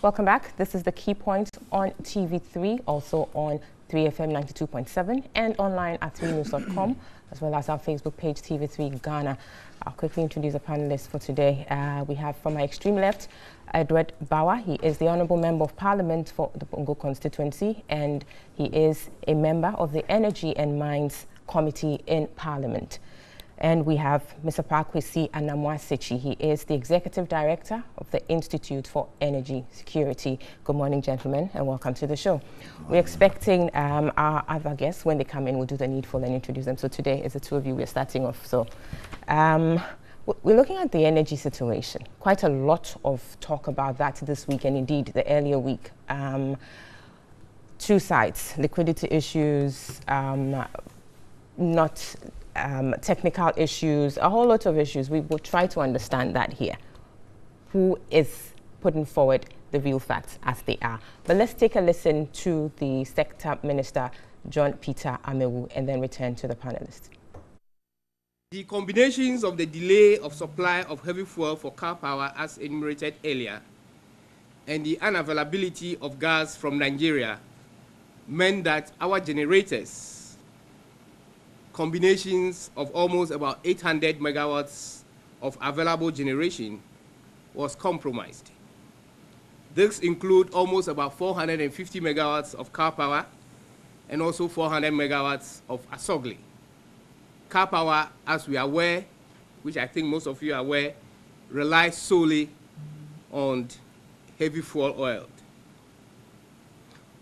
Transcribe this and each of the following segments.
Welcome back. This is the Key Points on TV3, also on 3FM 92.7 and online at 3news.com, as well as our Facebook page, TV3 Ghana. I'll quickly introduce the panelists for today. We have from my extreme left, Edward Bauer. He is the Honourable Member of Parliament for the Bongo constituency, and he is a member of the Energy and Mines Committee in Parliament. And we have Mr. Pakwesi Anamwasechi. He is the Executive Director of the Institute for Energy Security. Good morning, gentlemen, and welcome to the show. We're expecting our other guests, when they come in, we'll do the needful and introduce them. So today is the two of you we're starting off. So we're looking at the energy situation. Quite a lot of talk about that this week, and indeed the earlier week. Two sides, liquidity issues, technical issues, a whole lot of issues. We will try to understand that here. Who is putting forward the real facts as they are? But let's take a listen to the Sector Minister, John Peter Amewu, and then return to the panelists. The combinations of the delay of supply of heavy fuel for car power, as enumerated earlier, and the unavailability of gas from Nigeria meant that our generators, combinations of almost about 800 megawatts of available generation, was compromised. This includes almost about 450 megawatts of car power and also 400 megawatts of Asogli. Car power, as we are aware, which I think most of you are aware, relies solely on heavy fuel oil.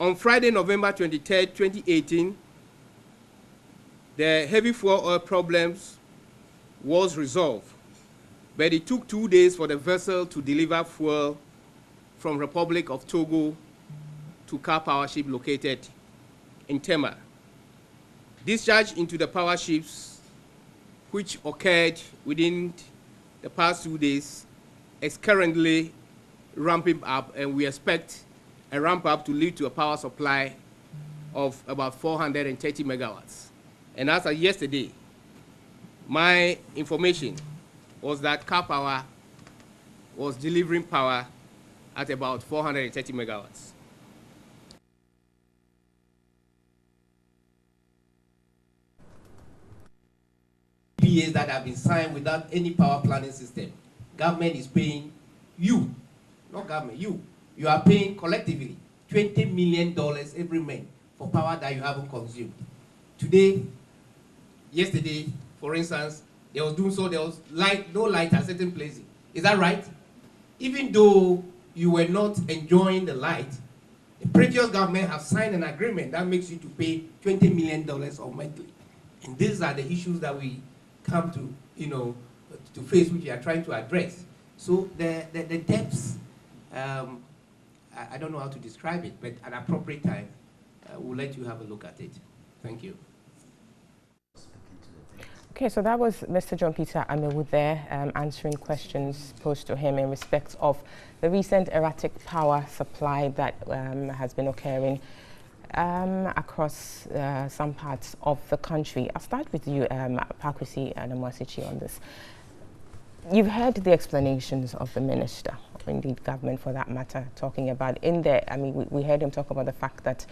On Friday, November 23, 2018, the heavy fuel oil problems was resolved, but it took 2 days for the vessel to deliver fuel from Republic of Togo to car power ship located in Tema. Discharge into the power ships, which occurred within the past 2 days, is currently ramping up, and we expect a ramp up to lead to a power supply of about 430 megawatts. And as of yesterday, my information was that car power was delivering power at about 430 megawatts. PPAs that have been signed without any power planning system. Government is paying you, not government, you. You are paying collectively $20 million every month for power that you haven't consumed. Today, yesterday, for instance, there was no light at certain places. Is that right? Even though you were not enjoying the light, the previous government have signed an agreement that makes you to pay $20 million monthly. And these are the issues that we come to, to face, which we are trying to address. So the depths, I don't know how to describe it, but at an appropriate time, we'll let you have a look at it. Thank you. Okay, so that was Mr. John Peter Amewu there, answering questions posed to him in respect of the recent erratic power supply that has been occurring across some parts of the country. I'll start with you, Pakwesi Anamwasechi, on this. You've heard the explanations of the minister, or indeed government for that matter, talking about in there. I mean, we heard him talk about the fact that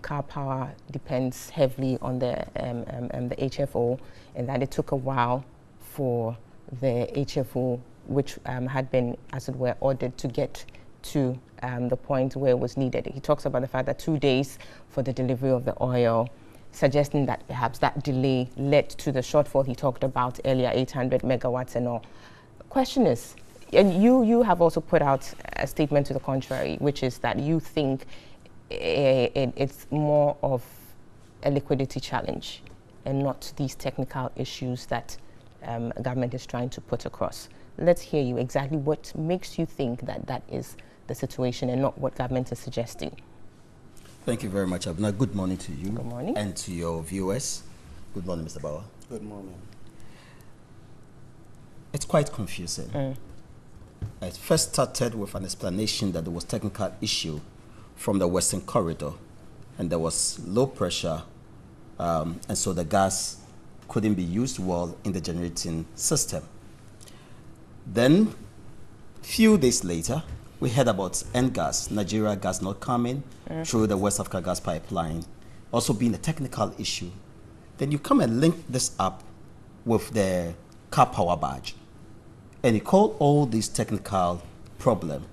car power depends heavily on the HFO, and that it took a while for the HFO, which had been, as it were, ordered to get to the point where it was needed. He talks about the fact that 2 days for the delivery of the oil, suggesting that perhaps that delay led to the shortfall he talked about earlier, 800 megawatts and all. Question is, and you have also put out a statement to the contrary, which is that you think it's more of a liquidity challenge and not these technical issues that government is trying to put across. Let's hear you exactly what makes you think that that is the situation and not what government is suggesting. Thank you very much, Abna. Good morning to you. Good morning. And to your viewers. Good morning, Mr. Bauer. Good morning. It's quite confusing. It first started with an explanation that there was technical issue from the Western Corridor, and there was low pressure, and so the gas couldn't be used well in the generating system. Then, few days later, We heard about NGAS, Nigeria gas not coming through the West Africa gas pipeline, also being a technical issue. Then you come and link this up with the car power badge. And you call all these technical problem.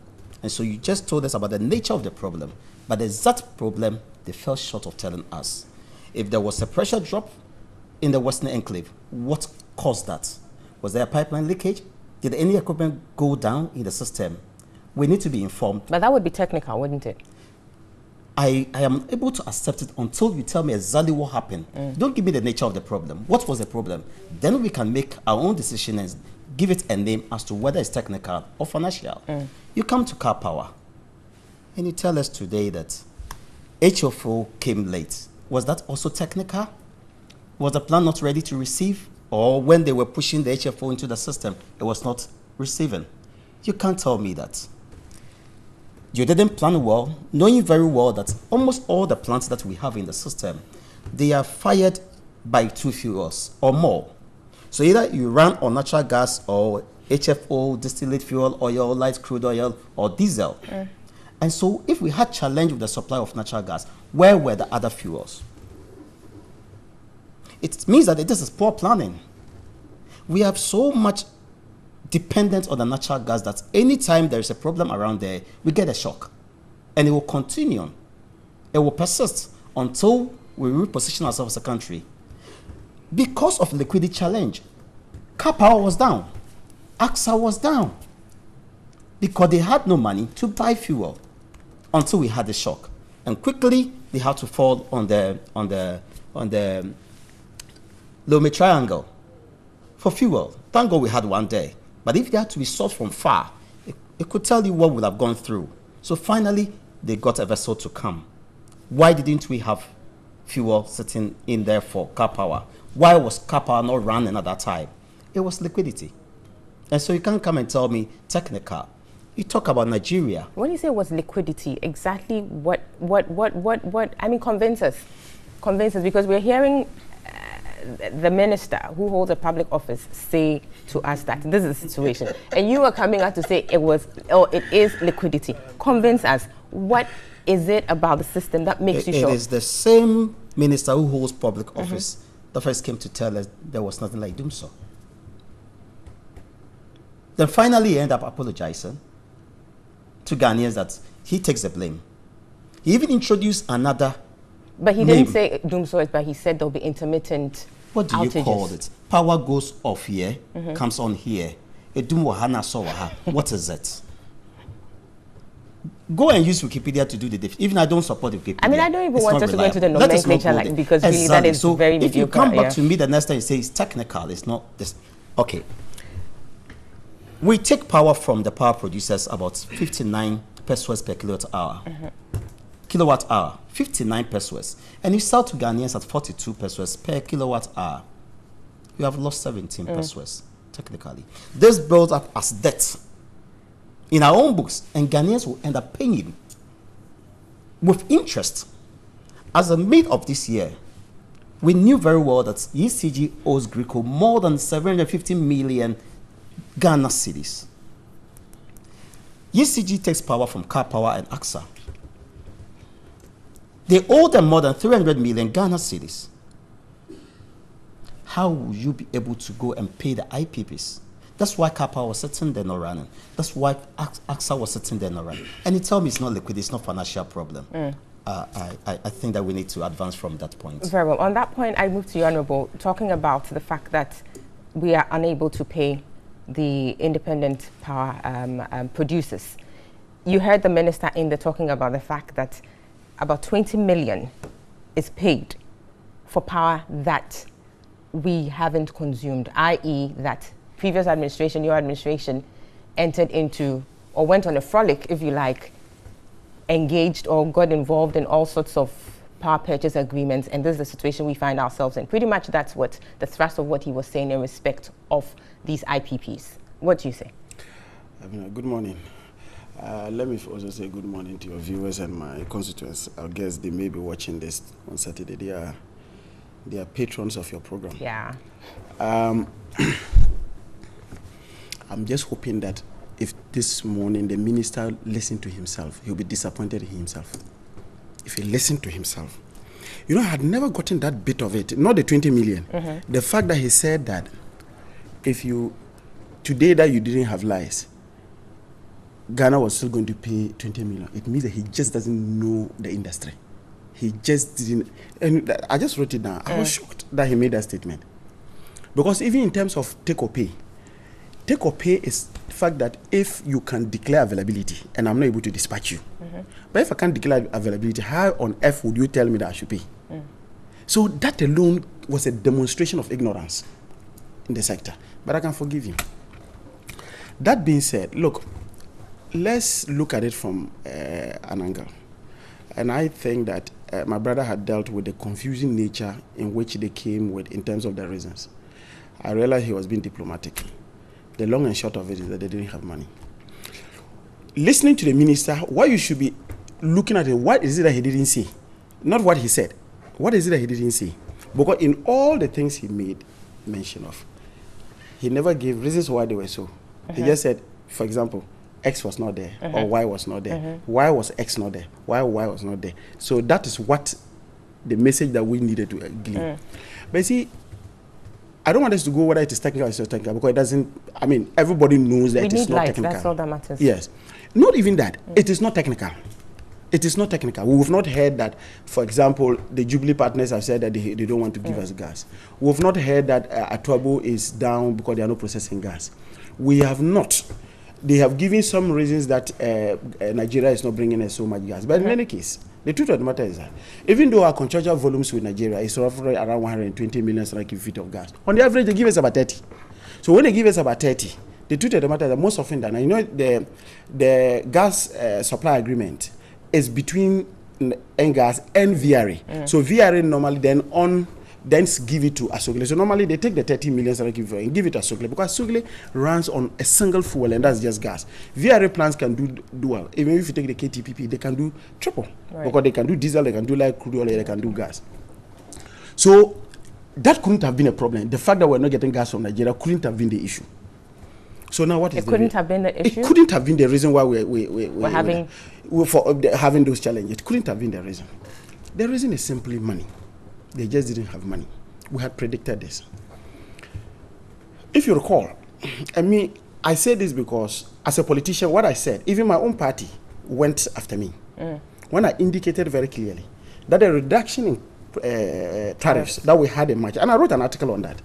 And so you just told us about the nature of the problem. But the exact problem, they fell short of telling us. If there was a pressure drop in the Western Enclave, what caused that? Was there a pipeline leakage? Did any equipment go down in the system? We need to be informed. But that would be technical, wouldn't it? I am able to accept it until you tell me exactly what happened. Don't give me the nature of the problem. What was the problem? Then we can make our own decision and give it a name as to whether it's technical or financial. You come to car power and you tell us today that HFO came late. Was that also technical? Was the plant not ready to receive? Or when they were pushing the HFO into the system, it was not receiving? You can't tell me that. You didn't plan well, knowing very well that almost all the plants that we have in the system, they are fired by 2 fuels or more. So either you run on natural gas or HFO, distillate fuel, oil, light crude oil, or diesel. And so if we had challenge with the supply of natural gas, where were the other fuels? It means that this is poor planning. We have so much dependent on the natural gas that anytime there is a problem around there, we get a shock. And it will continue. It will persist until we reposition ourselves as a country. Because of liquidity challenge, car power was down. AXA was down. Because they had no money to buy fuel until we had the shock. And quickly, they had to fall on the Lomé Triangle for fuel. Thank God we had one day. But if they had to be sourced from far, it could tell you what would have gone through. So finally, they got a vessel to come. Why didn't we have fuel sitting in there for car power? Why was car power not running at that time? It was liquidity. And so you can't come and tell me technical. You talk about Nigeria. When you say it was liquidity, exactly what, I mean, convince us, because we're hearing the minister who holds a public office say to us that this is the situation. And you are coming out to say it is liquidity. Convince us. What is it about the system that makes you sure? It is the same minister who holds public office that first came to tell us there was nothing like doom so. Then finally he ended up apologizing to Ghanaians that he takes the blame. He even introduced another. But he didn't say doom so, but he said there'll be intermittent What do outages. You call it? Power goes off here, comes on here. What is it? Go and use Wikipedia to do the difference. Even I don't support Wikipedia. I mean, I don't even want us to go into the nomenclature, like, because really that is so very if mediocre. You come back to me the next time you say it's technical, it's not this. Okay. We take power from the power producers about 59 pesos per kilowatt hour. Kilowatt hour, 59 pesos. And you sell to Ghanaians at 42 pesos per kilowatt hour. You have lost 17 pesos, technically. This builds up as debt in our own books, and Ghanaians will end up paying with interest. As of mid of this year, we knew very well that ECG owes Greco more than 750 million Ghana cedis. ECG takes power from Car Power and AXA. They owe them more than 300 million Ghana cedis. How will you be able to go and pay the IPPs? That's why Car Power was sitting there not running. That's why AXA was sitting there not running. And you tell me it's not liquid, it's not financial problem. I think that we need to advance from that point. Very well. On that point, I move to you, Honourable, talking about the fact that we are unable to pay the independent power producers. You heard the minister in there talking about the fact that about 20 million is paid for power that we haven't consumed, i.e. that previous administration, your administration, entered into or went on a frolic, if you like, engaged or got involved in all sorts of power purchase agreements, and this is the situation we find ourselves in. Pretty much that's what the thrust of what he was saying in respect of these IPPs. What do you say? Good morning. Let me also say good morning to your viewers and my constituents. I guess they may be watching this on Saturday. They are patrons of your program. Yeah. I'm just hoping that if this morning the minister listened to himself, he'll be disappointed in himself. If he listened to himself. You know, I had never gotten that bit of it, not the 20 million. The fact that he said that if you, today that you didn't have lice, Ghana was still going to pay 20 million. It means that he just doesn't know the industry. He just didn't, and I just wrote it down. I was shocked that he made that statement. Because even in terms of take or pay is the fact that if you can declare availability and I'm not able to dispatch you, but if I can't declare availability, how on earth would you tell me that I should pay? So that alone was a demonstration of ignorance in the sector. But I can forgive him. That being said, look, let's look at it from an angle. And I think that my brother had dealt with the confusing nature in which they came with in terms of the reasons. I realized he was being diplomatic. The long and short of it is that they didn't have money. Listening to the minister, what you should be looking at it, what is it that he didn't say? Not what he said. What is it that he didn't say? Because in all the things he made mention of, he never gave reasons why they were so. He just said, for example, X was not there, or Y was not there. Why was X not there? Why Y was not there? So that is what the message that we needed to glean. But you see, I don't want us to go whether it is technical or it's not technical, because it doesn't, I mean, everybody knows that it is not technical. That's all that matters. Yes. Not even that. It is not technical. It is not technical. We've not heard that, for example, the Jubilee partners have said that they don't want to give us gas. We've not heard that Atuabo is down because they are not processing gas. We have not. They have given some reasons that Nigeria is not bringing us so much gas. But in any case, the truth of the matter is that even though our contractual volumes with Nigeria is roughly around 120 million cubic feet of gas, on the average they give us about 30. So when they give us about 30, the truth of the matter is that most often, you know, the gas supply agreement is between NGAS and VRA. So VRA normally then give it to Asogile. So normally they take the 30 million and give it to Asogile, because Asogile runs on a single fuel, and that's just gas. VRA plants can do dual. Even if you take the KTPP, they can do triple. Because they can do diesel, they can do light crude oil, they can do gas. So that couldn't have been a problem. The fact that we're not getting gas from Nigeria couldn't have been the issue. So now what is it couldn't have been the issue? It couldn't have been the reason why we're having those challenges. It couldn't have been the reason. The reason is simply money. They just didn't have money. We had predicted this. If you recall, I say this because as a politician, what I said, even my own party went after me. When I indicated very clearly that a reduction in tariffs that we had in March, and I wrote an article on that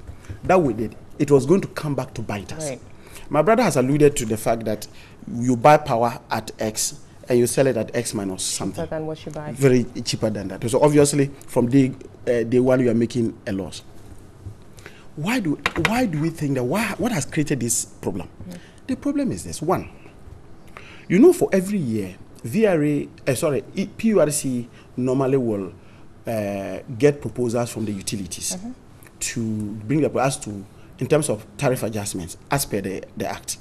we did, it was going to come back to bite us. Right. My brother has alluded to the fact that you buy power at X and you sell it at X minus something. Cheaper than what you buy. Very cheaper than that. So obviously, from day one, you are making a loss. Why do we think that? What has created this problem? The problem is this. One, you know, for every year, PURC normally will get proposals from the utilities to bring the us to, in terms of tariff adjustments, as per the Act.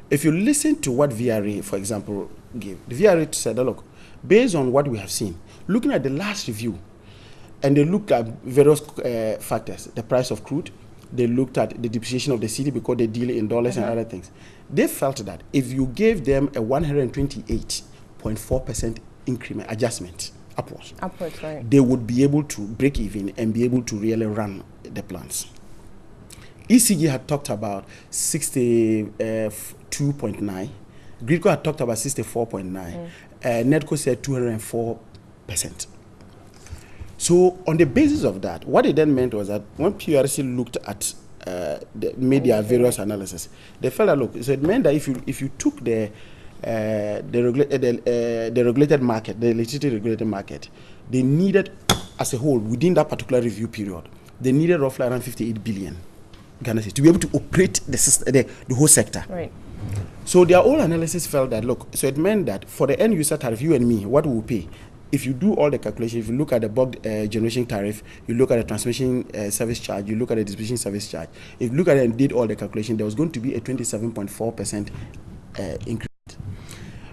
If you listen to what VRA, for example, gave, the VRA said, look, based on what we have seen, looking at the last review, and they looked at various factors, the price of crude, they looked at the depreciation of the city because they deal in dollars and other things. They felt that if you gave them a 128.4% increment adjustment upwards, right, they would be able to break even and be able to really run the plants. ECG had talked about 62.9. Gridco had talked about 64.9. Netco said 204%. So on the basis of that, what it then meant was that when PURC looked at the media various analysis, they felt that, look, so it meant that if you took the regulated market, the electricity regulated market, they needed, as a whole, within that particular review period, they needed roughly around 58 billion Ghana cedis to be able to operate the system, the whole sector. Right. So their own analysis felt that, look, so it meant that for the end user tariff, you and me, what we will pay, if you do all the calculations, if you look at the bulk generation tariff, you look at the transmission service charge, you look at the distribution service charge, if you look at it and did all the calculations, there was going to be a 27.4% increase.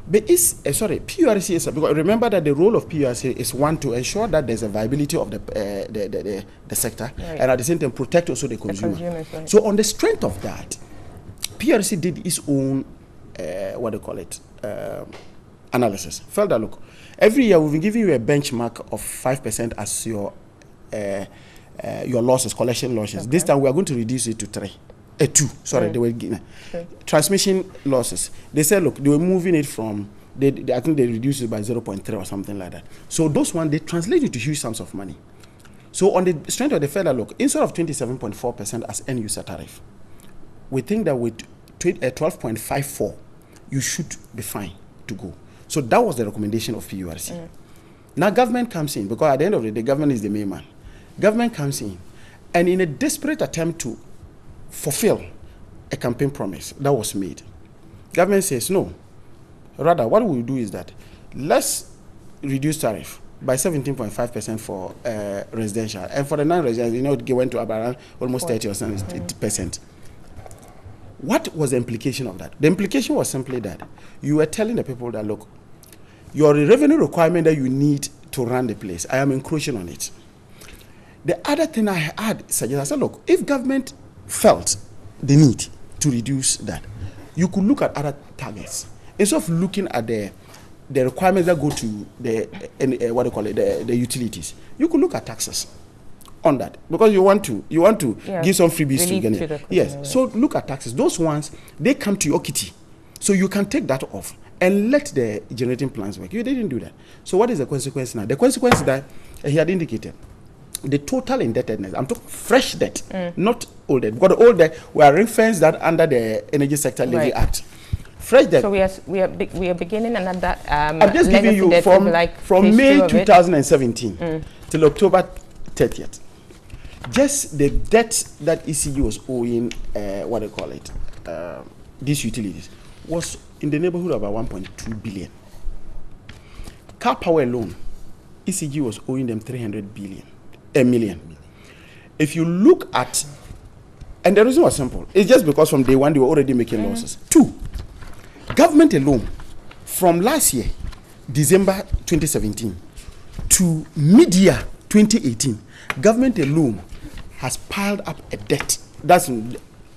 But PURC is, because remember that the role of PURC is one, to ensure that there's a viability of the sector, right, and at the same time protect also the consumer. Right. So on the strength of that, PRC did its own, analysis. Felt that, look, every year we've been giving you a benchmark of 5% as your losses, collection losses. Okay. This time we are going to reduce it to 2. Sorry, they were transmission losses. They said, look, they were moving it from, I think they reduced it by 0.3 or something like that. So those ones, they translate into huge sums of money. So on the strength of the fact that, look, instead of 27.4% as end user tariff, we think that with 12.54, you should be fine to go. So that was the recommendation of PURC. Now government comes in, because at the end of the day, government is the main man. Government comes in, and in a desperate attempt to fulfill a campaign promise that was made, government says, no, rather what we'll do is that let's reduce tariff by 17.5% for residential, and for the non-residential, it went to about almost 30 or 70%. What was the implication of that? The implication was simply that you were telling the people that, look, your revenue requirement that you need to run the place, I am encroaching on it. The other thing I had suggested, I said, look, if government felt the need to reduce that, you could look at other targets. Instead of looking at the requirements that go to the utilities, you could look at taxes on that, because you want to give some freebies to Ghana. Yes, so look at taxes. Those ones, they come to your kitty, so you can take that off and let the generating plants work. You didn't do that. So what is the consequence now? The consequence is that he had indicated the total indebtedness. I'm talking fresh debt, not old debt, because the old debt we are ring-fenced that under the Energy Sector Levy Act. Fresh debt. So we are beginning another. I'm just giving you from May 2017 till October 30th. Just the debt that ECG was owing, these utilities, was in the neighborhood of about 1.2 billion. Car Power alone, ECG was owing them 300 million. If you look at, and the reason was simple, it's just because from day one they were already making losses. 2, government alone, from last year, December 2017, to mid-year 2018, government alone has piled up a debt that's in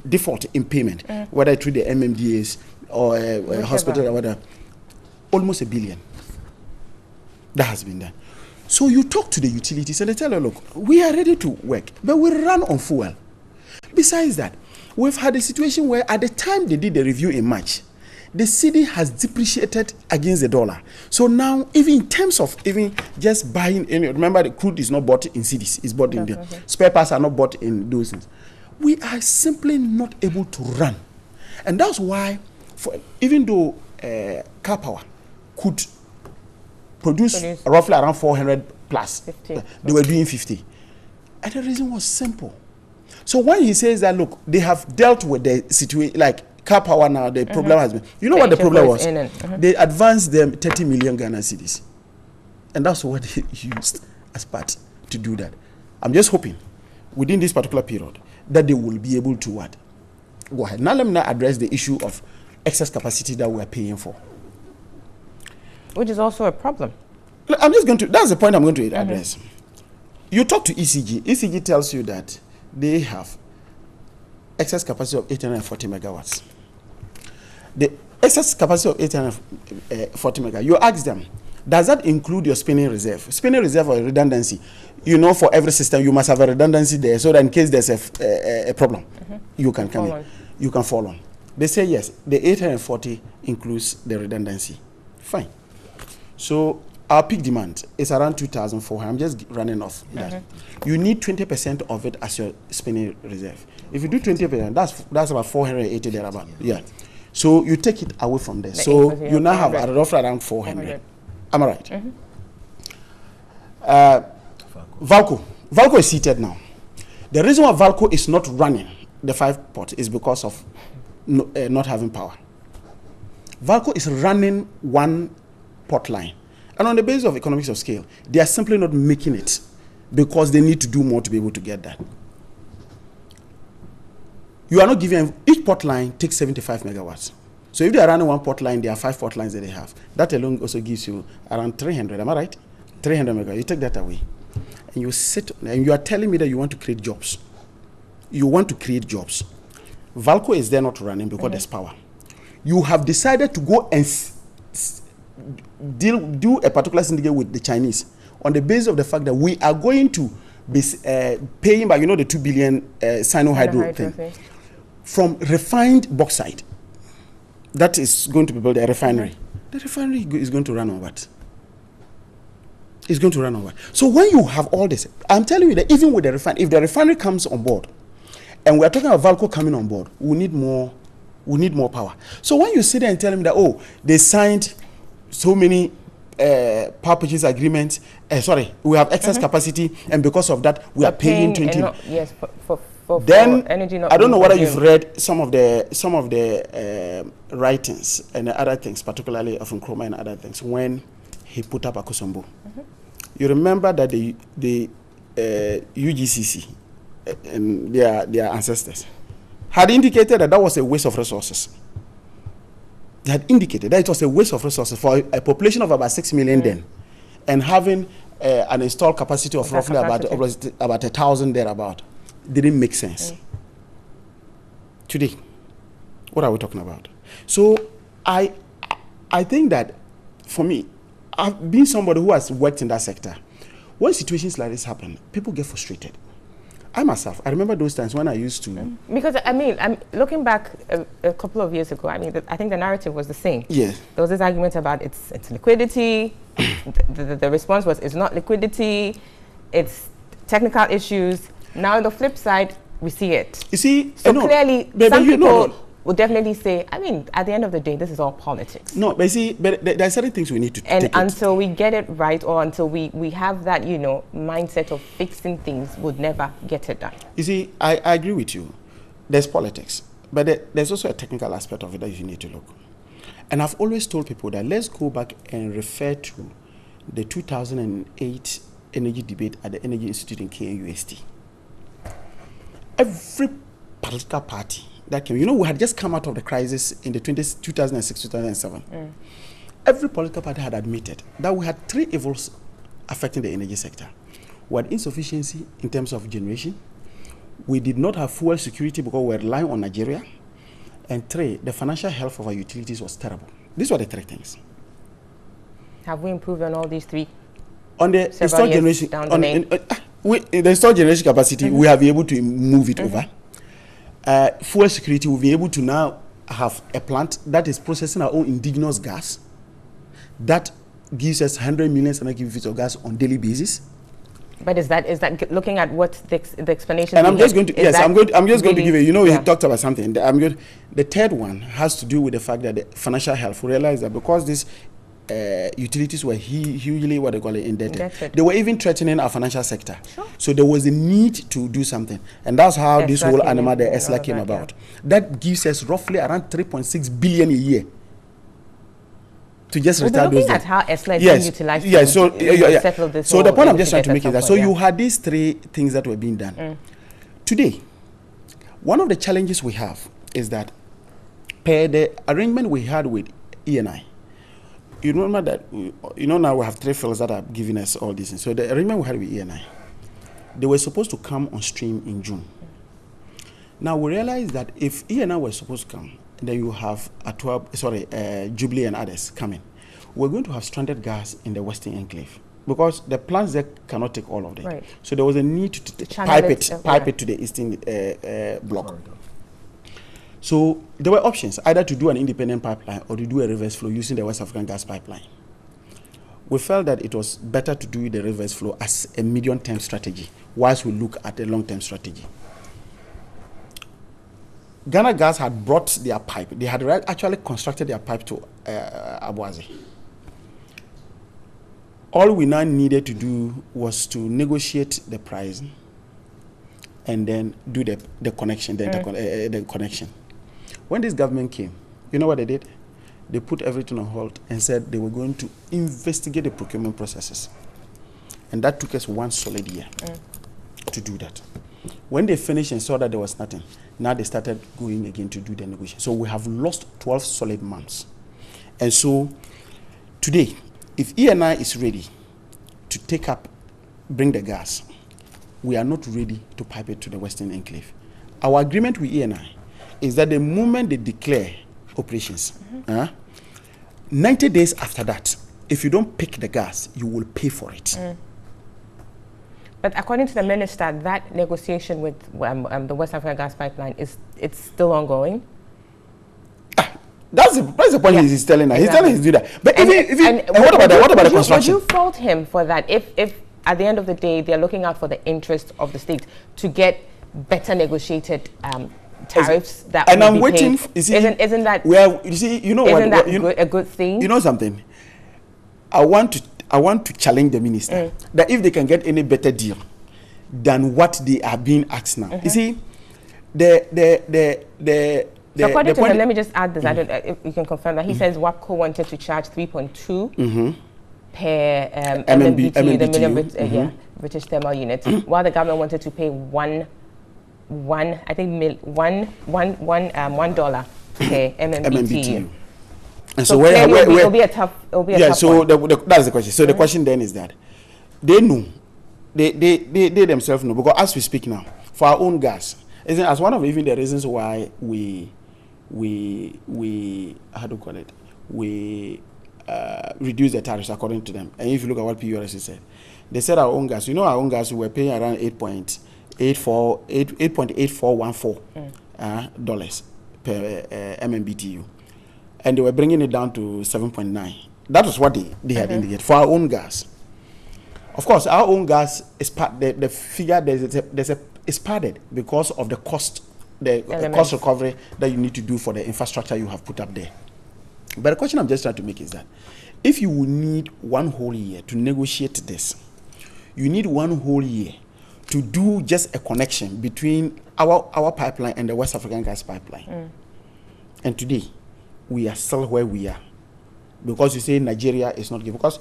default in payment, whether through the MMDAs or a hospital or whatever, almost $1 billion. That has been done. So you talk to the utilities and they tell you, look, we are ready to work, but we run on fuel. Besides that, we've had a situation where at the time they did the review in March, the cedi has depreciated against the dollar. So now, even in terms of even just buying, remember the crude is not bought in cedis, it's bought in the spare parts are not bought in those things. We are simply not able to run. And that's why, even though Car Power could produce roughly around 400 plus, 50. They were doing 50. And the reason was simple. So when he says that, look, they have dealt with the situation, like Car Power now, the problem has been, you know what the problem was? They advanced them 30 million Ghana cedis. And that's what they used as part to do that. I'm just hoping, within this particular period, that they will be able to what? Go ahead. Now let me now address the issue of excess capacity that we are paying for. Which is also a problem. I'm just going to, that's the point I'm going to address. You talk to ECG. ECG tells you that they have excess capacity of 840 megawatts. The excess capacity of 840 megawatts, you ask them, does that include your spinning reserve? Spinning reserve or redundancy, you know, for every system, you must have a redundancy there so that in case there's a problem, you can come in. You can fall on. They say yes, the 840 includes the redundancy. Fine. So our peak demand is around 2,400. I'm just running off that. You need 20% of it as your spinning reserve. If you do 20%, that's about 480 thereabout. Yeah. So you take it away from there. So you now have roughly around 400. Am I right? Valco is seated now. The reason why Valco is not running the 5 port is because of not having power. Valco is running 1 port line. And on the basis of economics of scale, they are simply not making it because they need to do more to be able to get that. You are not giving, each port line takes 75 megawatts. So if they are running 1 port line, there are 5 port lines that they have. That alone also gives you around 300, am I right? 300 megawatts, you take that away. And you sit, and you are telling me that you want to create jobs. You want to create jobs. Valco is there not running because there's power. You have decided to go and do a particular syndicate with the Chinese on the basis of the fact that we are going to be paying by, the 2 billion Sino-Hydro thing from refined bauxite. That is going to be built a refinery. The refinery is going to run on what? It's going to run on what? So when you have all this, I'm telling you that even with the refinery, if the refinery comes on board, and we are talking about Valco coming on board, we need more power. So when you sit there and tell me that, they signed so many power purchase agreements, we have excess capacity, and because of that, we are paying 20. Yes, for energy. I don't know whether you've read some of the writings and the other things, particularly of Nkrumah and other things, when he put up Akosombo. You remember that the UGCC and their ancestors had indicated that was a waste of resources. They had indicated that it was a waste of resources for a population of about 6 million then, and having an installed capacity of roughly about 1,000 thereabout. Didn't make sense. Today, what are we talking about? So I think that for me, I've been somebody who has worked in that sector. When situations like this happen, people get frustrated. I myself, I remember those times when I used to... Because, I'm looking back a couple of years ago, I think the narrative was the same. Yes. There was this argument about it's liquidity. the response was, it's not liquidity, it's technical issues. Now, on the flip side, we see it. You see, so clearly, some people will definitely say, at the end of the day, this is all politics. No, but you see, there are certain things we need to take. And until we get it right, or until we have that, mindset of fixing things, would never get it done. You see, I agree with you. There's politics, but there's also a technical aspect of it that you need to look. And I've always told people that let's go back and refer to the 2008 energy debate at the Energy Institute in KNUST. Every political party that came, we had just come out of the crisis in the 2006-2007. Every political party had admitted that we had three evils affecting the energy sector. We had insufficiency in terms of generation. We did not have fuel security because we were relying on Nigeria. And three, the financial health of our utilities was terrible. These were the three things. Have we improved on all these three? On the installed generation, the installed generation capacity, we have been able to move it over. Fuel security, we'll be able to now have a plant that is processing our own indigenous gas. That gives us 100 million standard cubic feet of gas on daily basis. But is that looking at what the explanation? And I'm just going to going to give you. He talked about something. The third one has to do with the fact that the financial health. We realize that because these utilities were hugely what they call it indebted. They were even threatening our financial sector. Sure. So there was a need to do something, and that's how this whole animal, the ESLA, came about. That gives us roughly around 3.6 billion a year. To just retire those. Looking at how ESLA is being utilized. Yes. So the point I'm just trying to make is that you had these three things that were being done. Today, one of the challenges we have is that per the arrangement we had with ENI. You remember that, now we have three fields that are giving us all these things. So the arrangement we had with ENI, they were supposed to come on stream in June. Now we realize that if ENI was supposed to come, then you have Jubilee and others coming. We're going to have stranded gas in the Western Enclave because the plants there cannot take all of them. Right. So there was a need to pipe it to the Eastern block. So there were options, either to do an independent pipeline or to do a reverse flow using the West African gas pipeline. We felt that it was better to do the reverse flow as a medium-term strategy, whilst we look at a long-term strategy. Ghana Gas had brought their pipe. They had actually constructed their pipe to Abuazi. All we now needed to do was to negotiate the price and then do the connection, the connection. When this government came, you know what they did? They put everything on hold and said they were going to investigate the procurement processes. And that took us one solid year to do that. When they finished and saw that there was nothing, now they started going again to do the negotiation. So we have lost 12 solid months. And so today, if ENI is ready to bring the gas, we are not ready to pipe it to the Western Enclave. Our agreement with ENI is that the moment they declare operations, 90 days after that, if you don't pick the gas, you will pay for it. But according to the minister, that negotiation with the West African Gas Pipeline it's still ongoing. That's the point he's telling us. He's telling us to do that. But what about the construction? Would you fault him for that? If at the end of the day they're looking out for the interest of the state to get better negotiated tariffs that and will I'm be waiting. Paid, you see, isn't that well? You see, you know isn't what? that a good thing? You know something? I want to challenge the minister that if they can get any better deal than what they are being asked now. You see, so according to him, let me just add this. I don't if you can confirm that he says WAPCO wanted to charge 3.2 per MMBTU, the million British thermal units, while the government wanted to pay $1 per MMBTU. And so it'll be a tough. So that's the question. So the question then is that they know, they themselves know, because as we speak now, for our own gas, isn't as one of even the reasons why we how do you call it? We reduce the tariffs according to them. And if you look at what PURS said, they said our own gas. You know, our own gas we were paying around $8.8414 dollars per MMBTU, and they were bringing it down to 7.9. That was what they had indicated for our own gas. Of course, our own gas is part. The figure is padded because of the cost, the cost recovery that you need to do for the infrastructure you have put up there. But the question I'm just trying to make is that if you will need 1 whole year to negotiate this, you need 1 whole year to do just a connection between our pipeline and the West African gas pipeline. And today, we are still where we are. Because you say Nigeria is not giving. Because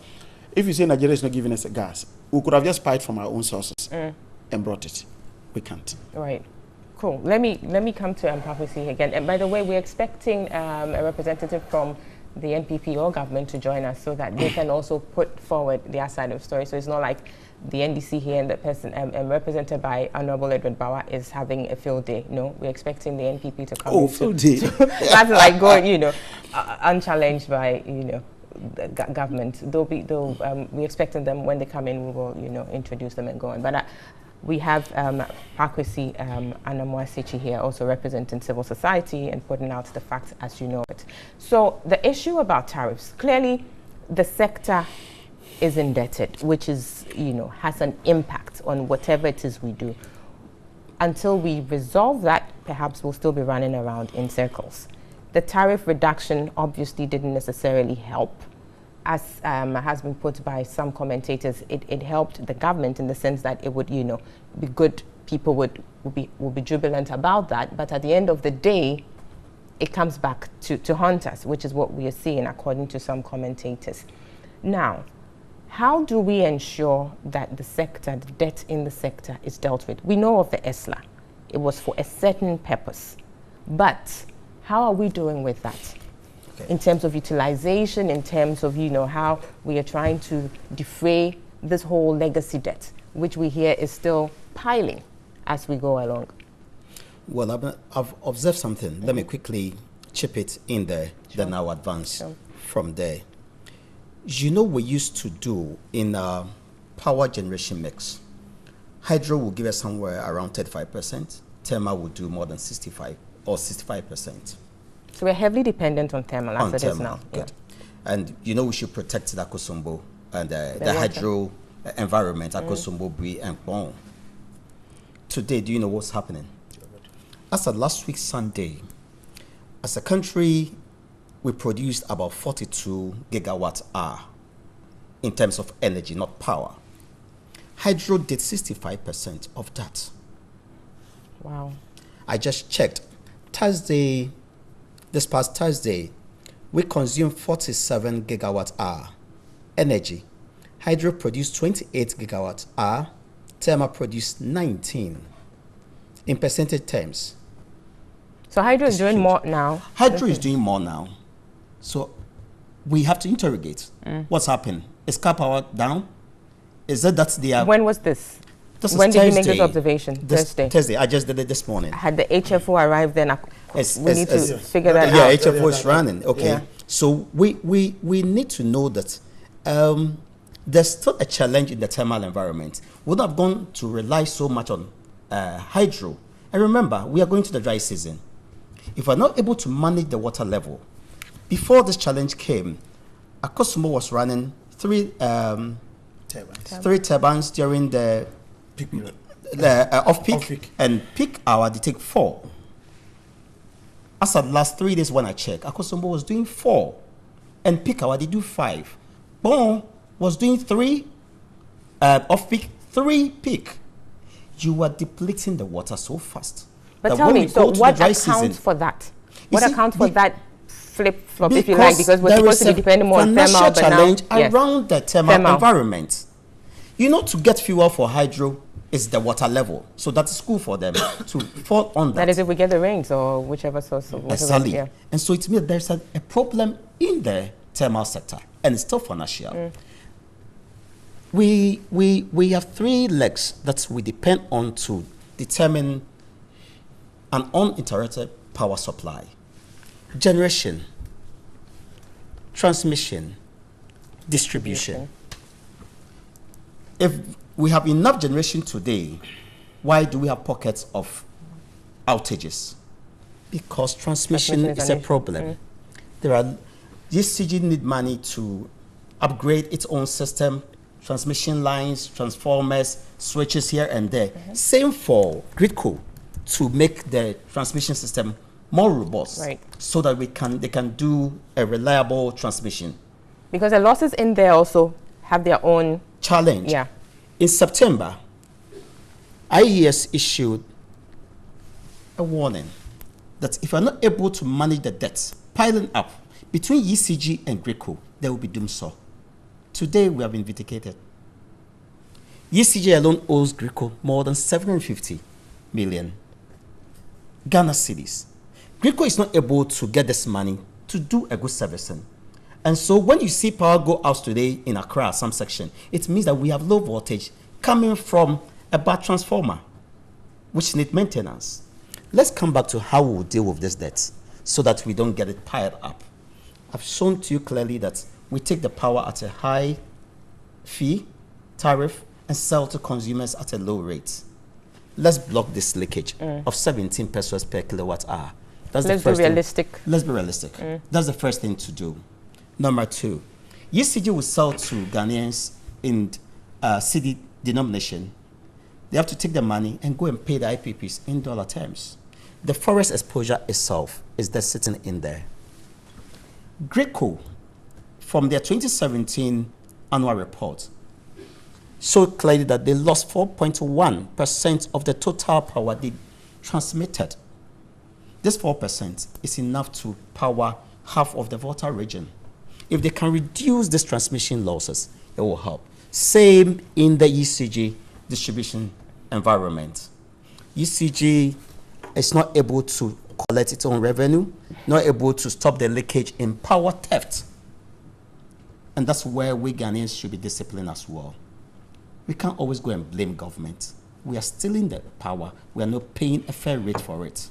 if you say Nigeria is not giving us a gas, we could have just piped from our own sources and brought it. We can't. Right. Cool. Let me come to Mpakwesi again. And by the way, we're expecting a representative from the NPP or government to join us so that they can also put forward their side of the story. So it's not like the NDC here and the person represented by Honorable Edward Bauer is having a field day. No, we're expecting the NPP to come. Field day. That's like going, unchallenged by, the government. We're expecting them when they come in. We will, introduce them and go on. But we have Pakwesi Anamwasichi here, also representing civil society and putting out the facts as you know it. So the issue about tariffs, clearly the sector is indebted, which is, has an impact on whatever it is we do. Until we resolve that, perhaps we'll still be running around in circles. The tariff reduction obviously didn't necessarily help. As has been put by some commentators, it helped the government in the sense that it would, be good. People would be jubilant about that. But at the end of the day, it comes back to haunt us, which is what we are seeing according to some commentators. Now, how do we ensure that the sector, the debt in the sector, is dealt with? We know of the ESLA. It was for a certain purpose. But how are we doing with that? Okay. In terms of utilization, in terms of, how we are trying to defray this whole legacy debt, which we hear is still piling as we go along. Well, I've observed something. Let me quickly chip it in there, then I'll advance from there. We used to do in a power generation mix, hydro will give us somewhere around 35%, thermal will do more than 65 or 65%. So we're heavily dependent on thermal as it is now. Good. Yeah. And we should protect the Akosombo and the hydro environment, Akosombo, Bri, and Bon. Today, do you know what's happening? As of last week Sunday, as a country, we produced about 42 gigawatt hour in terms of energy, not power. Hydro did 65% of that. Wow. I just checked. This past Thursday, we consumed 47 gigawatt hour energy. Hydro produced 28 gigawatt hour. Thermal produced 19 in percentage terms. So hydro is doing more now. Hydro is doing more now. So we have to interrogate what's happened. Is car power down? Is it that they are... When was this? When did you make this observation? Thursday. Thursday. I just did it this morning. Had the HFO arrived then? We need to figure that out. Yeah, HFO is running. Okay. Yeah. So we need to know that there's still a challenge in the thermal environment. We would have gone to rely so much on hydro. And remember, we are going to the dry season. If we're not able to manage the water level, before this challenge came, Akosombo was running three turbines during the peak period. Off-peak, and peak hour, they take 4. As of the last 3 days when I checked, Akosombo was doing 4, and peak hour, they do 5. Bon was doing 3 off-peak, 3 peak. You are depleting the water so fast. But tell me, so what accounts for that? What accounts for that flip-flop, if you like, because we're supposed to be depending more on thermal, but challenge around the thermal environment. You know, to get fuel for hydro is the water level. So that's cool for them to fall on that. That is if we get the rains or whichever source. Exactly. Yeah. And so it means there's a problem in the thermal sector, and it's still financial. We have 3 legs that we depend on to determine an uninterrupted power supply: generation, transmission, distribution. If we have enough generation today, why do we have pockets of outages? Because transmission is a problem. UCG need money to upgrade its own system, transmission lines, transformers, switches here and there. Same for Gridco, to make the transmission system more robust, so that they can do a reliable transmission. Because the losses in there also have their own challenge. Yeah. In September, IES issued a warning that if you're not able to manage the debts piling up between ECG and Gridco, there will be doomsday. Today, we have been vindicated. ECG alone owes Gridco more than 750 million Ghana cedis. Gridco is not able to get this money to do a good servicing. And so when you see power go out today in Accra, some section, it means that we have low voltage coming from a bad transformer, which needs maintenance. Let's come back to how we will deal with this debt so that we don't get it piled up. I've shown to you clearly that we take the power at a high fee, tariff, and sell to consumers at a low rate. Let's block this leakage of 17 pesos per kilowatt hour. Let's be realistic. Let's be realistic. That's the first thing to do. Number 2, UCG will sell to Ghanaians in CD denomination. They have to take the money and go and pay the IPPs in dollar terms. The forest exposure itself is there sitting in there. Gridco, from their 2017 annual report, showed clearly that they lost 4.1% of the total power they transmitted. This 4% is enough to power half of the Volta region. If they can reduce these transmission losses, it will help. Same in the ECG distribution environment. ECG is not able to collect its own revenue, not able to stop the leakage in power theft. And that's where we Ghanaians should be disciplined as well. We can't always go and blame government. We are stealing the power. We are not paying a fair rate for it.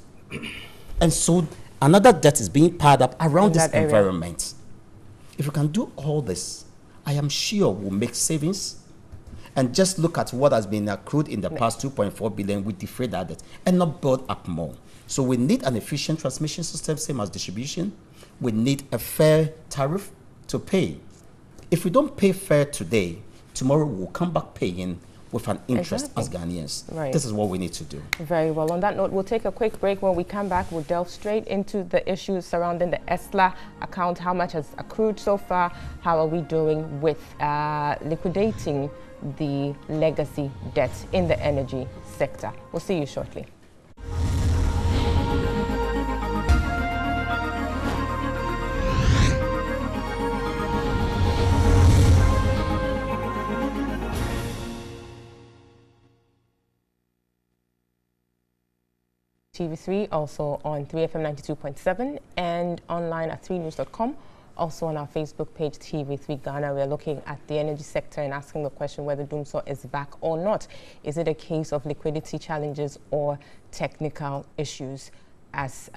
And so another debt is being piled up around this environment. If we can do all this, I am sure we'll make savings. And just look at what has been accrued in the past 2.4 billion with defray that debt and not build up more. So we need an efficient transmission system, same as distribution. We need a fair tariff to pay. If we don't pay fair today, tomorrow we'll come back paying with an interest as Ghanaians. Right. This is what we need to do. Very well. On that note, we'll take a quick break. When we come back, we'll delve straight into the issues surrounding the ESLA account. How much has accrued so far? How are we doing with liquidating the legacy debt in the energy sector? We'll see you shortly. TV3, also on 3FM 92.7 and online at 3news.com Also on our Facebook page, TV3 Ghana, we're looking at the energy sector and asking the question whether Doomsaw is back or not. Is it a case of liquidity challenges or technical issues as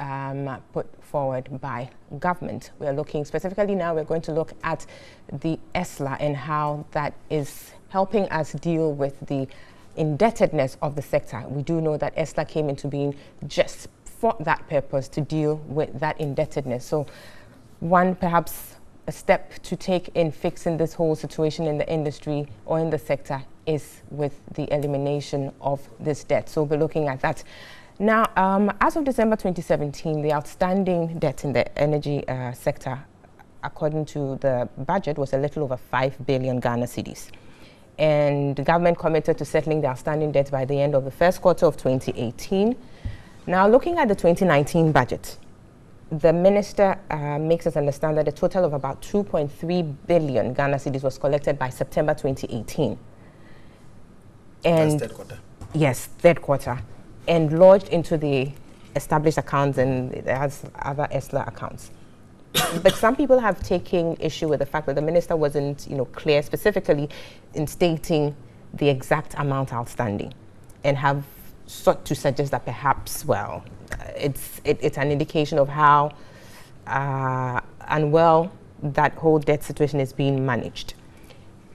put forward by government? We're looking specifically now, we're going to look at the ESLA and how that is helping us deal with the indebtedness of the sector. We do know that ESLA came into being just for that purpose, to deal with that indebtedness. So perhaps a step to take in fixing this whole situation in the industry or in the sector is with the elimination of this debt. So we'll be looking at that. Now, as of December 2017, the outstanding debt in the energy sector, according to the budget, was a little over 5 billion Ghana cedis. And the government committed to settling the outstanding debt by the end of the first quarter of 2018. Now, looking at the 2019 budget, the minister makes us understand that a total of about 2.3 billion Ghana cedis was collected by September 2018. And that's third quarter. Yes, third quarter. And lodged into the established accounts, and it has other ESLA accounts. But some people have taken issue with the fact that the minister wasn't, clear specifically in stating the exact amount outstanding, and have sought to suggest that perhaps, it's an indication of how unwell that whole debt situation is being managed.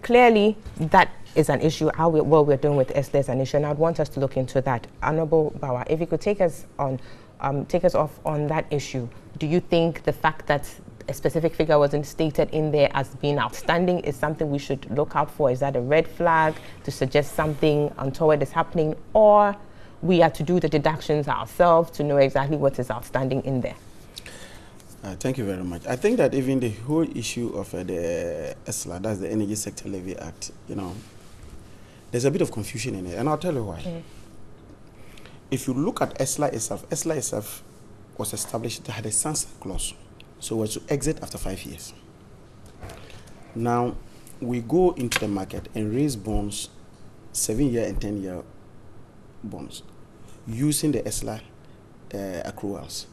Clearly, that is an issue. What we're doing with ESLA is an issue, and I'd want us to look into that. Honorable Bawa, if you could take us off on that issue. Do you think the fact that a specific figure wasn't stated in there as being outstanding is something we should look out for? Is that a red flag to suggest something untoward is happening, or we are to do the deductions ourselves to know exactly what is outstanding in there? Thank you very much. I think that even the whole issue of the ESLA, that's the Energy Sector Levy Act, there's a bit of confusion in it, and I'll tell you why. If you look at ESLA itself was established, it had a sunset clause, so it was to exit after 5 years. Now, we go into the market and raise bonds, 7-year and 10-year bonds, using the ESLA accruals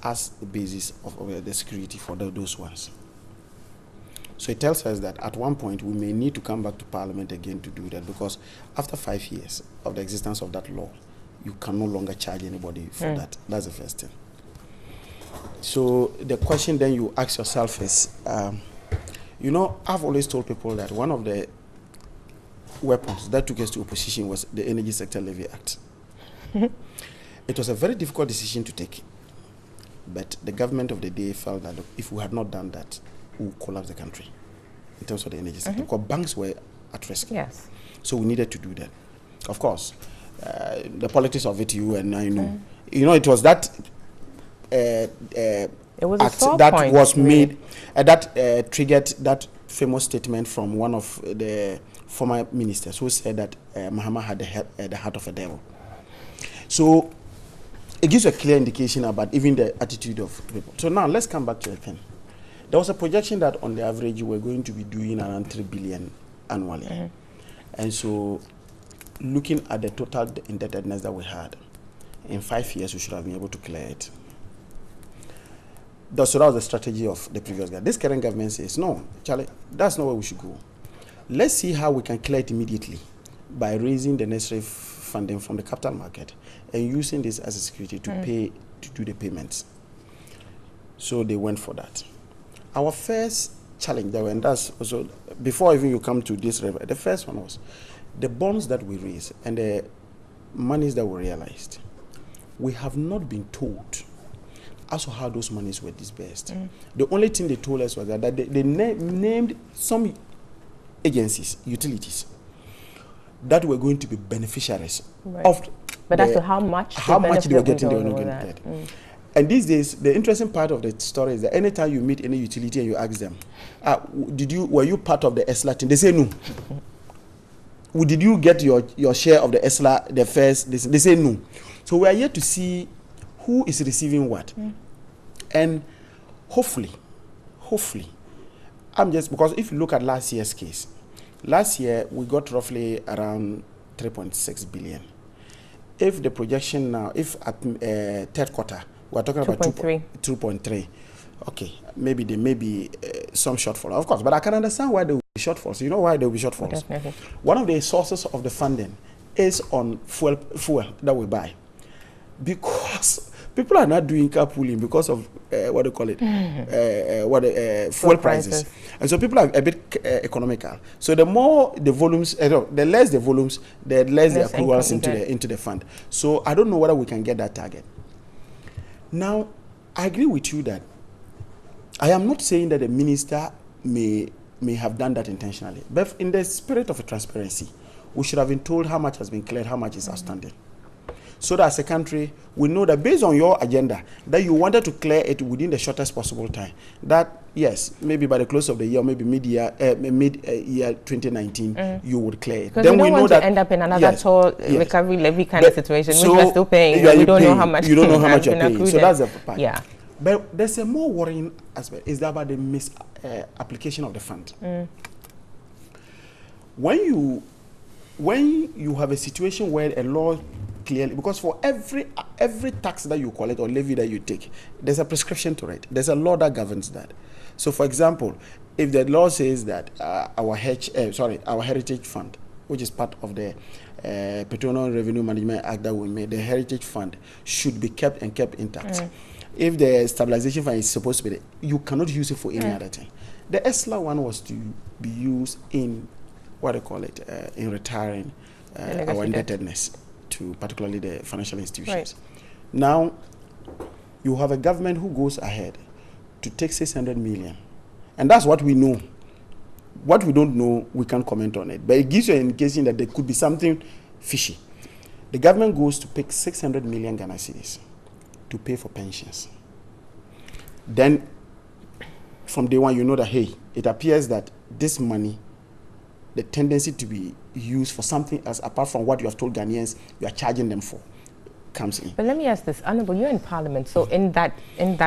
as the basis of the security for those ones. So it tells us that at one point we may need to come back to Parliament again to do that, because after 5 years of the existence of that law, you can no longer charge anybody for that. That's the first thing. So the question then you ask yourself is, I've always told people that one of the weapons that took us to opposition was the Energy Sector Levy Act. It was a very difficult decision to take, but the government of the day felt that if we had not done that, we would collapse the country in terms of the energy sector, because banks were at risk. Yes. So we needed to do that. Of course, the politics of it, you and I know. It was that it was act that was made, that triggered that famous statement from one of the former ministers who said that Muhammad had the heart of a devil. So it gives a clear indication about even the attitude of people. So now let's come back to the thing. There was a projection that on the average we're going to be doing around 3 billion annually. And so looking at the total indebtedness that we had, in 5 years we should have been able to clear it. So that was the strategy of the previous guy. This current government says, no, Charlie, that's not where we should go. Let's see how we can clear it immediately by raising the necessary funding from the capital market and using this as a security to do the payments. So they went for that. Our first challenge, and that's also, before even you come to this, the first one was the bonds that we raised and the monies that were realized. We have not been told as to how those monies were disbursed. The only thing they told us was that they named some agencies, utilities, that were going to be beneficiaries of. But as to how much they were getting, they were not going to get. And these days, the interesting part of the story is that anytime you meet any utility and you ask them, were you part of the ESLA team? They say no. Did you get your share of the ESLA, the first? They say no. So we are yet to see who is receiving what. And hopefully, because if you look at last year's case, last year we got roughly around 3.6 billion. If the projection now, if at third quarter, we're talking about 2.3. okay, maybe there may be some shortfall, of course, but I can understand why there will be shortfalls. You know why there will be shortfalls? Definitely. One of the sources of the funding is on fuel that we buy, because people are not doing carpooling because of what do you call it, fuel prices. And so people are a bit economical. So the more the volumes, the less the volumes, the less the accruals into the fund. So I don't know whether we can get that target. Now, I agree with you that I am not saying that the minister may have done that intentionally, but in the spirit of transparency, we should have been told how much has been cleared, how much is outstanding. So that as a country, we know that based on your agenda, that you wanted to clear it within the shortest possible time. That, yes, maybe by the close of the year, maybe mid-year 2019, you would clear it. Because then we don't want to end up in another toll recovery levy kind of situation, which we're still paying. We don't know how much. You don't know how much you're paying. So that's the part. Yeah. But there's a more worrying aspect, is that about the misapplication of the fund. When you have a situation where a law clearly, because for every tax that you collect or levy that you take, there's a prescription to it. There's a law that governs that. So, for example, if the law says that our Heritage Fund, which is part of the Petroleum Revenue Management Act that we made, the Heritage Fund should be kept intact. If the stabilization fund is supposed to be there, you cannot use it for any other thing. The ESLA one was to be used in what they call it, in retiring our indebtedness to particularly the financial institutions. Now, you have a government who goes ahead to take 600 million. And that's what we know. What we don't know, we can't comment on it. But it gives you an indication that there could be something fishy. The government goes to pick 600 million Ghana cedis to pay for pensions. Then, from day one, you know that, hey, it appears that this money, the tendency to be used for something else apart from what you have told Ghanaians you are charging them for, comes in. But let me ask this, Honorable, you're in Parliament, so in that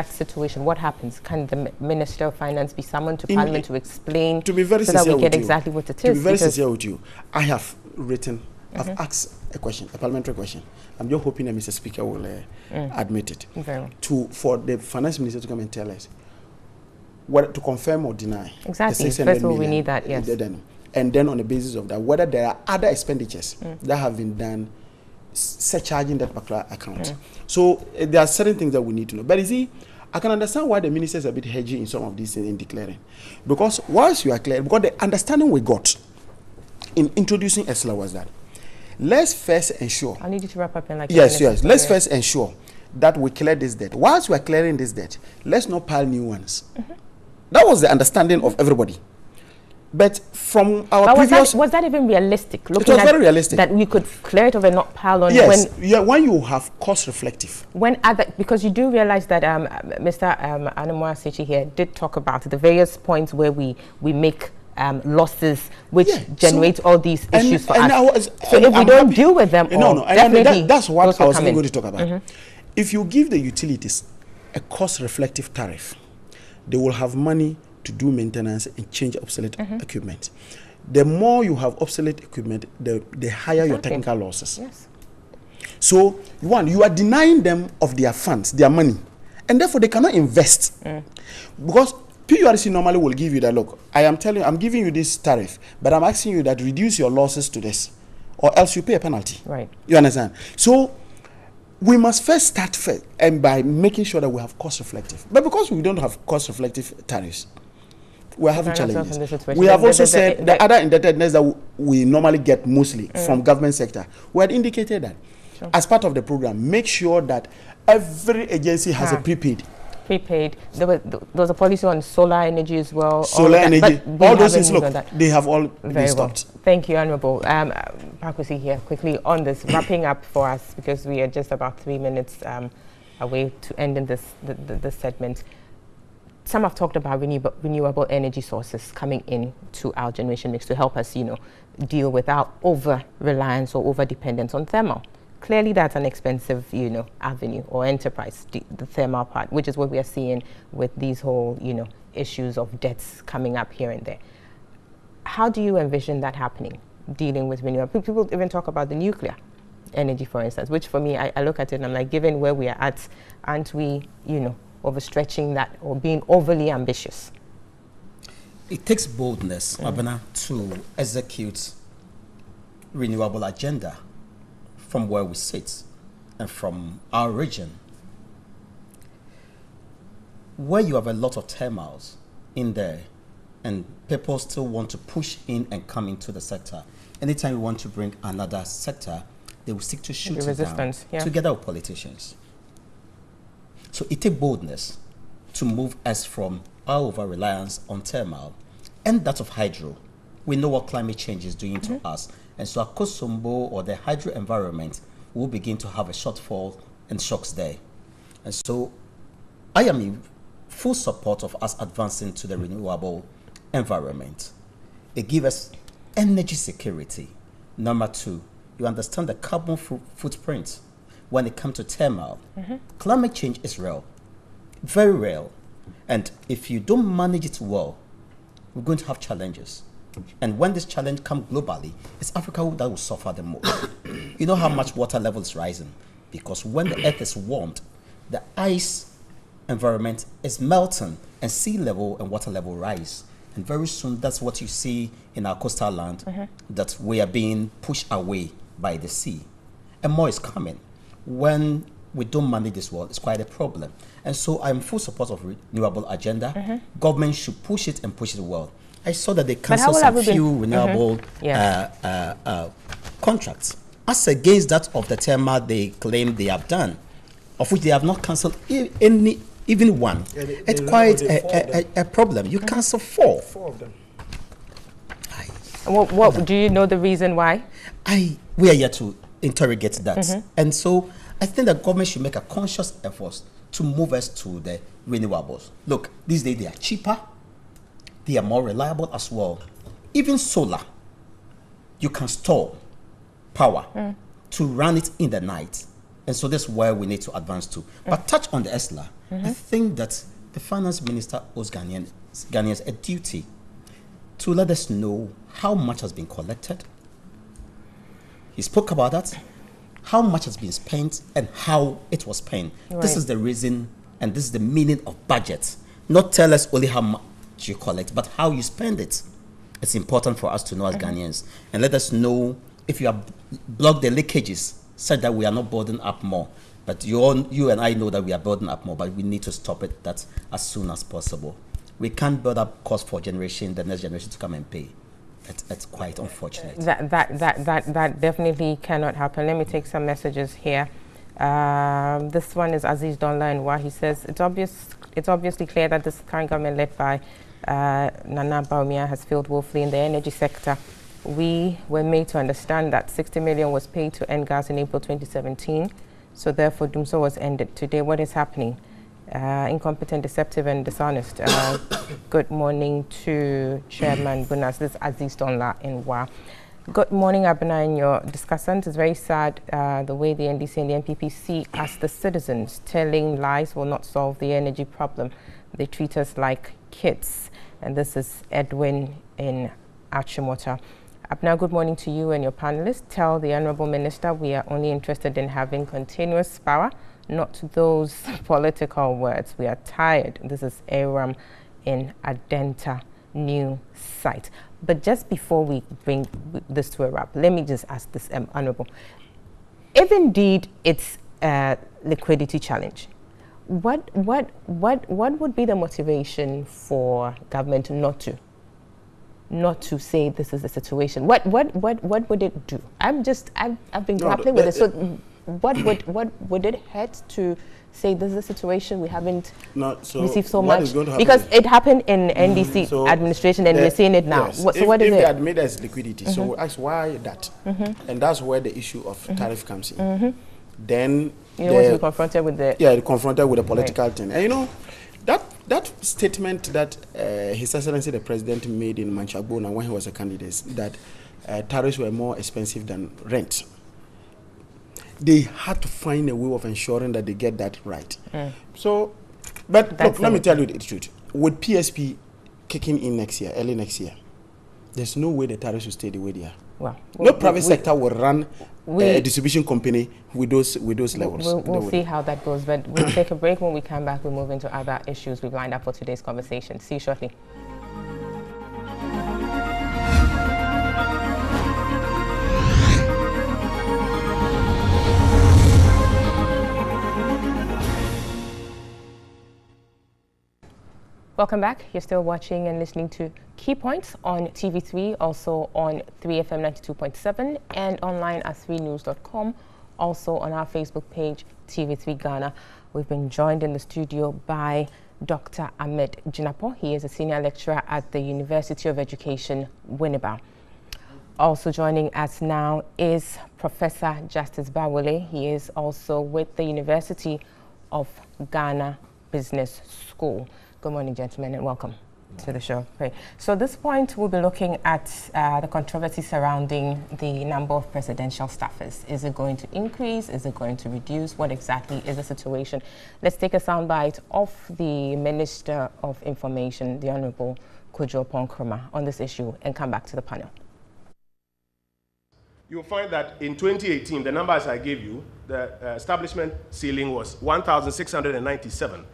situation, what happens? Can the Minister of Finance be summoned to Parliament to explain, to be very so that we get exactly what it is? To be very sincere with you, I have written, I've asked a question, a parliamentary question. I'm just hoping that Mr. Speaker will admit it. Very well. For the Finance Minister to come and tell us whether to confirm or deny. Exactly. First of all, we need that, yes. And then on the basis of that, whether there are other expenditures that have been done surcharging that particular account. So there are certain things that we need to know. But you see, I can understand why the minister is a bit hedgy in some of these things in declaring. Because once you are clear, because the understanding we got in introducing ESLA was that, let's first ensure. I need you to wrap up in like yes. Let's first ensure that we clear this debt. Whilst we are clearing this debt, let's not pile new ones. That was the understanding of everybody. But from our previous... Was that even realistic? It was very realistic. That we could clear it off and not pile on. Yes, when you have cost reflective. Because you do realize that Mr. Anamoah Sechi here did talk about the various points where we make losses, which generate all these issues for us. So if we don't deal with them, definitely that's what I was going to talk about. If you give the utilities a cost reflective tariff, they will have money to do maintenance and change obsolete equipment. The more you have obsolete equipment, the higher your technical losses. Yes. So, you are denying them of their funds, their money, and therefore they cannot invest. Because PURC normally will give you that, look, I'm giving you this tariff, but I'm asking you that reduce your losses to this, or else you pay a penalty. Right. You understand? So, we must first start and by making sure that we have cost reflective. But because we don't have cost reflective tariffs, we're having challenges. We have also said the other indebtedness that we normally get mostly from government sector. We had indicated that as part of the program, make sure that every agency has a prepaid. There was a policy on solar energy as well. Solar energy, all those things, look, they have all been stopped. Thank you, Honourable. Pakwesi here, quickly on this, wrapping up for us, because we are just about 3 minutes away to ending this segment. Some have talked about renewable energy sources coming in to our generation mix to help us, deal with our over-reliance or over-dependence on thermal. Clearly, that's an expensive, avenue or enterprise, the thermal part, which is what we are seeing with these whole, issues of debts coming up here and there. How do you envision that happening, dealing with renewable? People even talk about the nuclear energy, for instance, which for me, I look at it and I'm like, given where we are at, aren't we, overstretching that or being overly ambitious? It takes boldness, Abena, to execute renewable agenda from where we sit and from our region. Where you have a lot of terminals in there and people still want to push in and come into the sector, anytime we want to bring another sector, they will seek to shoot it down together with politicians. So it takes boldness to move us from our over-reliance on thermal and that of hydro. We know what climate change is doing to us. And so Akosombo or the hydro environment will begin to have a shortfall and shocks there. And so I am in full support of us advancing to the renewable environment. It gives us energy security. Number two, you understand the carbon footprint when it comes to thermal. Climate change is real, very real. And if you don't manage it well, we're going to have challenges. And when this challenge comes globally, it's Africa that will suffer the most. You know how much water level is rising? Because when the earth is warmed, the ice environment is melting and sea level and water level rise. And very soon, that's what you see in our coastal land, that we are being pushed away by the sea. And more is coming. When we don't manage this well, it's quite a problem. And so I'm full support of renewable agenda. Government should push it and push it well. I saw that they canceled some few renewable contracts. As against that of the thermal they claim they have done, of which they have not cancelled even one. It's quite a problem. You cancel four of them. What do you know the reason why? We are here to interrogate that. And so I think the government should make a conscious effort to move us to the renewables. Look, these days they are cheaper, they are more reliable as well. Even solar, you can store power to run it in the night. And so that's where we need to advance to. But touch on the ESLA. I think that the finance minister owes Ghanaians a duty to let us know how much has been collected. He spoke about that, how much has been spent and how it was spent. Right. This is the reason and this is the meaning of budget. Not tell us only how much you collect, but how you spend it. It's important for us to know as Ghanaians. And let us know if you have blocked the leakages such that we are not burdened up more. But you and I know that we are burdened up more, but we need to stop it that as soon as possible. We can't build up costs for the next generation to come and pay. It's quite unfortunate. That definitely cannot happen. Let me take some messages here. This one is Aziz Donla and Wah. He says, it's obviously clear that this current government led by Nana Bawumia has failed woefully in the energy sector. We were made to understand that 60 million was paid to end gas in April 2017. So therefore, Dumso was ended. Today, what is happening? Incompetent, deceptive, and dishonest. Good morning to Chairman Bunas. This is Aziz Donla in Wa. Good morning, Abena, and your discussants. It's very sad the way the NDC and the NPP see us, the citizens. Telling lies will not solve the energy problem. They treat us like kids. And this is Edwin in Achimota. Abena, good morning to you and your panelists. Tell the Honourable Minister we are only interested in having continuous power, not those political words. We are tired. This is Aram in Adenta New Site. But just before we bring this to a wrap, let me just ask this, Honourable. If indeed it's a liquidity challenge, what would be the motivation for government not to say this is the situation? What would it do? I've been grappling with it. So what would it hurt to say this is the situation, we haven't received so much? Because it happened in NDC administration and we're seeing it now. Yes. So what is it? If they admit as liquidity, so we ask why that? And that's where the issue of tariff comes in. Then you want to be confronted with the confronted with the political thing. And you know, that statement that His Excellency the President made in Manchagona when he was a candidate, that tariffs were more expensive than rent. They had to find a way of ensuring that they get that right. So, but look, let me tell you the truth. With PSP kicking in next year, early next year, there's no way the tariffs will stay the way they are. Well, no private sector will run a distribution company with those levels. We'll see how that goes, but we'll take a break. When we come back, we'll move into other issues we've lined up for today's conversation. See you shortly. Welcome back. You're still watching and listening to Key Points on TV3, also on 3FM 92.7 and online at 3news.com, also on our Facebook page, TV3 Ghana. We've been joined in the studio by Dr. Ahmed Jinapo. He is a senior lecturer at the University of Education, Winneba. Also joining us now is Professor Justice Bawule. He is also with the University of Ghana Business School. Good morning, gentlemen, and welcome to the show. Great. So at this point, we'll be looking at the controversy surrounding the number of presidential staffers. Is it going to increase? Is it going to reduce? What exactly is the situation? Let's take a soundbite of the Minister of Information, the Honorable Kojo Ponkroma, on this issue and come back to the panel. You'll find that in 2018, the numbers I gave you, the establishment ceiling was 1,697.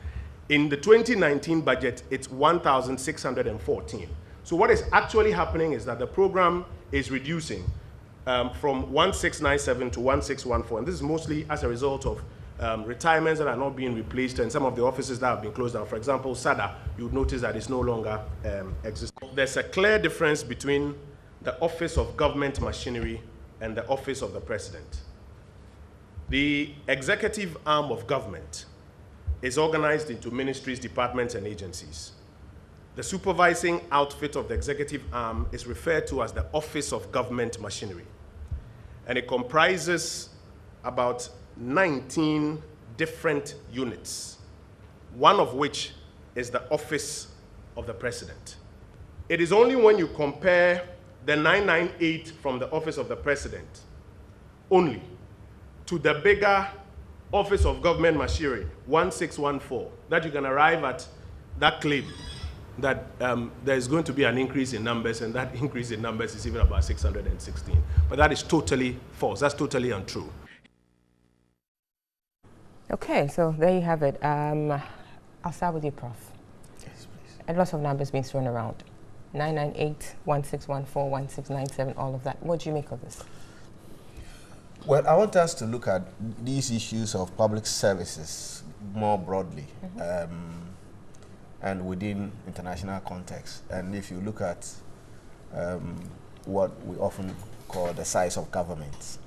In the 2019 budget, it's 1,614. So what is actually happening is that the program is reducing from 1,697 to 1,614. And this is mostly as a result of retirements that are not being replaced and some of the offices that have been closed down. For example, SADA, you would notice that it's no longer existing. There's a clear difference between the Office of Government Machinery and the Office of the President. The executive arm of government is organized into ministries, departments, and agencies. The supervising outfit of the executive arm is referred to as the Office of Government Machinery. And it comprises about 19 different units, one of which is the Office of the President. It is only when you compare the 998 from the Office of the President only to the bigger Office of Government Machinery, 1614, that you can arrive at that claim that there is going to be an increase in numbers, and that increase in numbers is even about 616. But that is totally false. That's totally untrue. Okay, so there you have it. I'll start with you, Prof. Yes, please. A lot of numbers being thrown around. 998, 1614, 1697, all of that. What do you make of this? Well, I want us to look at these issues of public services more broadly and within international context. And if you look at what we often call the size of governments,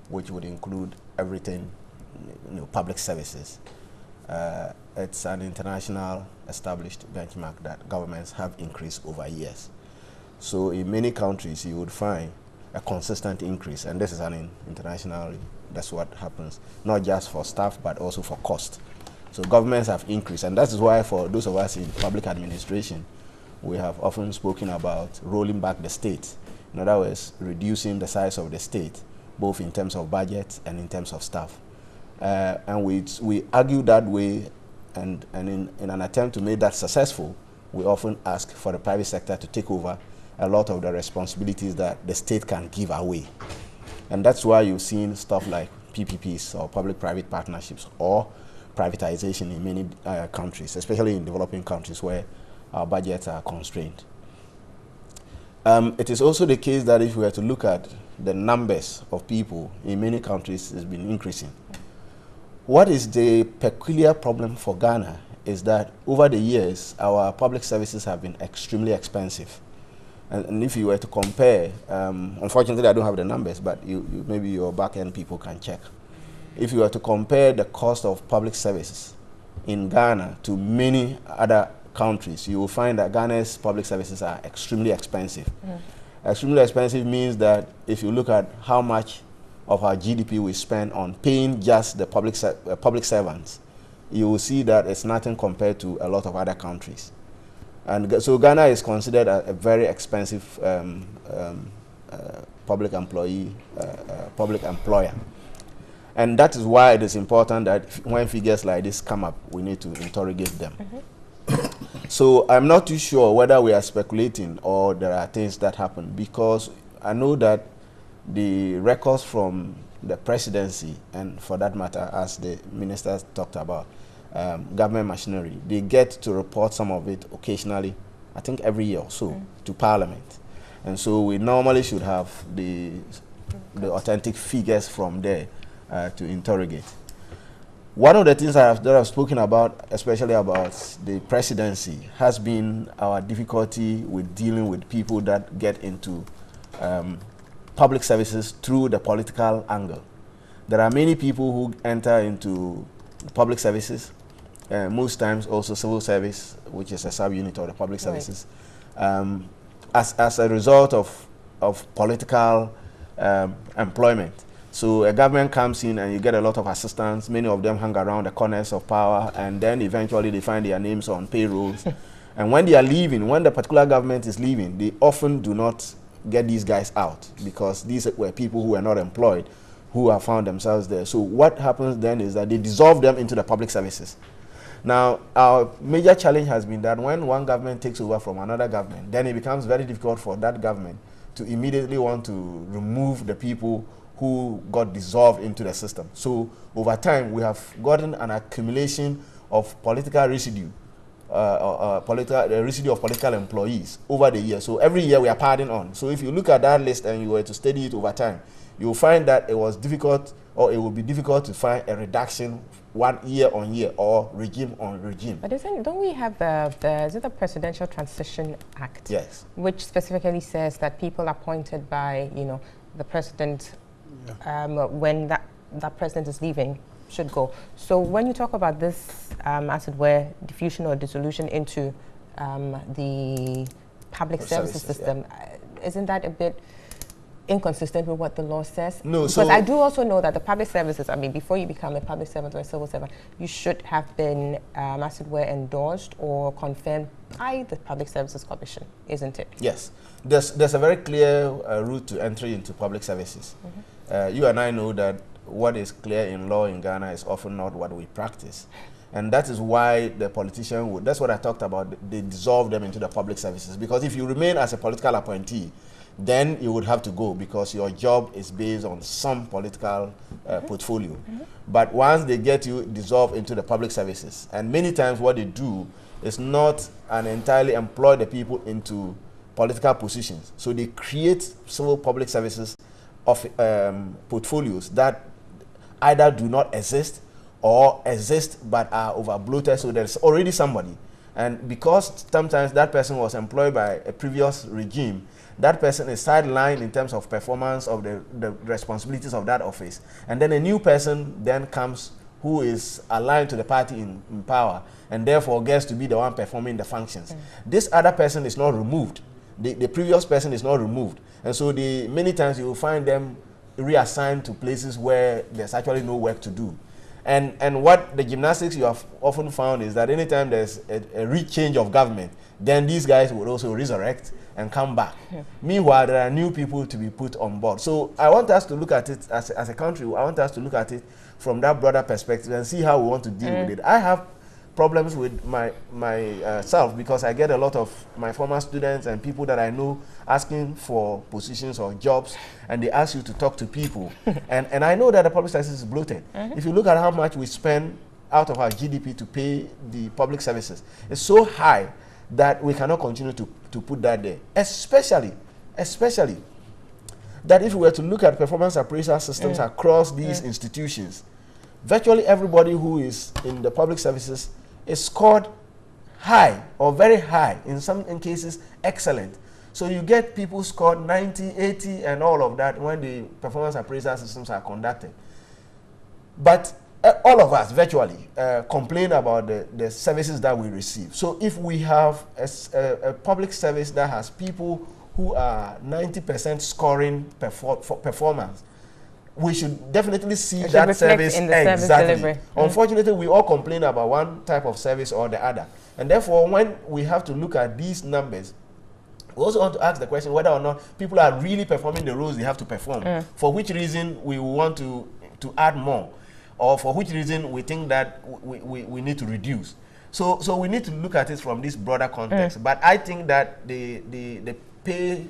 which would include everything, public services, it's an international established benchmark that governments have increased over years. So in many countries, you would find a consistent increase, and this is internationally, that's what happens, not just for staff, but also for cost. So governments have increased, and that is why for those of us in public administration, we have often spoken about rolling back the state. In other words, reducing the size of the state, both in terms of budget and in terms of staff. And we argue that way, and in an attempt to make that successful, we often ask for the private sector to take over a lot of the responsibilities that the state can give away. And that's why you've seen stuff like PPPs, or public-private partnerships, or privatization in many countries, especially in developing countries where our budgets are constrained. It is also the case that if we were to look at the numbers of people in many countries, it's been increasing. What is the peculiar problem for Ghana is that over the years, our public services have been extremely expensive. And if you were to compare, unfortunately I don't have the numbers, but maybe your back-end people can check. If you were to compare the cost of public services in Ghana to many other countries, you will find that Ghana's public services are extremely expensive. Extremely expensive means that if you look at how much of our GDP we spend on paying just the public servants, you will see that it's nothing compared to a lot of other countries. And so Ghana is considered a very expensive public employer. And that is why it is important that when figures like this come up, we need to interrogate them. So I'm not too sure whether we are speculating or there are things that happen, because I know that the records from the presidency, and for that matter, as the ministers talked about, government machinery, they get to report some of it occasionally, I think every year or so, to Parliament. And so we normally should have the authentic figures from there to interrogate. One of the things that I've spoken about, especially about the presidency, has been our difficulty with dealing with people that get into public services through the political angle. There are many people who enter into public services, most times also civil service, which is a subunit of the public services, as a result of political employment. So a government comes in and you get a lot of assistants. Many of them hang around the corners of power, and then eventually they find their names on payrolls. And when they are leaving, when the particular government is leaving, they often do not get these guys out, because these were people who were not employed, who have found themselves there. So what happens then is that they dissolve them into the public services. Now, our major challenge has been that when one government takes over from another government, then it becomes very difficult for that government to immediately want to remove the people who got dissolved into the system. So over time, we have gotten an accumulation of political residue, residue of political employees over the years. So every year we are piling on. So if you look at that list and you were to study it over time, you will find that it was difficult, or it will be difficult to find a reduction one year on year or regime on regime. But don't we have is it the Presidential Transition Act? Yes. Which specifically says that people appointed by, the president, when that president is leaving, should go. So when you talk about this, as it were, diffusion or dissolution into the public services system, isn't that a bit inconsistent with what the law says? No, because I do also know that the public services, before you become a public servant or a civil servant, you should have been, as it were, endorsed or confirmed by the Public Services Commission, isn't it? Yes. There's a very clear route to entry into public services. You and I know that what is clear in law in Ghana is often not what we practice. And that is why the politician would, that's what I talked about, they dissolve them into the public services. Because if you remain as a political appointee, then you would have to go, because your job is based on some political portfolio. But once they get you dissolved into the public services, and many times what they do is not an entirely employ the people into political positions. So they create civil public services of portfolios that either do not exist or exist but are over bloated, so there's already somebody. And because sometimes that person was employed by a previous regime, that person is sidelined in terms of performance of the responsibilities of that office. And then a new person then comes who is aligned to the party in power, and therefore gets to be the one performing the functions. This other person is not removed. The previous person is not removed. And so many times you will find them reassigned to places where there's actually no work to do. And what the gymnastics you have often found is that anytime there's a rechange of government, then these guys would also resurrect and come back. Meanwhile, there are new people to be put on board. So I want us to look at it as a country. I want us to look at it from that broader perspective and see how we want to deal with it. I have problems with myself because I get a lot of my former students and people that I know asking for positions or jobs, and they ask you to talk to people. and I know that the public service is bloated. If you look at how much we spend out of our GDP to pay the public services, it's so high that we cannot continue to put that there. Especially that if we were to look at performance appraisal systems across these institutions, virtually everybody who is in the public services is scored high or very high, in some cases excellent. So you get people scored 90, 80 and all of that when the performance appraisal systems are conducted. But all of us virtually complain about the services that we receive. So if we have a public service that has people who are 90% scoring performance, we should definitely see that service in the service delivery. Unfortunately, we all complain about one type of service or the other. And therefore, when we have to look at these numbers, we also want to ask the question whether or not people are really performing the roles they have to perform. For which reason we want to add more, or for which reason we think that we need to reduce. So we need to look at it from this broader context. But I think that the pay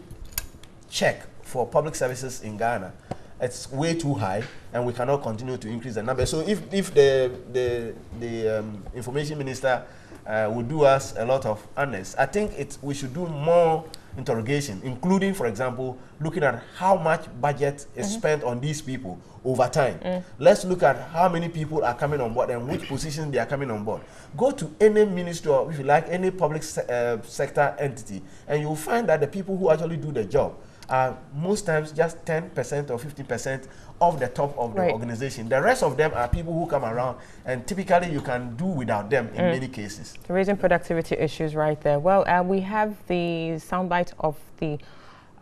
check for public services in Ghana, it's way too high, and we cannot continue to increase the number. So if the information minister would do us a lot of honors, I think we should do more interrogation, including, for example, looking at how much budget is spent on these people over time. Let's look at how many people are coming on board and which positions they are coming on board. Go to any ministry, or if you like, any public sector entity, and you'll find that the people who actually do the job are most times just 10% or 50% of the top of the organization. The rest of them are people who come around, and typically you can do without them in many cases. Raising productivity issues right there. Well, we have the soundbite of the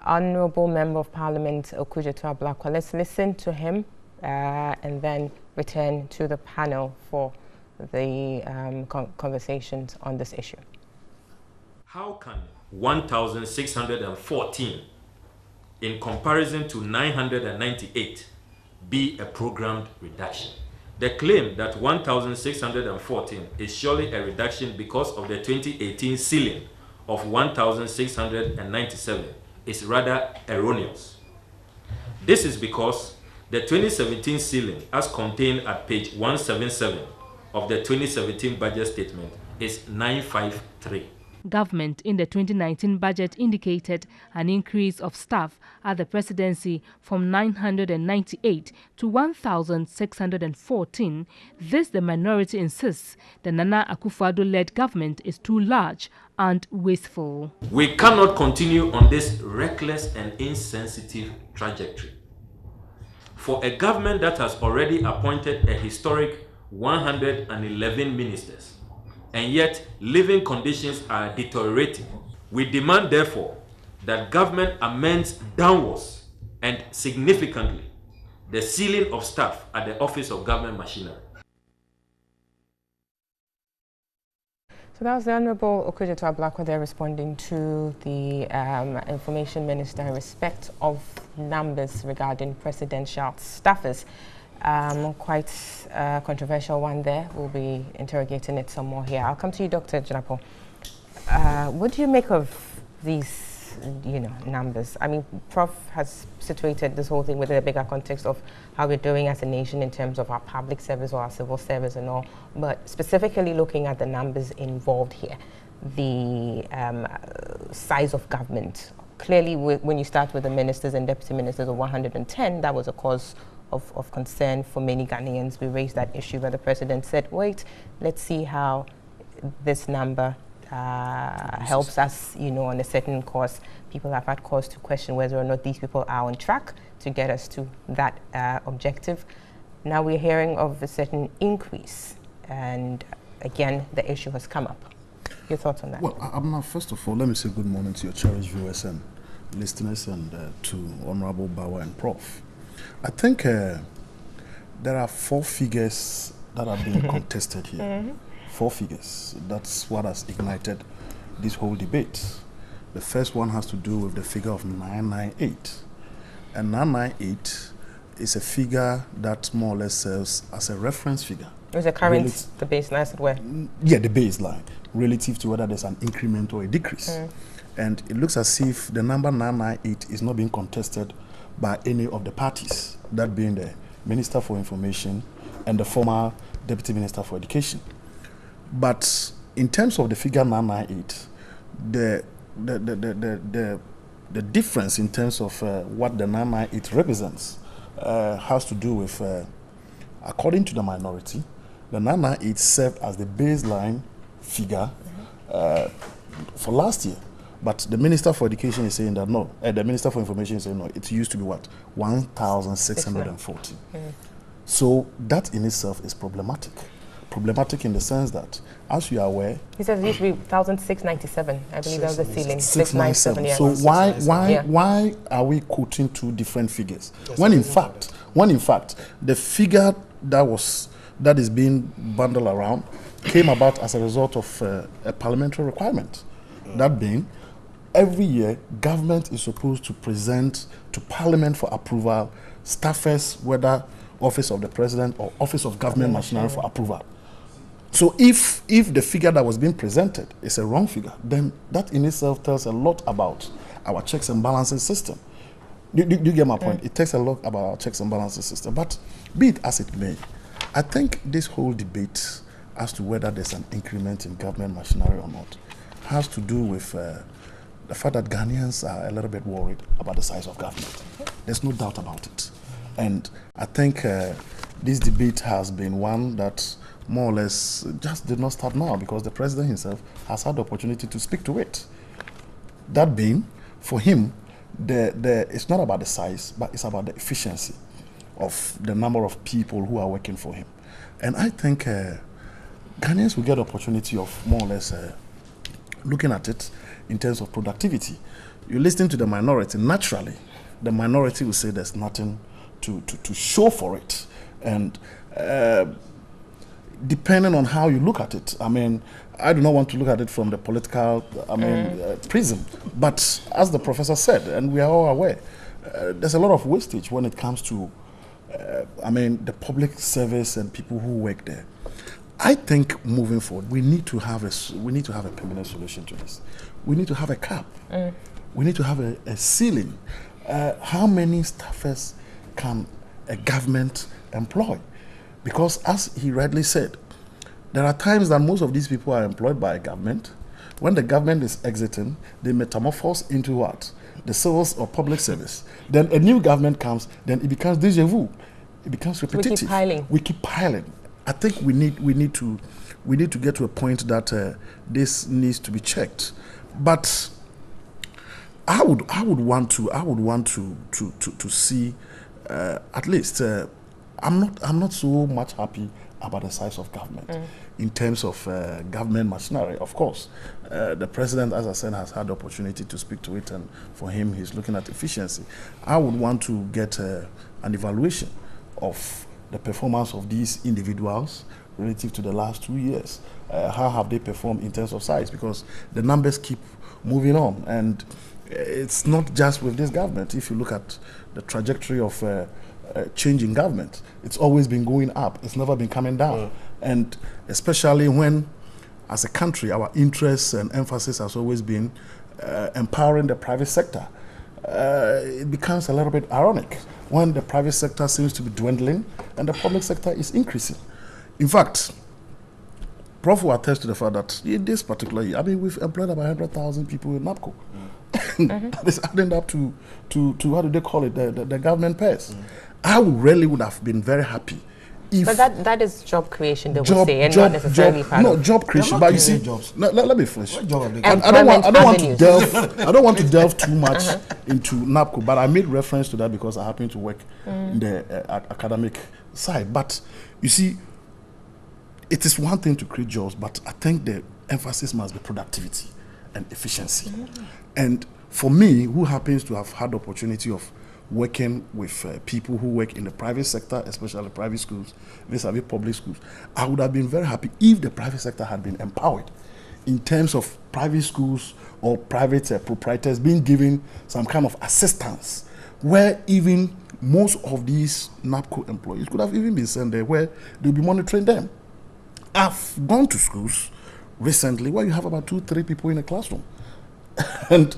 Honourable Member of Parliament, Okujetua Blakwa. Let's listen to him and then return to the panel for the conversations on this issue. How can 1,614 in comparison to 998 be a programmed reduction? The claim that 1,614 is surely a reduction because of the 2018 ceiling of 1,697 is rather erroneous. This is because the 2017 ceiling, as contained at page 177 of the 2017 budget statement, is 953. Government in the 2019 budget indicated an increase of staff at the presidency from 998 to 1,614. This, the minority insists, the Nana Akufo-Addo-led government is too large and wasteful. We cannot continue on this reckless and insensitive trajectory. For a government that has already appointed a historic 111 ministers, and yet living conditions are deteriorating, we demand, therefore, that government amends downwards and significantly the ceiling of staff at the Office of Government Machinery. So that was the Honourable Okujetua Blakwa there responding to the Information Minister in respect of numbers regarding presidential staffers. Quite a controversial one there. We'll be interrogating it some more here. I'll come to you, Dr. Jinapo. What do you make of these, numbers? I mean, Prof has situated this whole thing within a bigger context of how we're doing as a nation in terms of our public service or our civil service and all, but specifically looking at the numbers involved here, the size of government. Clearly, when you start with the ministers and deputy ministers of 110, that was a cause of concern for many Ghanaians. We raised that issue, but the president said, wait, let's see how this number helps us, on a certain course. People have had cause to question whether or not these people are on track to get us to that objective. Now we're hearing of a certain increase, and again, the issue has come up. Your thoughts on that? Well, Amna, first of all, let me say good morning to your cherished viewers and listeners, and to Honorable Bawa and Prof. I think there are 4 figures that are being contested here. 4 figures. That's what has ignited this whole debate. The first one has to do with the figure of 998. And 998 is a figure that more or less serves as a reference figure. Is the current, the baseline, as it were? Yeah, the baseline, relative to whether there's an increment or a decrease. And it looks as if the number 998 is not being contested by any of the parties, that being the Minister for Information and the former Deputy Minister for Education. But in terms of the figure 998, the difference in terms of what the 998 represents has to do with, according to the minority, the 998 served as the baseline figure for last year. But the Minister for Education is saying that no, the Minister for Information is saying no, it used to be what? 1,640. So that in itself is problematic. Problematic in the sense that, as you are aware, he says it used to be 1,697. I believe that was the ceiling. 697. Yeah. So why are we quoting 2 different figures? When in fact, the figure that is being bundled around came about as a result of a parliamentary requirement. That being, every year, government is supposed to present to Parliament for approval staffers, whether Office of the President or Office of Government Machinery for approval. So if the figure that was being presented is a wrong figure, then that in itself tells a lot about our checks and balances system. Do you get my point? It takes a look about our checks and balances system. But be it as it may, I think this whole debate as to whether there's an increment in government machinery or not has to do with the fact that Ghanaians are a little bit worried about the size of government. There's no doubt about it. And I think this debate has been one that more or less just did not start now, because the president himself has had the opportunity to speak to it. That being, for him, it's not about the size, but it's about the efficiency of the number of people who are working for him. And I think Ghanaians will get the opportunity of more or less looking at it in terms of productivity. You listen to the minority, naturally, the minority will say there's nothing to show for it. And depending on how you look at it, I mean, I do not want to look at it from the political, prism. But as the professor said, and we are all aware, there's a lot of wastage when it comes to, the public service and people who work there. I think moving forward, we need to have a permanent solution to this. We need to have a cap. We need to have a ceiling. How many staffers can a government employ? Because as he rightly said, there are times that most of these people are employed by a government. When the government is exiting, they metamorphose into what? The civil or public service. Then a new government comes, then it becomes déjà vu. It becomes repetitive. We keep piling. I think we need to get to a point that this needs to be checked. But I would want to see at least. I'm not so much happy about the size of government in terms of government machinery. Of course, the president, as I said, has had the opportunity to speak to it, and for him, he's looking at efficiency. I would want to get an evaluation of the performance of these individuals relative to the last 2 years. How have they performed in terms of size? Because the numbers keep moving on, and it's not just with this government. If you look at the trajectory of change in government, it's always been going up. It's never been coming down. And especially when, as a country, our interests and emphasis has always been empowering the private sector, it becomes a little bit ironic when the private sector seems to be dwindling and the public sector is increasing. In fact, Prof will attest to the fact that in this particular year, we've employed about 100,000 people in NAPCO. That is adding up to how do they call it, the government pays. I would have been very happy if... But that is job creation, they would say, and not necessarily part of... No, job creation, but you see... Let me finish. I don't want to delve too much into NAPCO, but I made reference to that because I happen to work in the academic side. But you see, it is one thing to create jobs, but I think the emphasis must be productivity and efficiency. And for me, who happens to have had the opportunity of working with people who work in the private sector, especially private schools, vis-a-vis public schools, I would have been very happy if the private sector had been empowered in terms of private schools or private proprietors being given some kind of assistance, where even most of these NAPCO employees could have even been sent there, where they'll be monitoring them. I've gone to schools recently where you have about 2-3 people in a classroom. And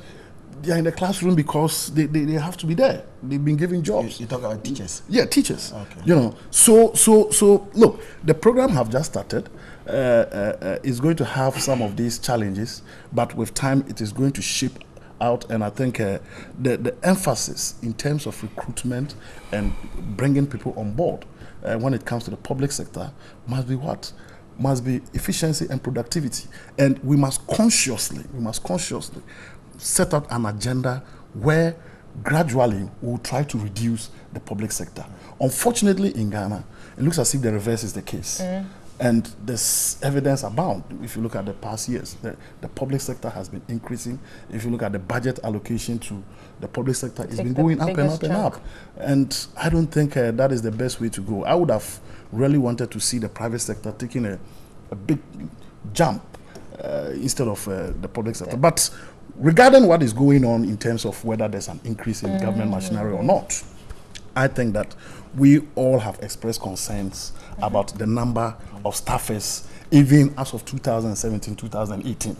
they are in the classroom because they have to be there. They've been given jobs. You talk about teachers? Yeah, teachers. Okay. So look, the program have just started. It's going to have some of these challenges, but with time it is going to shape out. And I think the emphasis in terms of recruitment and bringing people on board when it comes to the public sector must be what? Must be efficiency and productivity. And we must consciously set out an agenda where gradually we will try to reduce the public sector. Unfortunately, in Ghana, it looks as if the reverse is the case. And there's evidence abound. If you look at the past years, the public sector has been increasing. If you look at the budget allocation to the public sector, it's been going up and up and up. And I don't think that is the best way to go. I would have really wanted to see the private sector taking a big jump instead of the public sector. But regarding what is going on in terms of whether there's an increase in government machinery or not, I think that we all have expressed concerns about the number of staffers, even as of 2017, 2018.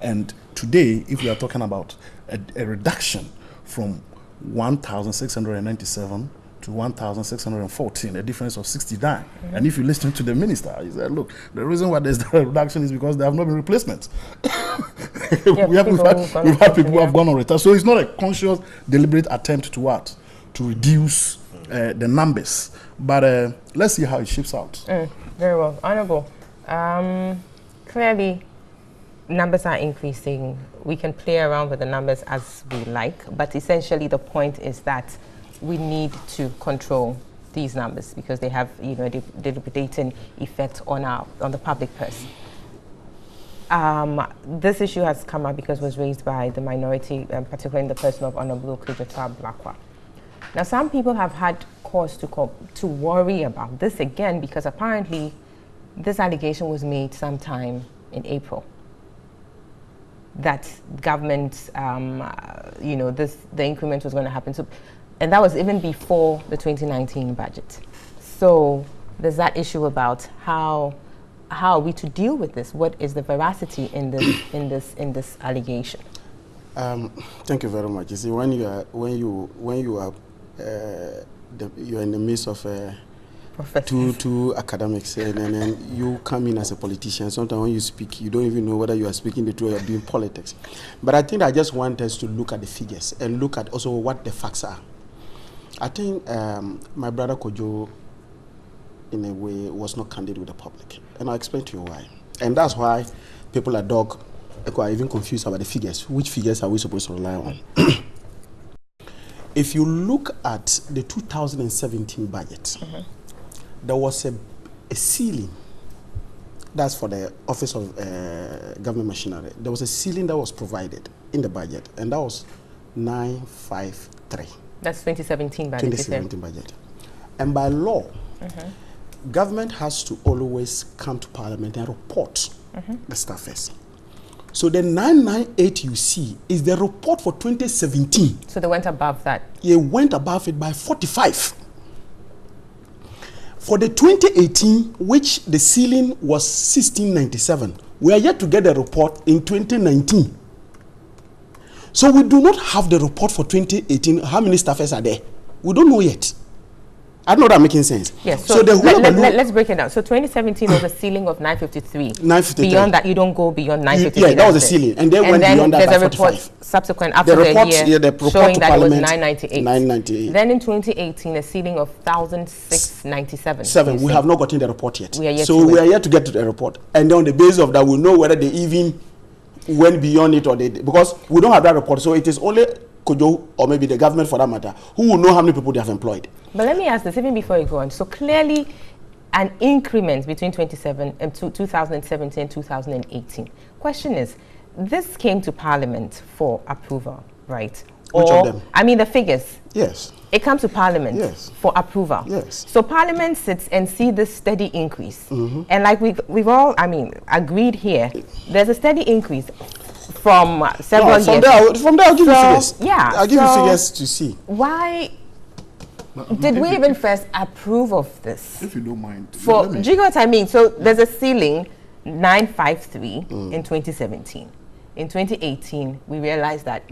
And today, if we are talking about a reduction from 1,697 to 1,614, a difference of 69. And if you listen to the minister, he said, look, the reason why there's that reduction is because there have not been replacements. We've had people who have gone on return. So it's not a conscious, deliberate attempt to what? To reduce the numbers. But let's see how it shapes out. Very well. Honorable. Clearly, numbers are increasing. We can play around with the numbers as we like, but essentially the point is that we need to control these numbers because they have, you know, the debilitating effect on the public purse. This issue has come up because it was raised by the minority, particularly in the person of Honorable Kujota Blakwa. Now, some people have had cause to worry about this again because apparently this allegation was made sometime in April that government, you know, the increment was going to happen. So, and that was even before the 2019 budget. So there's that issue about how are we to deal with this? What is the veracity in this in this allegation? Thank you very much. You see, when you are you're in the midst of two academics, and then you come in as a politician. Sometimes when you speak, you don't even know whether you are speaking the truth or doing politics. But I think I just want us to look at the figures and look at also what the facts are. I think my brother Kojo, in a way, was not candid with the public. And I'll explain to you why. And that's why people are even confused about the figures. Which figures are we supposed to rely on? If you look at the 2017 budget, there was a ceiling. That's for the Office of Government Machinery. There was a ceiling that was provided in the budget, and that was 953. That's 2017 budget. 2017 budget. And by law, government has to always come to Parliament and report the staffers. So the 998 you see is the report for 2017. So they went above that? They went above it by 45. For the 2018, which the ceiling was 1697, we are yet to get the report in 2019. So we do not have the report for 2018. How many staffers are there? We don't know yet. I don't know that making sense. Yes. So let's break it down. So 2017 was a ceiling of 953. 953. Beyond that, you don't go beyond 953. Yeah, that was the ceiling, and then went beyond that by 45. There's a report subsequent after the year showing that it was 998. 998. Then in 2018, a ceiling of 1,697. We have not gotten the report yet. We are yet to get to the report, and then on the basis of that, we know whether they even went beyond it or they, because we don't have that report. So it is only Kojo, or maybe the government for that matter, who will know how many people they have employed. But let me ask this, even before you go on. So clearly, an increment between 2017 and 2018. Question is, this came to Parliament for approval, right? Which of them? I mean, the figures. Yes. It comes to Parliament for approval. Yes. So Parliament sits and see this steady increase. And like we've all, I mean, agreed here, there's a steady increase from several years. From there, I'll give you figures. Yeah. I'll give you figures to see. Why did we even first approve of this? If you don't mind. Do you know what I mean? So there's a ceiling, 953 in 2017. In 2018, we realized that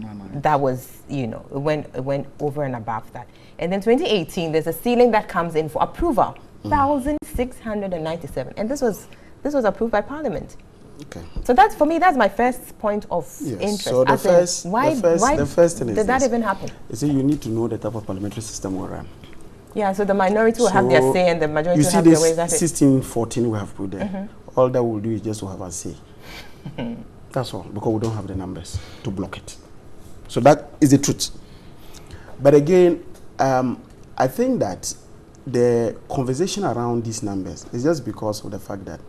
that was, you know, it went over and above that. And then 2018, there's a ceiling that comes in for approval, 1,697. And this was approved by Parliament. Okay. So that's, for me, that's my first point of interest. So the first thing did that even happen? You see, you need to know the type of parliamentary system we run. Yeah, so the minority will have their say and the majority will have their ways. You see this 1614 we have put there. All that we'll do is just to have a say. That's all, because we don't have the numbers to block it. So that is the truth. But again, I think that the conversation around these numbers is just because of the fact that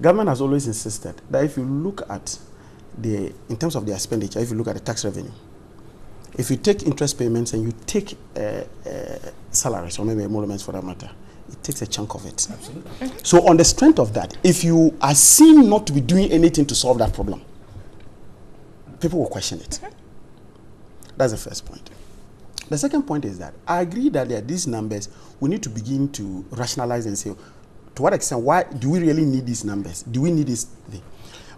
government has always insisted that if you look at in terms of their expenditure, if you look at the tax revenue, if you take interest payments and you take salaries, or maybe emoluments for that matter, it takes a chunk of it. Absolutely. So on the strength of that, if you are seen not to be doing anything to solve that problem, people will question it. That's the first point. The second point is that I agree that there are these numbers, we need to begin to rationalize and say, to what extent, why do we really need these numbers? Do we need this thing?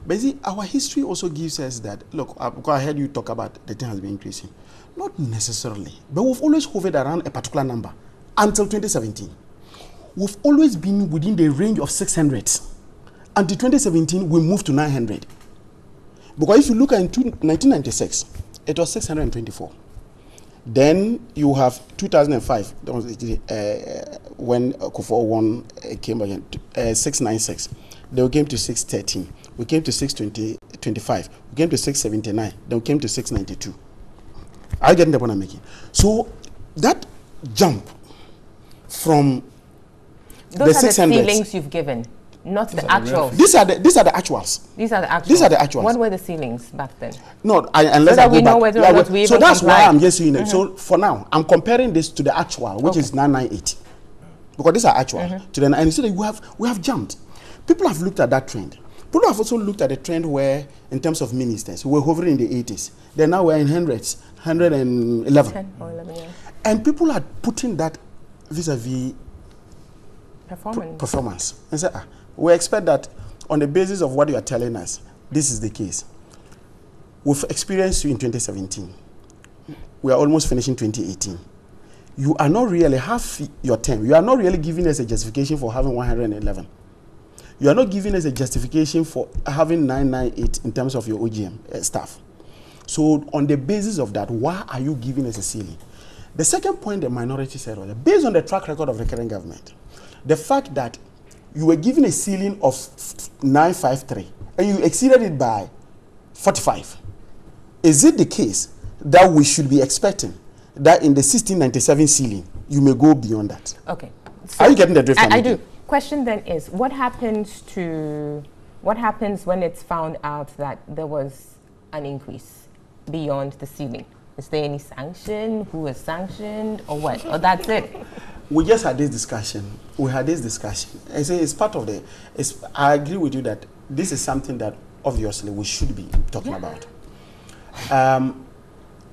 But see, our history also gives us that, look, because I heard you talk about the thing has been increasing. Not necessarily, but we've always hovered around a particular number until 2017. We've always been within the range of 600. Until 2017, we moved to 900. Because if you look at 1996, it was 624. Then you have 2005, that was, when Kufuor won, came again, 696. Then we came to 613. We came to 625. We came to 679. Then we came to 692. Are you getting the point I'm making? So that jump from those the are 600s. the ceilings you've given, not the actuals. These are the actuals. These are the actuals. These are the actuals. What were the ceilings back then? No, unless so that I go we know back. whether or not we so even that's why complied. I'm just saying it. So for now, I'm comparing this to the actual, which is 998, because these are actual to the, and you see that we have jumped. People have looked at that trend. People have also looked at the trend where, in terms of ministers, we were hovering in the 80s. Then now we're in hundreds, 111. 10 or 11, yeah. And people are putting that vis-a-vis performance. And say, we expect that on the basis of what you are telling us, this is the case. We've experienced you in 2017. We are almost finishing 2018. You are not really half your term. You are not really giving us a justification for having 111. You are not giving us a justification for having 998 in terms of your OGM staff. So on the basis of that, why are you giving us a ceiling? The second point the minority said was, based on the track record of the current government, the fact that you were given a ceiling of 953 and you exceeded it by 45, is it the case that we should be expecting that in the 1697 ceiling, you may go beyond that? Okay. So are you getting the drift? I do. Question then is, what happens when it's found out that there was an increase beyond the ceiling? Is there any sanction? Who is sanctioned, or what? Or that's it? We just had this discussion. I say it's part of the. I agree with you that this is something that obviously we should be talking about.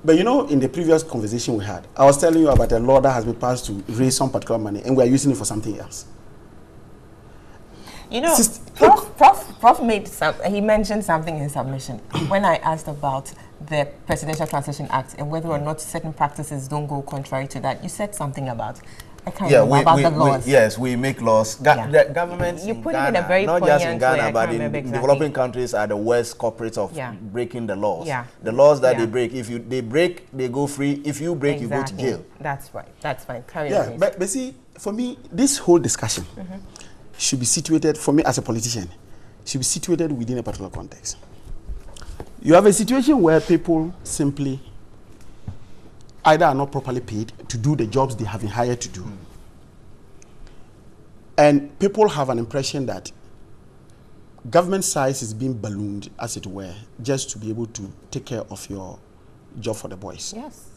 But you know, in the previous conversation we had, I was telling you about a law that has been passed to raise some particular money, and we are using it for something else. You know, Prof made he mentioned something in submission when I asked about the Presidential Transition Act and whether or not certain practices don't go contrary to that. You said something about, I can't remember, about the laws. Yes, we make laws. The governments you in put Ghana, it in a very not just in poignant way, Ghana, but in exactly. developing countries, are the worst culprits of breaking the laws. Yeah. The laws that they break, if they break, they go free. If you break, you go to jail. That's right. That's fine. Carry on. on. But see, for me, this whole discussion should be situated, for me as a politician, should be situated within a particular context. You have a situation where people simply either are not properly paid to do the jobs they have been hired to do. And people have an impression that government size is being ballooned, as it were, just to be able to take care of your job for the boys. Yes.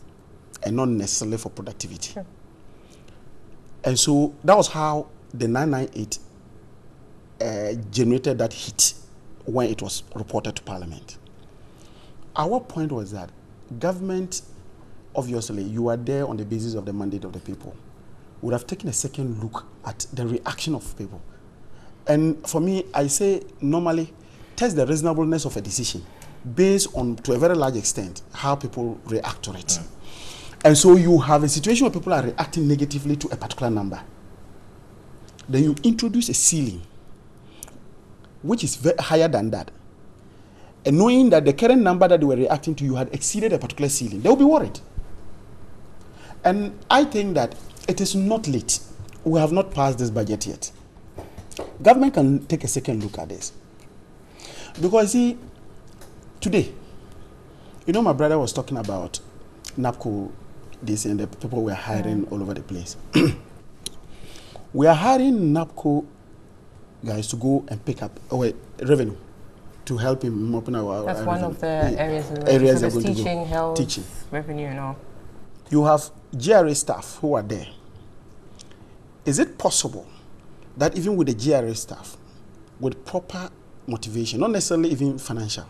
And not necessarily for productivity. Sure. And so that was how the 998 generated that hit when it was reported to Parliament. Our point was that government, obviously, you are there on the basis of the mandate of the people, would have taken a second look at the reaction of people. And for me, I say normally test the reasonableness of a decision based on, to a very large extent, how people react to it. And so you have a situation where people are reacting negatively to a particular number. Then you introduce a ceiling which is higher than that. And knowing that the current number that they were reacting to, you had exceeded a particular ceiling, they will be worried. And I think that it is not late. We have not passed this budget yet. Government can take a second look at this. Because see, today, you know, my brother was talking about NAPCO, this, and the people we are hiring all over the place. We are hiring NAPCO guys to go and pick up revenue to help him open our. That's one of the areas they're going teaching, to go. health, teaching, revenue, and all. You have GRA staff who are there. Is it possible that even with the GRA staff, with proper motivation, not necessarily even financial,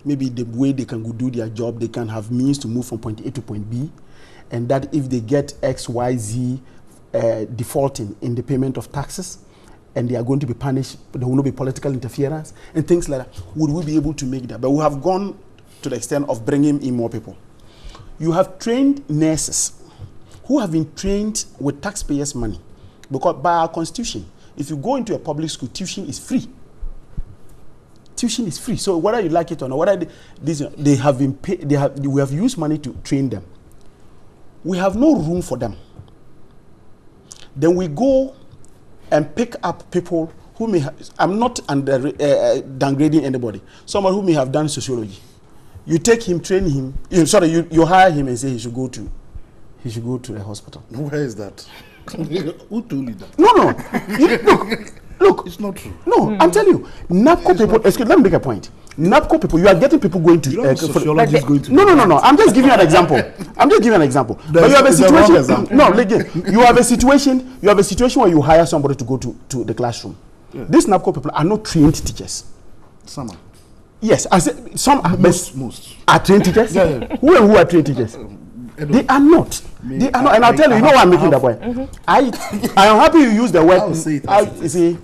maybe the way they can go do their job, they can have means to move from point A to point B, and that if they get X, Y, Z defaulting in the payment of taxes, and they are going to be punished, there will not be political interference, and things like that, would we be able to make that? But we have gone to the extent of bringing in more people. You have trained nurses who have been trained with taxpayers' money. Because by our constitution, if you go into a public school, tuition is free. Tuition is free. So whether you like it or not, whether they have been paid, we have used money to train them. We have no room for them. Then we go and pick up people who may I'm not downgrading anybody. Someone who may have done sociology. You take him, train him. You hire him and say he should go to a hospital. Where is that? Who told you that? No. Look. It's not true. No, I'm telling you. NAPCO people, excuse, let me make a point. NAPCO people, you are getting people going to... sociologists going to... No. I'm just giving you an example. But you have a situation... No, you have a situation where you hire somebody to go to the classroom. Yeah. These NAPCO people are not trained teachers. Some are. Yes, I said some are... Most. Are trained teachers? Yeah. Who are trained teachers? They are not. They are not. And I'll tell you, you know why I'm making that point. I am happy you use the word. I'll say it.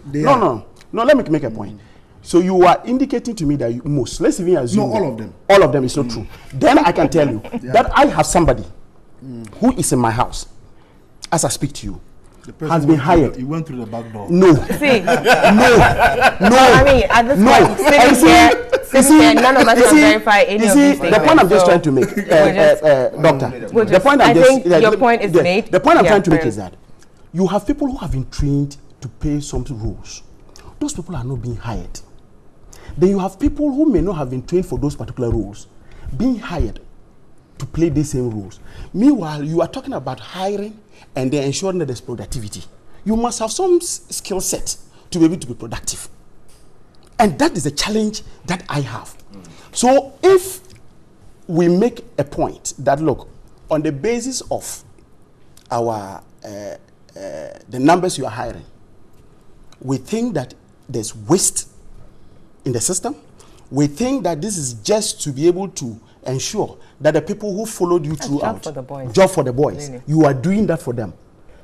No, let me make a point. So you are indicating to me that most, let's even assume. No, all of them. All of them is not true. Then I can tell you that I have somebody who is in my house, as I speak to you, has been hired. He went through the back door. No. See? No. I mean, at this point, sitting here, none of us can verify any of these things. The point I'm just trying to make, Doctor, the point I think your point is made. The point I'm trying to make is that you have people who have been trained to play some roles. Those people are not being hired. Then you have people who may not have been trained for those particular roles, being hired to play these same roles. Meanwhile, you are talking about hiring and then ensuring that there's productivity. You must have some skill set to be able to be productive. And that is a challenge that I have. So if we make a point that, look, on the basis of our the numbers you are hiring, we think that there's waste in the system. We think that this is just to be able to ensure that the people who followed you throughout, job for the boys, really. You are doing that for them,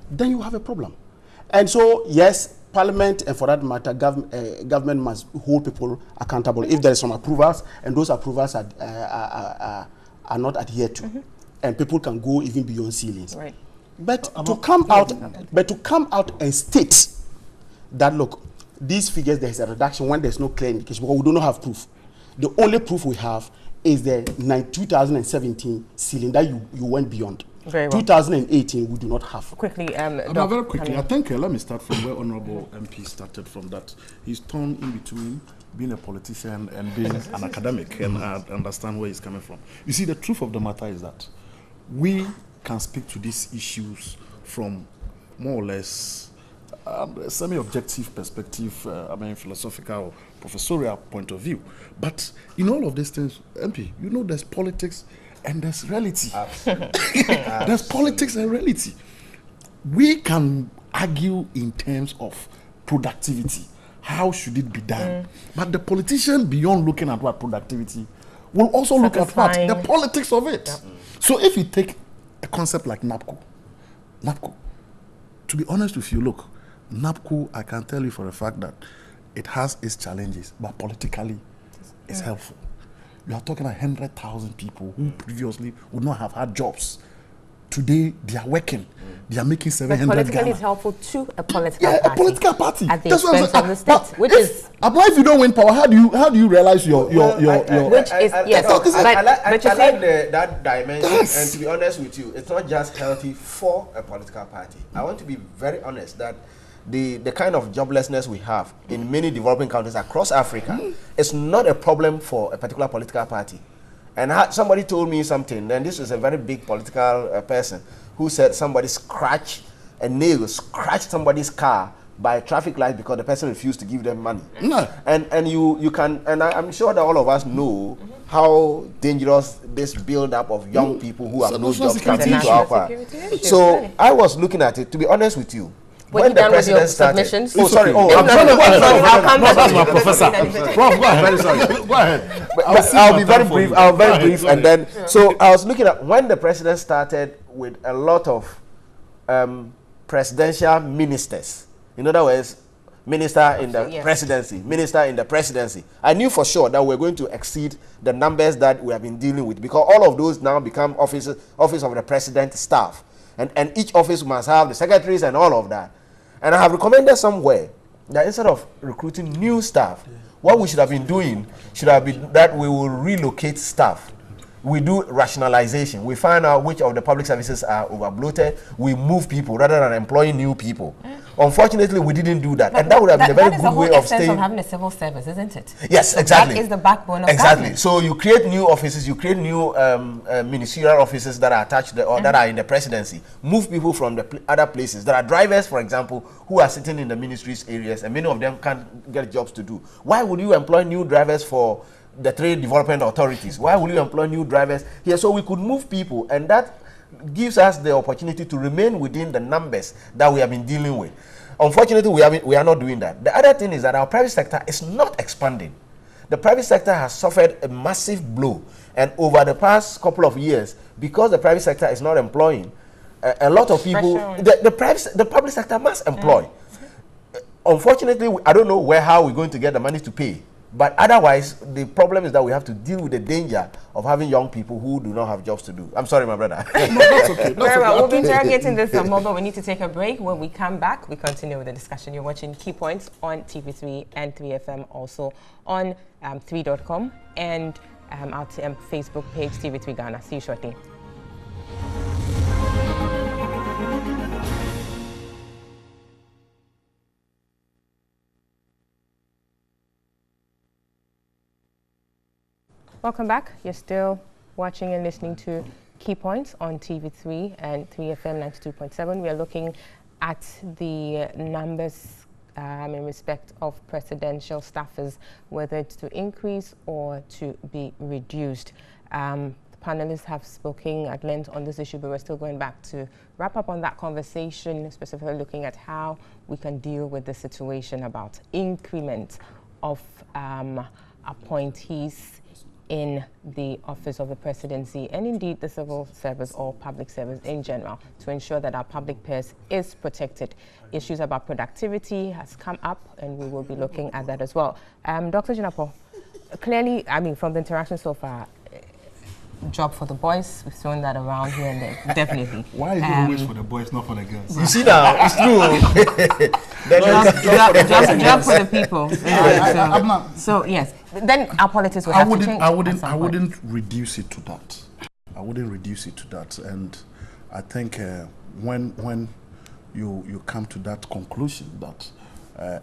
then you have a problem. And so, yes, Parliament, and for that matter, government must hold people accountable if there are some approvals, and those approvals are not adhered to, and people can go even beyond ceilings. Right. But to come out and state that, look, these figures, there is a reduction when there's no clear indication, because we do not have proof. The only proof we have is the 2017 ceiling that you went beyond. Very well. 2018, we do not have. Quickly, very quickly, I think let me start from where Honorable MP started from, that he's torn in between being a politician and being an academic, and I understand where he's coming from. You see, the truth of the matter is that we can speak to these issues from more or less a semi-objective perspective, philosophical or professorial point of view. But in all of these things, MP, you know there's politics and there's reality. There's politics and reality. We can argue in terms of productivity. How should it be done? But the politician, beyond looking at what productivity, will also look at what? The politics of it. Yep. So if you take a concept like NAPCO, to be honest with you, look, NAPCO, I can tell you for a fact that it has its challenges, but politically it's helpful. You are talking about 100,000 people who previously would not have had jobs. Today, they are working. They are making 700 But politically it's helpful to a political party. A political party. At the expense of the state, which is... But if you don't win power, how do you realize your... Which is... Yes, I like that dimension, yes. And to be honest with you, it's not just healthy for a political party. I want to be very honest that the kind of joblessness we have in many developing countries across Africa is not a problem for a particular political party. And somebody told me something, and this is a very big political person, who said somebody scratched somebody's car by a traffic light because the person refused to give them money. No. And you can, and I'm sure that all of us know how dangerous this build-up of young people who have no jobs can be to our party. So I was looking at it, to be honest with you. When the president started, I'll come back. That's my professor. Prof, go ahead. Go ahead. I'll be very brief. And then, so I was looking at when the president started with a lot of presidential ministers. In other words, minister in the Yes. presidency, minister in the presidency. I knew for sure that we're going to exceed the numbers that we have been dealing with, because all of those now become office of the president staff. And each office must have the secretaries and all of that. And I have recommended somewhere that instead of recruiting new staff, what we should have been doing should have been that we will relocate staff. We do rationalization. We find out which of the public services are overbloated. We move people rather than employing new people. Unfortunately, we didn't do that. And that would have been a very good way of staying. Of having a civil service, isn't it? Yes, so exactly. That is the backbone of exactly. government. So you create new offices, you create new ministerial offices that are attached or that are in the presidency. Move people from the other places. There are drivers, for example, who are sitting in the ministries areas, and many of them can't get jobs to do. Why would you employ new drivers for the trade development authorities? Why will you employ new drivers here? So we could move people, and that gives us the opportunity to remain within the numbers that we have been dealing with. Unfortunately, we are not doing that. The other thing is that our private sector is not expanding. The private sector has suffered a massive blow, and over the past couple of years, because the private sector is not employing, a lot of people, the public sector must employ. Unfortunately, I don't know how we're going to get the money to pay. But otherwise, the problem is that we have to deal with the danger of having young people who do not have jobs to do. I'm sorry, my brother. No, that's okay. Very well. We'll be interrogating this more, but we need to take a break. When we come back, we continue with the discussion. You're watching Key Points on TV3 and 3FM, also on 3.com and our Facebook page, TV3 Ghana. See you shortly. Welcome back. You're still watching and listening to Key Points on TV3 and 3FM 92.7. We are looking at the numbers in respect of presidential staffers, whether it's to increase or to be reduced. The panelists have spoken at length on this issue, but we're still going back to wrap up on that conversation, specifically looking at how we can deal with the situation about increment of appointees in the office of the presidency and indeed the civil service or public service in general, to ensure that our public purse is protected. Issues about productivity has come up, and we will be looking at that as well. Dr. Jinapo, clearly, I mean, from the interaction so far, job for the boys, we've thrown that around here and there, definitely. Why is it always for the boys, not for the girls? You see now, it's true. job for the people. So yes, then our politics will have to change. I wouldn't reduce it to that. I wouldn't reduce it to that. And I think when you come to that conclusion that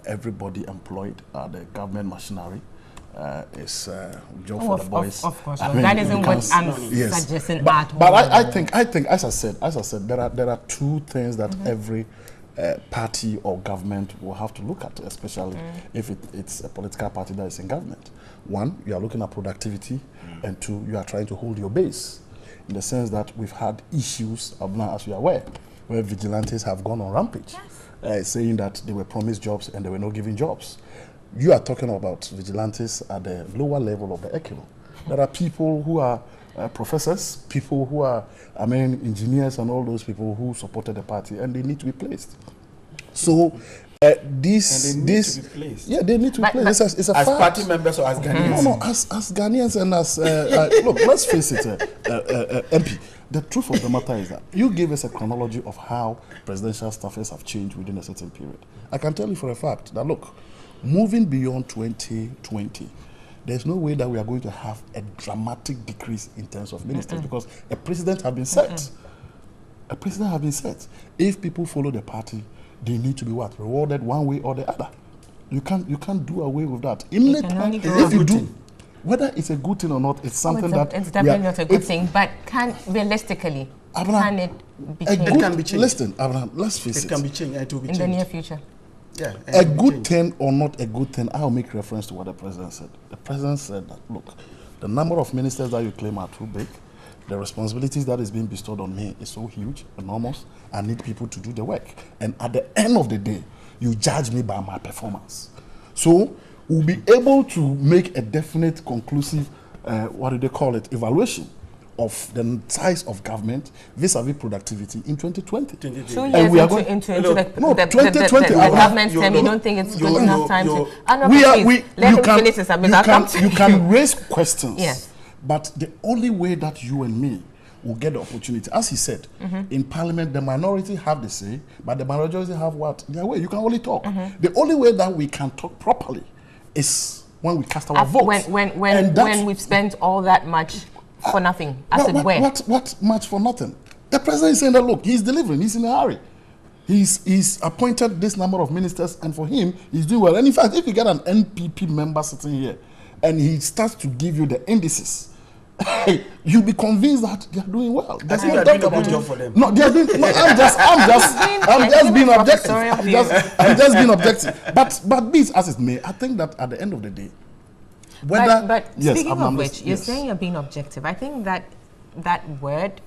everybody employed at the government machinery is job for the boys. Of course, that isn't what I'm suggesting. But I think, as I said, there are two things that every party or government will have to look at, especially if it's a political party that is in government. One, you are looking at productivity, and two, you are trying to hold your base, in the sense that we've had issues, as you are aware, where vigilantes have gone on rampage, saying that they were promised jobs and they were not giving jobs. You are talking about vigilantes at the lower level of the echelon. There are people who are professors, people who are, engineers and all those people who supported the party, and they need to be placed. So they need to be placed. Yeah, they need to be placed. It's a as fact. Party members or as Ghanaians? No, as Ghanaians and as look, let's face it, MP. The truth of the matter is that you gave us a chronology of how presidential staffers have changed within a certain period. I can tell you for a fact that, look, moving beyond 2020, there's no way that we are going to have a dramatic decrease in terms of ministers, because a precedent has been set. A precedent has been set. If people follow the party, they need to be what? Rewarded one way or the other. You can't do away with that. If you do, whether it's a good thing or not, it's something it's definitely not a good thing. But realistically, can it be changed? It can be changed. Listen, Abraham, let's face it. It can be changed. It will be changed. In the near future. Yeah, a good thing or not a good thing, I'll make reference to what the president said. The president said that, look, the number of ministers that you claim are too big, the responsibilities that is being bestowed on me is so huge, enormous. I need people to do the work. And at the end of the day, you judge me by my performance. So we'll be able to make a definite, conclusive, evaluation of the size of government vis-a-vis productivity in 2020. 2 years into the 2020. The government's term, you don't think it's good enough time to... You can raise questions, yes, but the only way that you and me will get the opportunity, as he said, in Parliament, the minority have the say, but the majority have what? Their way. You can only talk. The only way that we can talk properly is when we cast our votes. When we've spent all that much for nothing, what much for nothing? The president is saying that, look, he's delivering, he's in a hurry. He's appointed this number of ministers, and for him, he's doing well. And in fact, if you get an NPP member sitting here, and he starts to give you the indices, you'll be convinced that they are doing well. There's no doubt about it for them. No, they are doing. No, I'm just being objective. I'm just being objective. But be it as it may, I think that at the end of the day, whether but speaking of which, you're saying you're being objective. I think that that word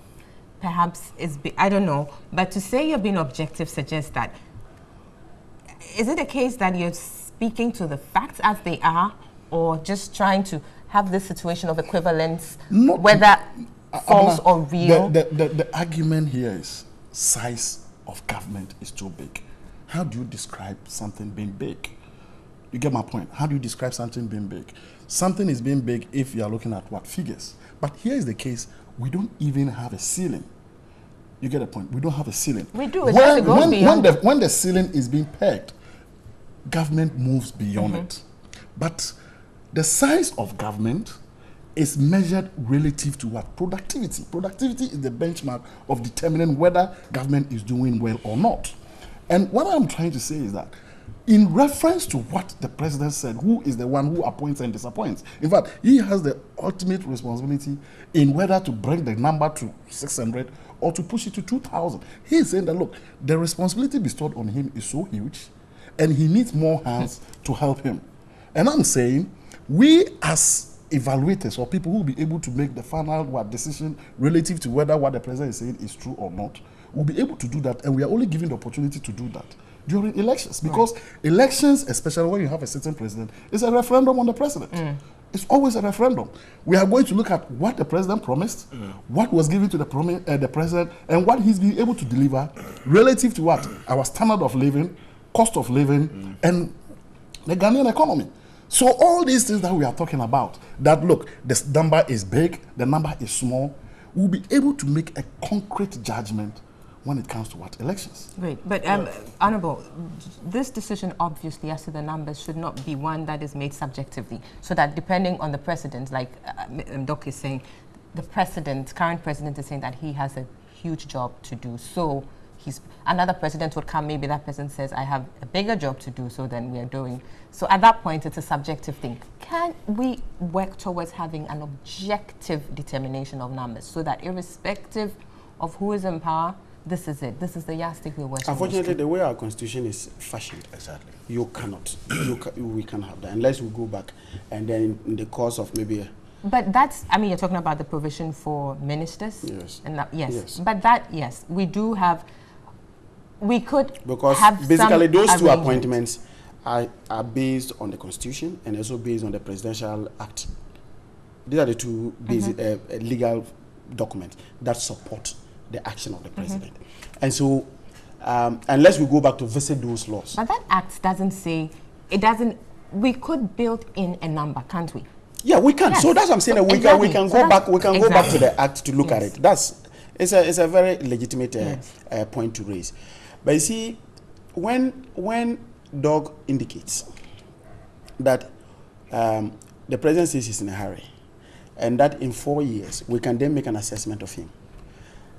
perhaps is I don't know, but to say you're being objective suggests that, is it a case that you're speaking to the facts as they are, or just trying to have this situation of equivalence, whether false or real? The argument here is size of government is too big. How do you describe something being big? You get my point. How do you describe something being big? Something is being big if you are looking at what figures. But here is the case, we don't even have a ceiling. You get the point? We don't have a ceiling. We do. It has to go beyond. When the ceiling is being pegged, government moves beyond it. But the size of government is measured relative to what? Productivity. Productivity is the benchmark of determining whether government is doing well or not. And what I'm trying to say is that, in reference to what the president said, who is the one who appoints and disappoints? In fact, he has the ultimate responsibility in whether to bring the number to 600 or to push it to 2,000. He is saying that, look, the responsibility bestowed on him is so huge, and he needs more hands to help him. And I'm saying, we as evaluators or people who will be able to make the final decision relative to whether what the president is saying is true or not, will be able to do that, and we are only given the opportunity to do that during elections, because elections, especially when you have a sitting president, is a referendum on the president. It's always a referendum. We are going to look at what the president promised, what was given to the president, and what he's been able to deliver relative to what? Our standard of living, cost of living, and the Ghanaian economy. So all these things that we are talking about, that look, this number is big, the number is small, we'll be able to make a concrete judgment when it comes to what? Elections. Great. But Honorable, this decision obviously as to the numbers should not be one that is made subjectively, so that depending on the president, like Doc is saying, the current president is saying that he has a huge job to do, so another president would come, maybe that person says, I have a bigger job to do, so then we are doing. So at that point, it's a subjective thing. Can we work towards having an objective determination of numbers, so that irrespective of who is in power, this is it. This is the yardstick we're working. Unfortunately, the way our constitution is fashioned, exactly, you cannot. We can't have that unless we go back, and then in the course of maybe. But that's, I mean, you're talking about the provision for ministers. Yes. And that, yes. But that, yes, we do have. We could because have basically those two appointments are based on the constitution and also based on the presidential act. These are the two basic legal documents that support the action of the president. And so, unless we go back to visit those laws. But that act doesn't say, it doesn't, we could build in a number, can't we? Yeah, we can. Yes. So that's what I'm saying. That we can go back. We can go back to the act to look at it. It's a very legitimate point to raise. But you see, when Doug indicates that the president says he's in a hurry, and that in 4 years we can then make an assessment of him.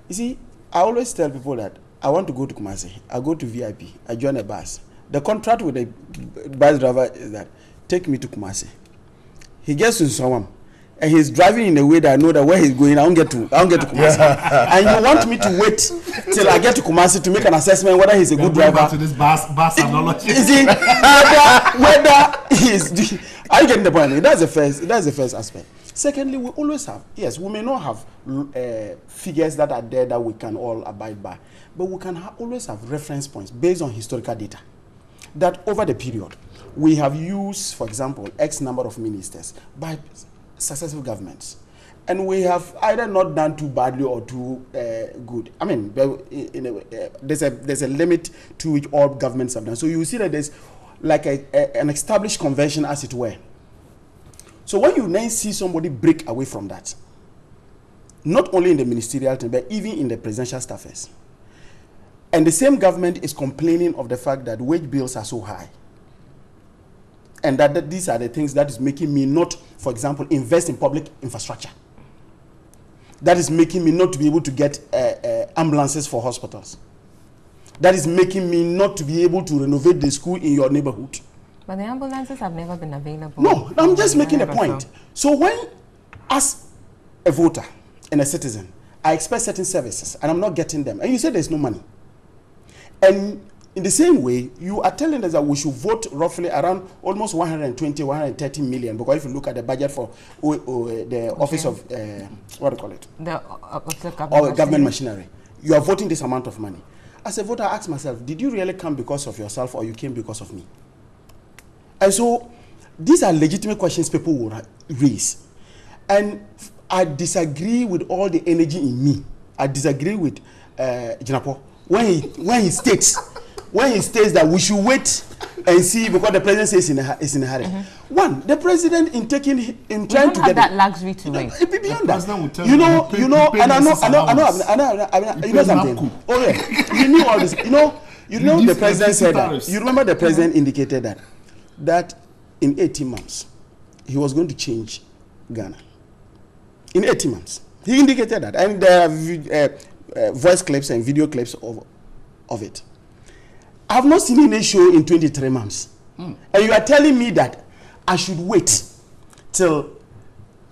You see, I always tell people that I want to go to Kumasi, I go to VIP, I join a bus. The contract with the bus driver is that take me to Kumasi. He gets to Nsawam, and he's driving in a way that I know that where he's going, I don't get to Kumasi. And you want me to wait till I get to Kumasi to make an assessment whether he's a good driver. Back to this bus analogy. You see, whether he's. Are you getting the point? That's the first aspect. Secondly, we always have, yes, we may not have figures that are there that we can all abide by, but we can always have reference points based on historical data. That over the period, we have used, for example, X number of ministers by successive governments. and we have either not done too badly or too good. I mean, there's a limit to which all governments have done. So you see that there's like an established convention, as it were. So when you then see somebody break away from that, not only in the ministerial team, but even in the presidential staffers, and the same government is complaining of the fact that wage bills are so high, and that these are the things that is making me not, for example, invest in public infrastructure. That is making me not to be able to get ambulances for hospitals. That is making me not to be able to renovate the school in your neighborhood. But the ambulances have never been available. No, I'm just making a point. So when, as a voter and a citizen, I expect certain services and I'm not getting them, and you say there's no money. And in the same way, you are telling us that we should vote roughly around almost 120, 130 million, because if you look at the budget for the Office of, what do you call it? The government machinery. You are voting this amount of money. As a voter, I ask myself, did you really come because of yourself or you came because of me? And so, these are legitimate questions people will raise. And I disagree with all the energy in me. I disagree with Jinapo when he states that we should wait and see, because the president says is in a hurry. One, the president in trying to get that luxury to wait. Beyond that, you know, and I know something. Oh yeah, you knew all this. You know the president said that. You remember the president indicated that in 18 months he was going to change Ghana. In 18 months, he indicated that, and there are voice clips and video clips of it. I have not seen any show in 23 months. And you are telling me that I should wait till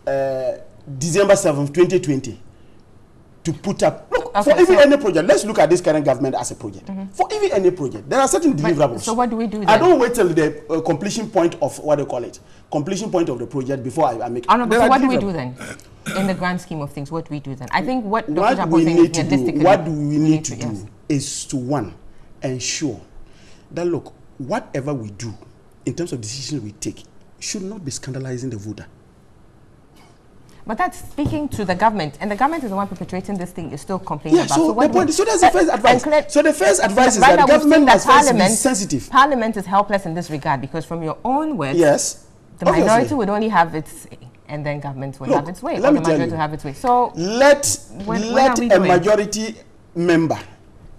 December 7th, 2020 to put up. Look, for even any project, let's look at this current government as a project. For even any project, there are certain deliverables. So what do we do then? I don't wait till the completion point of, what do you call it? Completion point of the project before I make it. So what do we do then? In the grand scheme of things, what do we do then? I think what Dr. Japo is saying is realistically. What do we need to do is to, one, ensure that, look, whatever we do in terms of decisions we take should not be scandalizing the voter. But that's speaking to the government, and the government is the one perpetrating this thing, is still complaining about. So that's the first advice. So the first advice is that the government must first be sensitive. Parliament is helpless in this regard, because from your own words, yes, the minority would only have its say, and then government will have its way, or the majority will have its way. So let a majority member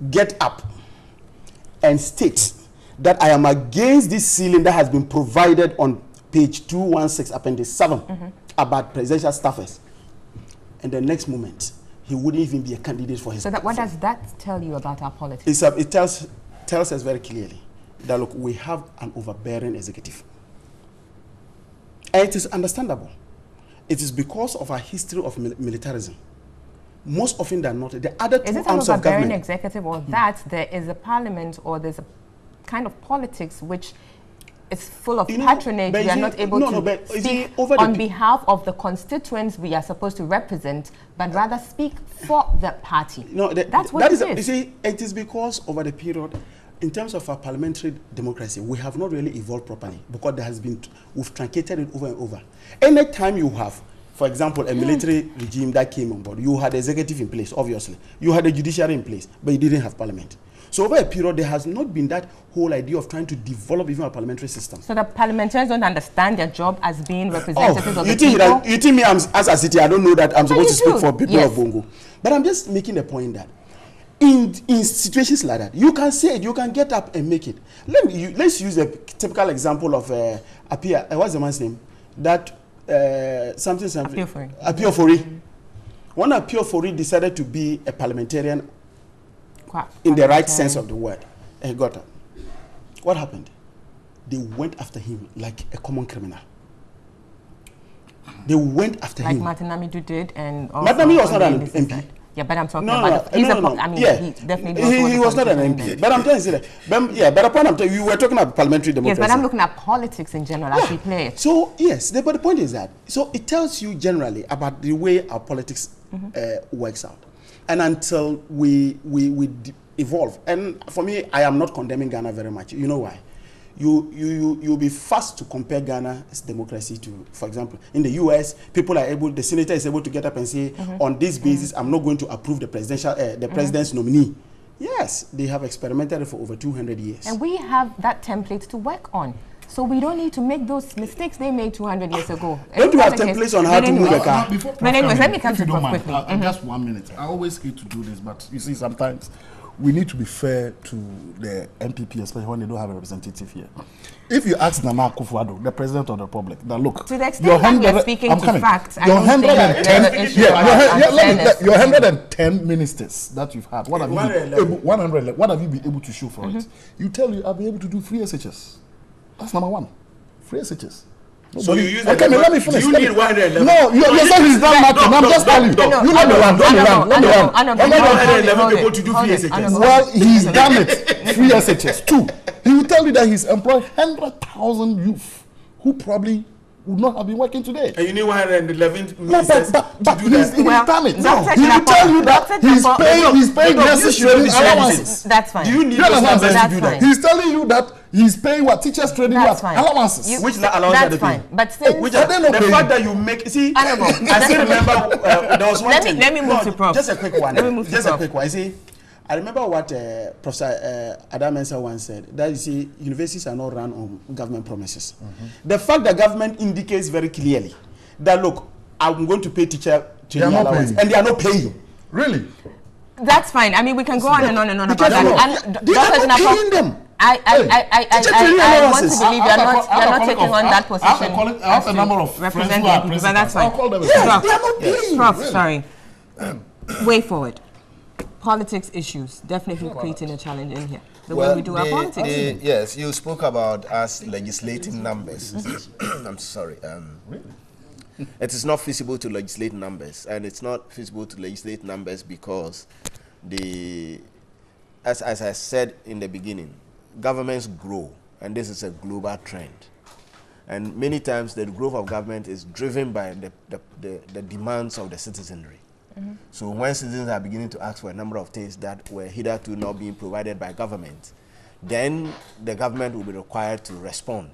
get up and state that I am against this ceiling that has been provided on page 216, appendix 7, about presidential staffers. And the next moment, he wouldn't even be a candidate for his. So what does that tell you about our politics? It tells us very clearly that, look, we have an overbearing executive. And it is understandable. It is because of our history of militarism. Most often than not, the other two arms of government. Is it an overbearing executive, or that there is a parliament, or there's a kind of politics which is full of patronage? We are not able to speak on behalf of the constituents we are supposed to represent, but rather speak for the party. That's what it is. You see, it is because over the period, in terms of our parliamentary democracy, we have not really evolved properly, because there has been, we've truncated it over and over. Anytime you have, for example, a military regime that came on board, you had the executive in place, obviously. You had the judiciary in place, but you didn't have parliament. So over a period, there has not been that whole idea of trying to develop even a parliamentary system. So the parliamentarians don't understand their job as being representatives of the people? You think me, as a city, I don't know that I'm supposed to speak for people of Bongo. But I'm just making the point that in situations like that, you can say it, you can get up and make it. Let's use a typical example of Apia, what's the man's name? That something. Apiofori. When Apiofori decided to be a parliamentarian in the right sense of the word, and he got up, what happened? They went after him like a common criminal. They went after him. Like Martin Amidu did, and Martin Amidu was not an MP. Yeah, but I'm talking about he definitely he was not an MP. But I'm telling you that. But upon we were talking about parliamentary democracy. Yes, but I'm looking at politics in general as we play it. So yes, but the point is that it tells you generally about the way our politics works out, and until we evolve. And for me, I am not condemning Ghana very much. You know why? you'll be fast to compare Ghana's democracy to, for example, in the US, people are able, the senator is able to get up and say, on this basis, I'm not going to approve the presidential, the president's nominee. Yes, they have experimented for over 200 years. And we have that template to work on. So we don't need to make those mistakes they made 200 years ago. Don't you have templates on how to move a car? But anyways, let me come to Prof quickly. Just 1 minute. I always hate to do this, but you see, sometimes we need to be fair to the MPP, especially when they don't have a representative here. If you ask Nana Akufo-Addo, the President of the Republic, that look, to the extent that we are speaking to facts, your 110 ministers that you've had, what have you been able to show for it? You tell you, I'll be able to do free SHS. That's number one. Free SHS. So you use okay, let me finish. Do you need 111? No, you're saying it's not matter. I'm just telling you. You're not the one. Don't the one. People to do free SHS. Well, he's done it. Free SHS. 2. He will tell you that he's employed 100,000 youth who probably would not have been working today. And you need 111 ministers but to do that. He's done it. No, he will tell you that he's paying nurses training allowances. That's fine. Do you need those numbers to do that? He's telling you that he's paying what teachers training allowances. Which allowances are they paying? But since the fact that you make, see, I still remember there was one thing. Let me move to Prof. Just a quick one. Let me move to Just Prof. a quick one. See, I remember what Professor Adam Mensah once said, that you see, universities are not run on government promises. The fact that government indicates very clearly that, look, I'm going to pay teacher training allowance, and they are not paying. Really? That's fine. I mean, we can go on and on and on about that. They are not paying them. I want to believe you're not taking on that position. I have a number of representing people, but that's fine. Prof, sorry. Way forward. Politics issues definitely creating a challenge in here. The way we do our politics. Yes, you spoke about us legislating numbers. I'm sorry. It is not feasible to legislate numbers, and it's not feasible to legislate numbers because as I said in the beginning, governments grow, and this is a global trend. And many times the growth of government is driven by the demands of the citizenry. So when citizens are beginning to ask for a number of things that were hitherto not being provided by government, then the government will be required to respond.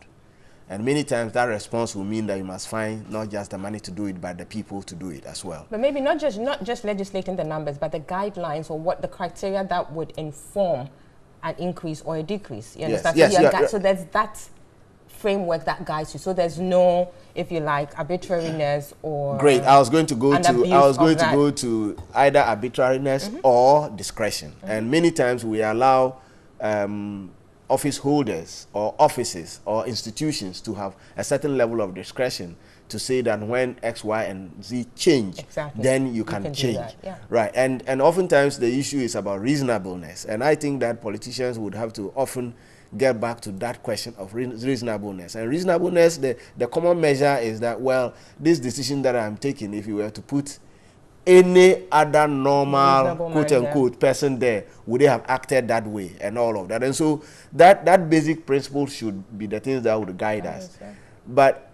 And many times that response will mean that you must find not just the money to do it, but the people to do it as well. But maybe not just legislating the numbers, but the guidelines or what the criteria that would inform an increase or a decrease. You understand? Yes, so there's that framework that guides you. So there's no, if you like, arbitrariness or great. I was going to go to either arbitrariness or discretion. And many times we allow office holders or offices or institutions to have a certain level of discretion to say that when X, Y, and Z change, then you can change. Right. And oftentimes the issue is about reasonableness. And I think that politicians would have to often get back to that question of reasonableness. And reasonableness, the common measure is that, well, this decision that I'm taking, if you were to put any other normal, quote-unquote, person there, would they have acted that way and all of that? And so that basic principle should be the things that would guide us. But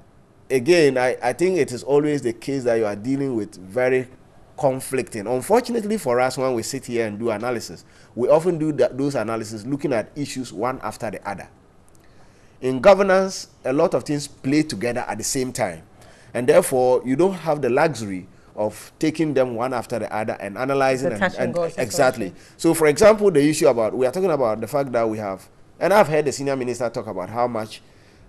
again, I think it is always the case that you are dealing with very conflicting. Unfortunately for us, when we sit here and do analysis, we often do those analyses looking at issues one after the other. In governance, a lot of things play together at the same time. And therefore, you don't have the luxury of taking them one after the other and analyzing and exactly. So for example, the issue we are talking about the fact that we have, and I've heard the senior minister talk about how much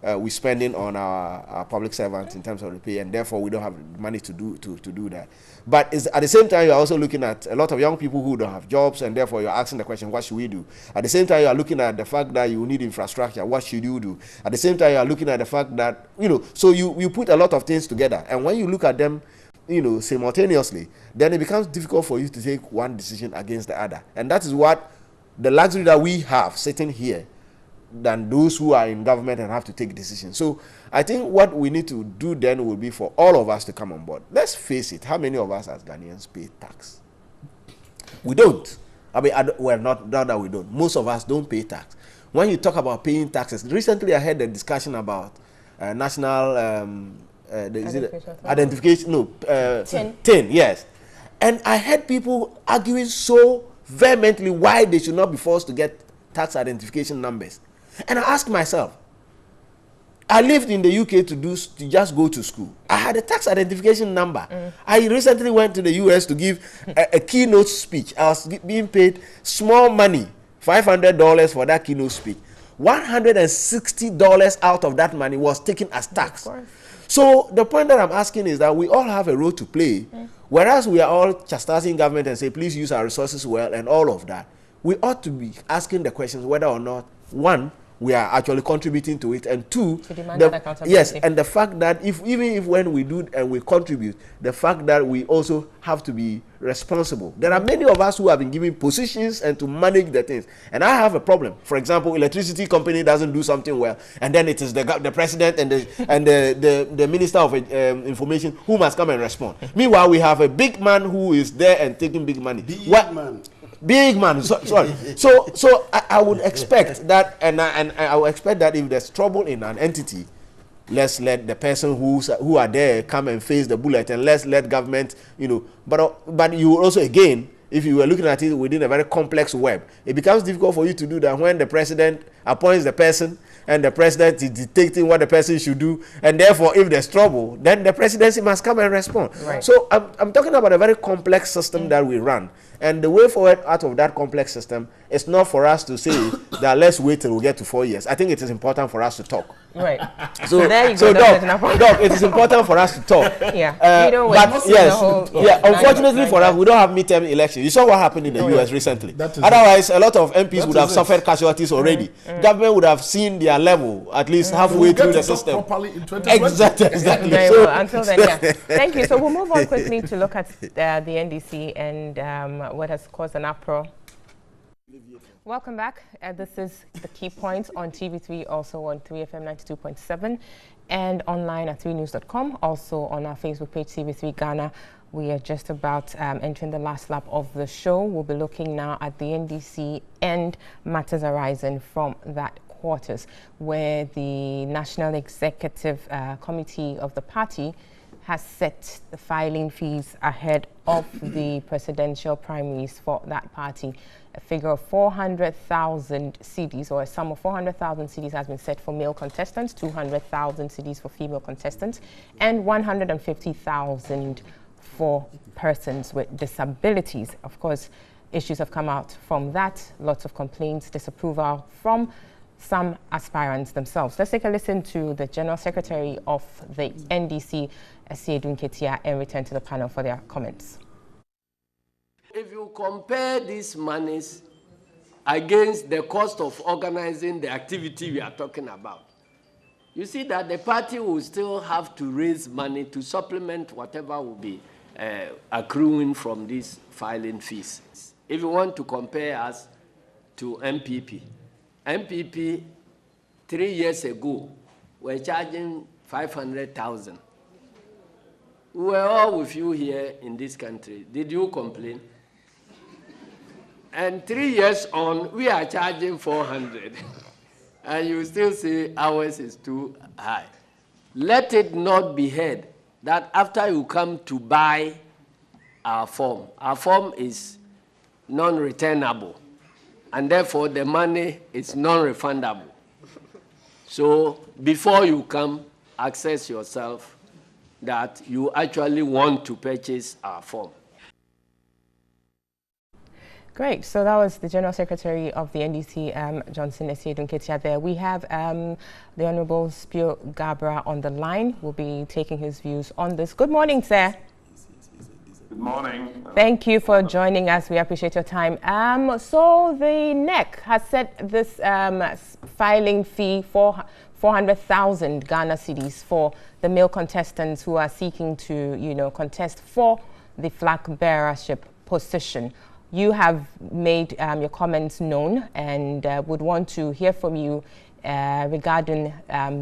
we're spending on our public servants in terms of the pay, and therefore we don't have money to do that. But at the same time, you're also looking at a lot of young people who don't have jobs, and therefore you're asking the question, what should we do? At the same time, you are looking at the fact that you need infrastructure. What should you do? At the same time, you are looking at the fact that, so you put a lot of things together, and when you look at them, simultaneously, then it becomes difficult for you to take one decision against the other. And that is what the luxury that we have sitting here than those who are in government and have to take decisions. So I think what we need to do then will be for all of us to come on board. Let's face it, how many of us as Ghanaians pay tax? We don't. I mean, not that we don't. Most of us don't pay tax. When you talk about paying taxes, recently I heard a discussion about national identification, TIN, yes. And I heard people arguing so vehemently why they should not be forced to get tax identification numbers. And I asked myself, I lived in the UK to just go to school. I had a tax identification number. I recently went to the US to give a keynote speech. I was being paid small money, $500 for that keynote speech. $160 out of that money was taken as tax. So the point that I'm asking is that we all have a role to play, whereas we are all chastising government and say, please use our resources well and all of that. We ought to be asking the questions whether or not, one, we are actually contributing to it, and two, yes, and the fact that even if when we do and we contribute, the fact that we also have to be responsible. There are many of us who have been given positions and to manage the things, and I have a problem. For example, electricity company doesn't do something well, and then it is the president and the minister of information who must come and respond. Meanwhile, we have a big man who is there and taking big money. Big man, sorry. So I would expect that, and I would expect that if there's trouble in an entity, let's let the person who are there come and face the bullet, and let's let government, But you also, again, if you were looking at it within a very complex web, it becomes difficult for you to do that when the president appoints the person and the president is dictating what the person should do, and therefore if there's trouble, then the presidency must come and respond. Right. So I'm talking about a very complex system that we run, and the way forward out of that complex system is not for us to say that let's wait till we get to 4 years. I think it is important for us to talk. Right. So there you go. Doc, it is important for us to talk. Yeah. Unfortunately for us, we don't have midterm elections. You saw what happened in the US recently. Otherwise, a lot of MPs would have suffered casualties already. Government would have seen their level at least halfway through the system. Exactly. Very well. Until then, yeah. Thank you. So we'll move on quickly to look at the NDC and what has caused an uproar. Welcome back. This is the Key Points on TV3, also on 3FM 92.7, and online at 3news.com. Also on our Facebook page, TV3 Ghana. We are just about entering the last lap of the show. We'll be looking now at the NDC and matters arising from that quarters, where the National Executive Committee of the party has set the filing fees ahead of the presidential primaries for that party. A figure of 400,000 cedis, or a sum of 400,000 cedis, has been set for male contestants, 200,000 cedis for female contestants, and 150,000 for persons with disabilities. Of course, issues have come out from that, lots of complaints, disapproval from some aspirants themselves. Let's take a listen to the General Secretary of the NDC, Asiedun Ketia, and return to the panel for their comments. If you compare these monies against the cost of organizing the activity we are talking about, you see that the party will still have to raise money to supplement whatever will be accruing from these filing fees. If you want to compare us to MPP, 3 years ago were charging 500,000. We were all with you here in this country. Did you complain? And 3 years on, we are charging 400. And you still say ours is too high. Let it not be heard that after you come to buy our form is non-returnable. And therefore, the money is non-refundable. So before you come, assess yourself that you actually want to purchase our form. Great. So that was the General Secretary of the NDC, Johnson Asiedun Ketia there. We have the Honourable Spio Gabra on the line. We'll be taking his views on this. Good morning, sir. Good morning. Thank you for joining us. We appreciate your time. So the NEC has set this filing fee for 400,000 Ghana cedis for the male contestants who are seeking to, contest for the flag bearership position. You have made your comments known and would want to hear from you regarding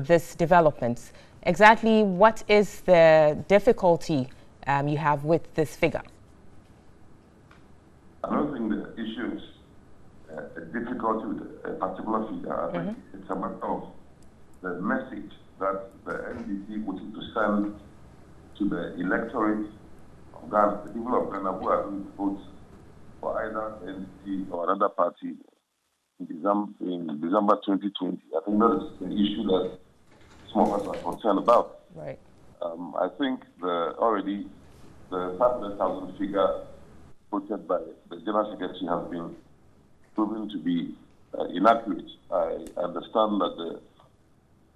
this development. Exactly what is the difficulty you have with this figure? I don't think the issue is a difficulty with a particular figure. I think it's a matter of the message that the NDC wishes to send to the electorate of Ghana, the people of Ghana who are going to vote for either the NDC or another party in December 2020. I think that is the issue that some of us are concerned about. Right. I think already the 500,000 figure quoted by the General Secretary has been proven to be inaccurate. I understand that the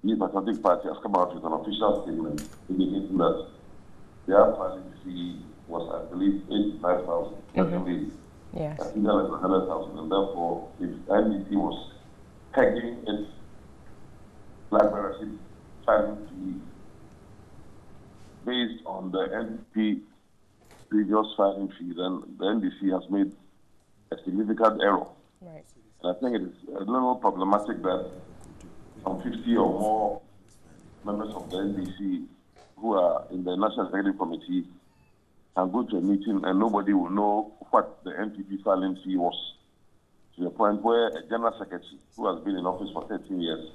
New Patriotic Party has come out with an official statement indicating that their filing fee was, I believe, 85,000. Yes. I think that was 100,000, and therefore, if NDC was pegging its flag bearership filing fee based on the NDP previous filing fee, then the NDC has made a significant error. Right. And I think it is a little problematic that some 50 or more members of the NDC who are in the National Executive Committee can go to a meeting and nobody will know what the NPP filing fee was, to the point where a General Secretary who has been in office for 13 years,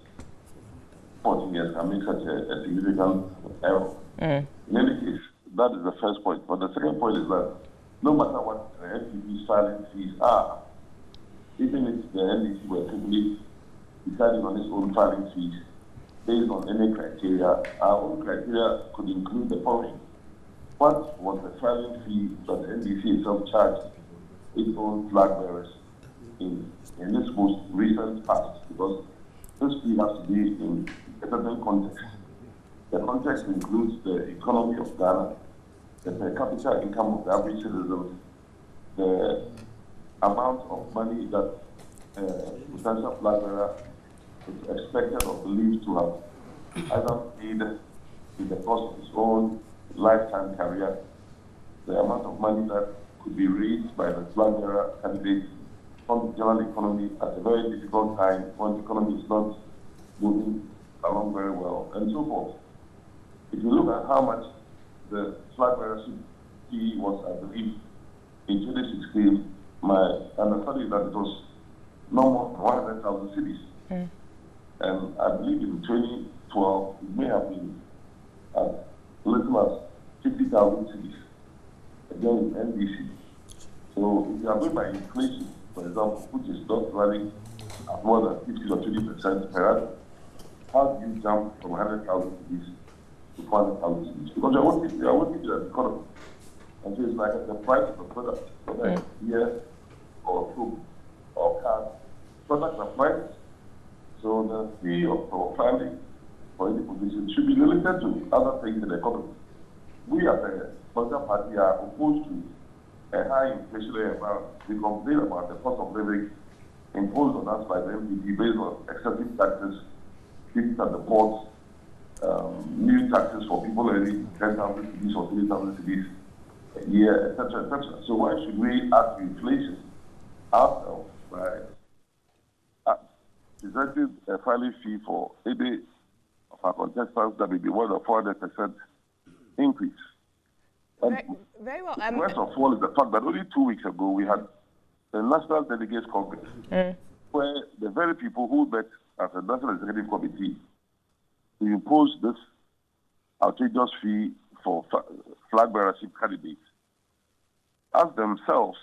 14 years, can make such a significant error. In any case, that is the first point. But the second point is that no matter what the NPP's filing fees are, even if the NDC were simply deciding on its own filing fees based on any criteria, our own criteria could include the following. What was the filing fee that the NDC itself charged its own flag bearers in this most recent past? Because this fee has to be in a certain context. The context includes the economy of Ghana, the per capita income of the average citizen, the amount of money that potential flag bearer is expected or believed to have either paid in the course of his own lifetime career, the amount of money that could be raised by the flag bearer candidate from the general economy at a very difficult time when the economy is not moving along very well, and so forth. If you look at how much the flag bearership fee was, I believe, in 2016, my understanding is that it was no more than 100,000 cedis. And I believe in 2012, it may have been as little as 50,000 cedis, again in NDC. So if you are going by inflation, for example, which is not running at more than 50 or 20% per annum, how do you jump from 100,000 cedis to 400,000 cedis? Because you are working with the economy. And so it's like the price of the product, whether it's beer or food or cars, products are priced. So the fee of profiling for any position should be limited to other things in the economy. We as a political party are opposed to a high inflationary environment. We complain about the cost of living imposed on us by the MPP based on excessive taxes, fees at the ports, new taxes for people earning 10,000 cedis or 3,000 cedis a year, etc., etc. So why should we add to inflation ourselves by presenting a filing fee for any of our contestants that will be more than 400% increase? Very well. First of all is the fact that only 2 weeks ago we had the National Delegates Congress, where the very people who met as a National Executive Committee to impose this outrageous fee for flag bearership candidates, as themselves,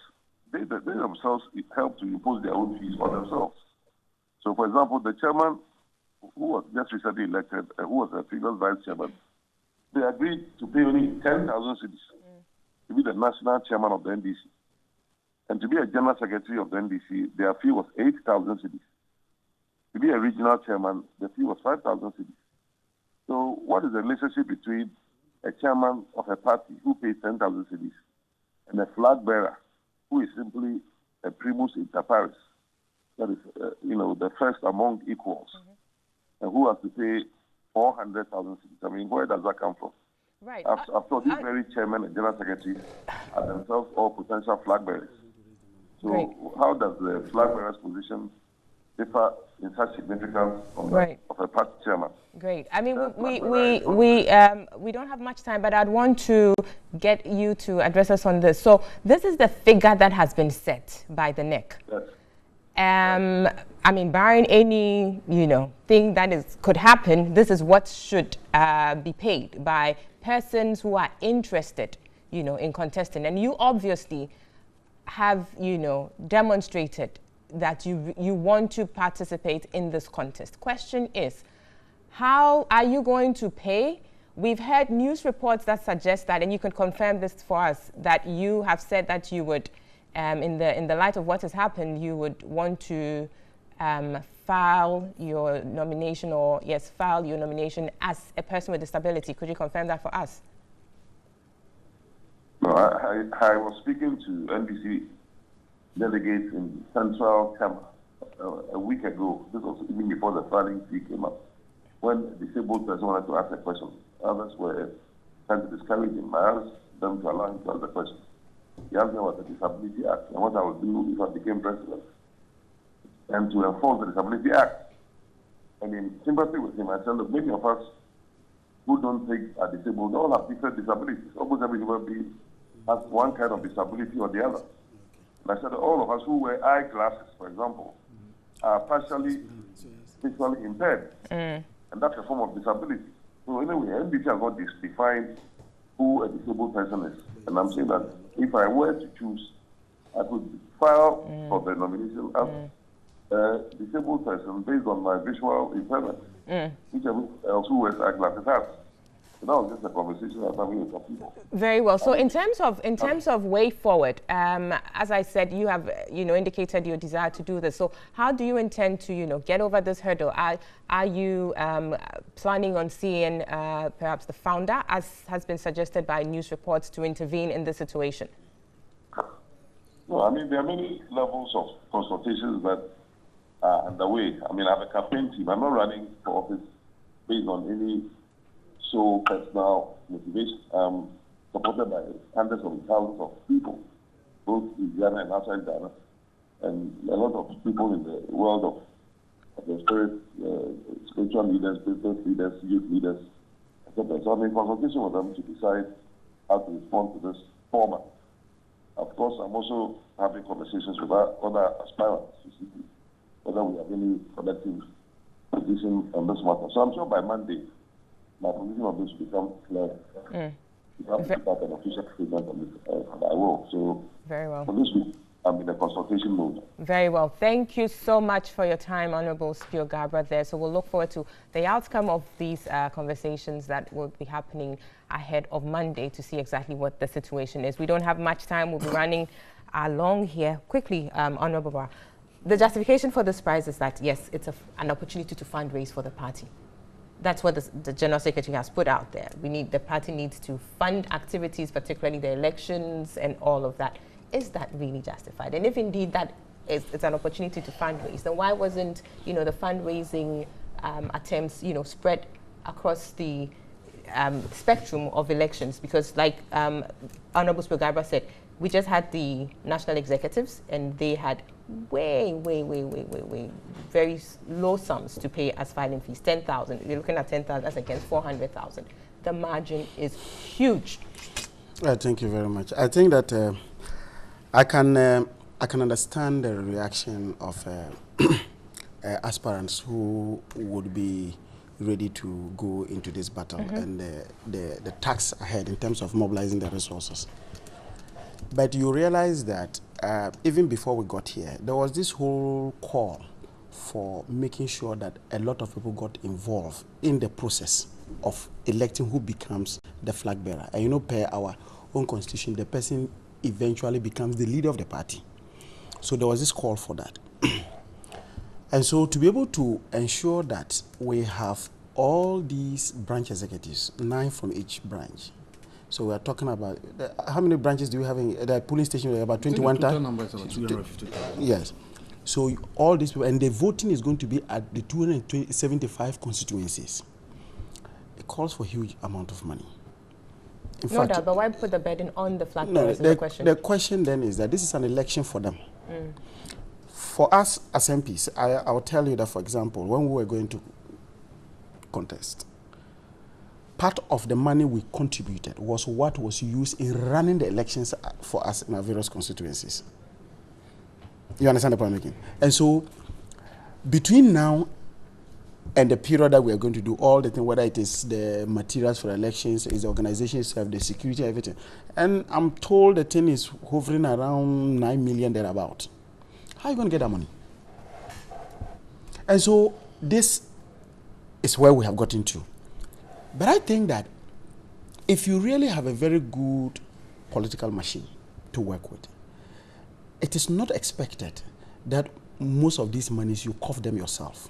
they themselves helped to impose their own fees for themselves. So, for example, the chairman who was just recently elected, who was the previous vice chairman, they agreed to pay only 10,000 cedis to be the national chairman of the NDC. And to be a general secretary of the NDC, their fee was 8,000 cedis. To be a regional chairman, the fee was 5,000 cedis. So what is the relationship between a chairman of a party who pays 10,000 cedis and a flag bearer who is simply a primus inter pares, that is, the first among equals, and who has to pay 400,000 cedis? I mean, where does that come from? Right. After these very chairman and general secretaries are themselves all potential flag bearers. So how does the flag bearer's position differ in such significance from that of a party chairman? Great. I mean, we don't have much time, but I'd want to get you to address us on this. So this is the figure that has been set by the NEC. Yes. I mean, barring any, thing that could happen, this is what should be paid by persons who are interested, in contesting. And you obviously have, demonstrated that you want to participate in this contest. Question is, how are you going to pay? We've heard news reports that suggest that, and you can confirm this for us, that you have said that you would, in the light of what has happened, you would want to file your nomination, or yes, file your nomination as a person with disability. Could you confirm that for us? No, I was speaking to NBC delegates in Central Camp a week ago. This was even before the filing fee came up. When a disabled person wanted to ask a question, others were trying to discourage him. I asked them to allow him to ask the question. He asked me about the Disability Act and what I would do if I became president, and to enforce the Disability Act. And in sympathy with him, I said, look, many of us who don't think are disabled all have different disabilities. Almost every human being has one kind of disability or the other. And I said, all of us who wear eyeglasses, for example, are partially visually impaired. And that's a form of disability. So anyway, NBC has not defined who a disabled person is. And I'm saying that if I were to choose, I could file for the nomination as a disabled person based on my visual impairment, which everyone else who wears eyeglasses has. So that was just a conversation I was having with some people. Very well. So in terms of way forward, as I said, you have indicated your desire to do this. So how do you intend to get over this hurdle? Are you planning on seeing perhaps the founder, as has been suggested by news reports, to intervene in this situation? No, I mean, there are many levels of consultations that are underway. I mean, I have a campaign team. I'm not running for office based on any sole personal motivation. Supported by hundreds of thousands of people, both in Ghana and outside Ghana, and a lot of people in the world of the spirit, spiritual leaders, business leaders, youth leaders, etc. So I'm in consultation with them to decide how to respond to this format. Of course, I'm also having conversations with other aspirants to see whether we have any collective position on this matter. So I'm sure by Monday, my position on this will become clear. If I have to start an official statement on this, I will. So very well. For this week, I'm in a consultation mode. Very well. Thank you so much for your time, Honorable Spio Gabra there. So we'll look forward to the outcome of these conversations that will be happening ahead of Monday to see exactly what the situation is. We don't have much time. We'll be running along here. Quickly, Honorable Bar, the justification for this prize is that, yes, it's an opportunity to fundraise for the party. That's what the General Secretary has put out there. The party needs to fund activities, particularly the elections and all of that. Is that really justified? And if indeed that it's an opportunity to fundraise, then why wasn't the fundraising attempts spread across the spectrum of elections? Because like Honorable Spio Gabra said, we just had the national executives and they had way very low sums to pay as filing fees. 10,000. You're looking at 10,000 as against 400,000. The margin is huge. Thank you very much. I think that I can understand the reaction of aspirants who would be ready to go into this battle and the task ahead in terms of mobilizing the resources. But you realize that even before we got here, there was this whole call for making sure that a lot of people got involved in the process of electing who becomes the flag bearer. And per our own constitution, the person eventually becomes the leader of the party. So there was this call for that. And so to be able to ensure that we have all these branch executives, 9 from each branch. So we are talking about, how many branches do we have in the polling station? About 21 times? Total number is about 250,000. Yes. So all these people, and the voting is going to be at the 275 constituencies. It calls for a huge amount of money. No doubt, but why put the burden on the flag bearers? The question. The question then is that this is an election for them. For us as MPs, I will tell you that, for example, when we were going to contest, part of the money we contributed was what was used in running the elections for us in our various constituencies. You understand the point I'm making? And so, between now and the period that we are going to do all the things, whether it is the materials for elections, is the organization itself, the security, everything. And I'm told the thing is hovering around 9 million thereabout. How are you going to get that money? And so, this is where we have gotten to. But I think that if you really have a very good political machine to work with, it is not expected that most of these monies you cough them yourself.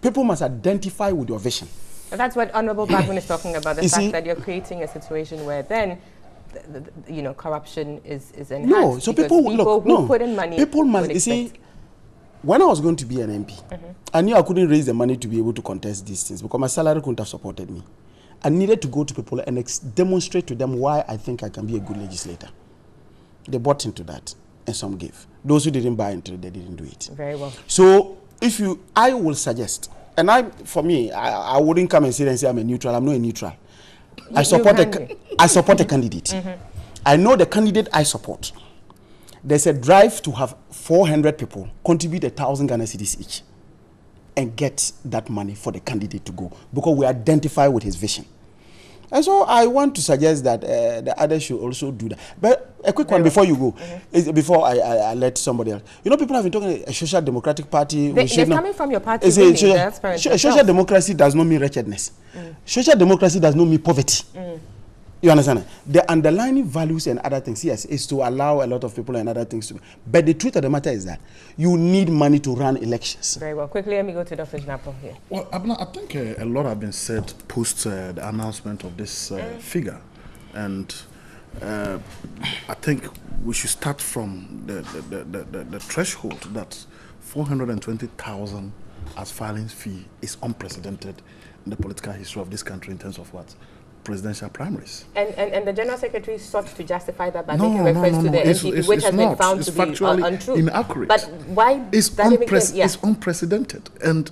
People must identify with your vision. But that's what Honorable Bagman is talking about, the You fact see, that you're creating a situation where then, you know, corruption is enhanced. No, so people who put in money. People must, you see, when I was going to be an MP, I knew I couldn't raise the money to be able to contest these things because my salary couldn't have supported me. I needed to go to people and demonstrate to them why I think I can be a good legislator. They bought into that, and some gave. Those who didn't buy into it, they didn't do it. Very well. So, I will suggest, and I wouldn't come and sit and say I'm a neutral. I'm not a neutral. I support a candidate. I know the candidate I support. There's a drive to have 400 people contribute 1,000 Ghana cedis each and get that money for the candidate to go because we identify with his vision. And so I want to suggest that the others should also do that. But a quick one before you go, before I let somebody else. You know, people have been talking a social democratic party. They're coming from your party. Social democracy does not mean wretchedness. Social democracy does not mean poverty. You understand? The underlying values and other things, yes, is to allow a lot of people and other things to. But the truth of the matter is that you need money to run elections. Very well. Quickly, let me go to Dr. Jnapo here. Well, I think a lot have been said post the announcement of this figure. And I think we should start from the threshold that 420,000 as filing fee is unprecedented in the political history of this country in terms of what? Presidential primaries. And the General Secretary sought to justify that by making reference to the NPP, which has been found to be untrue. Inaccurate. But why? It's unprecedented. And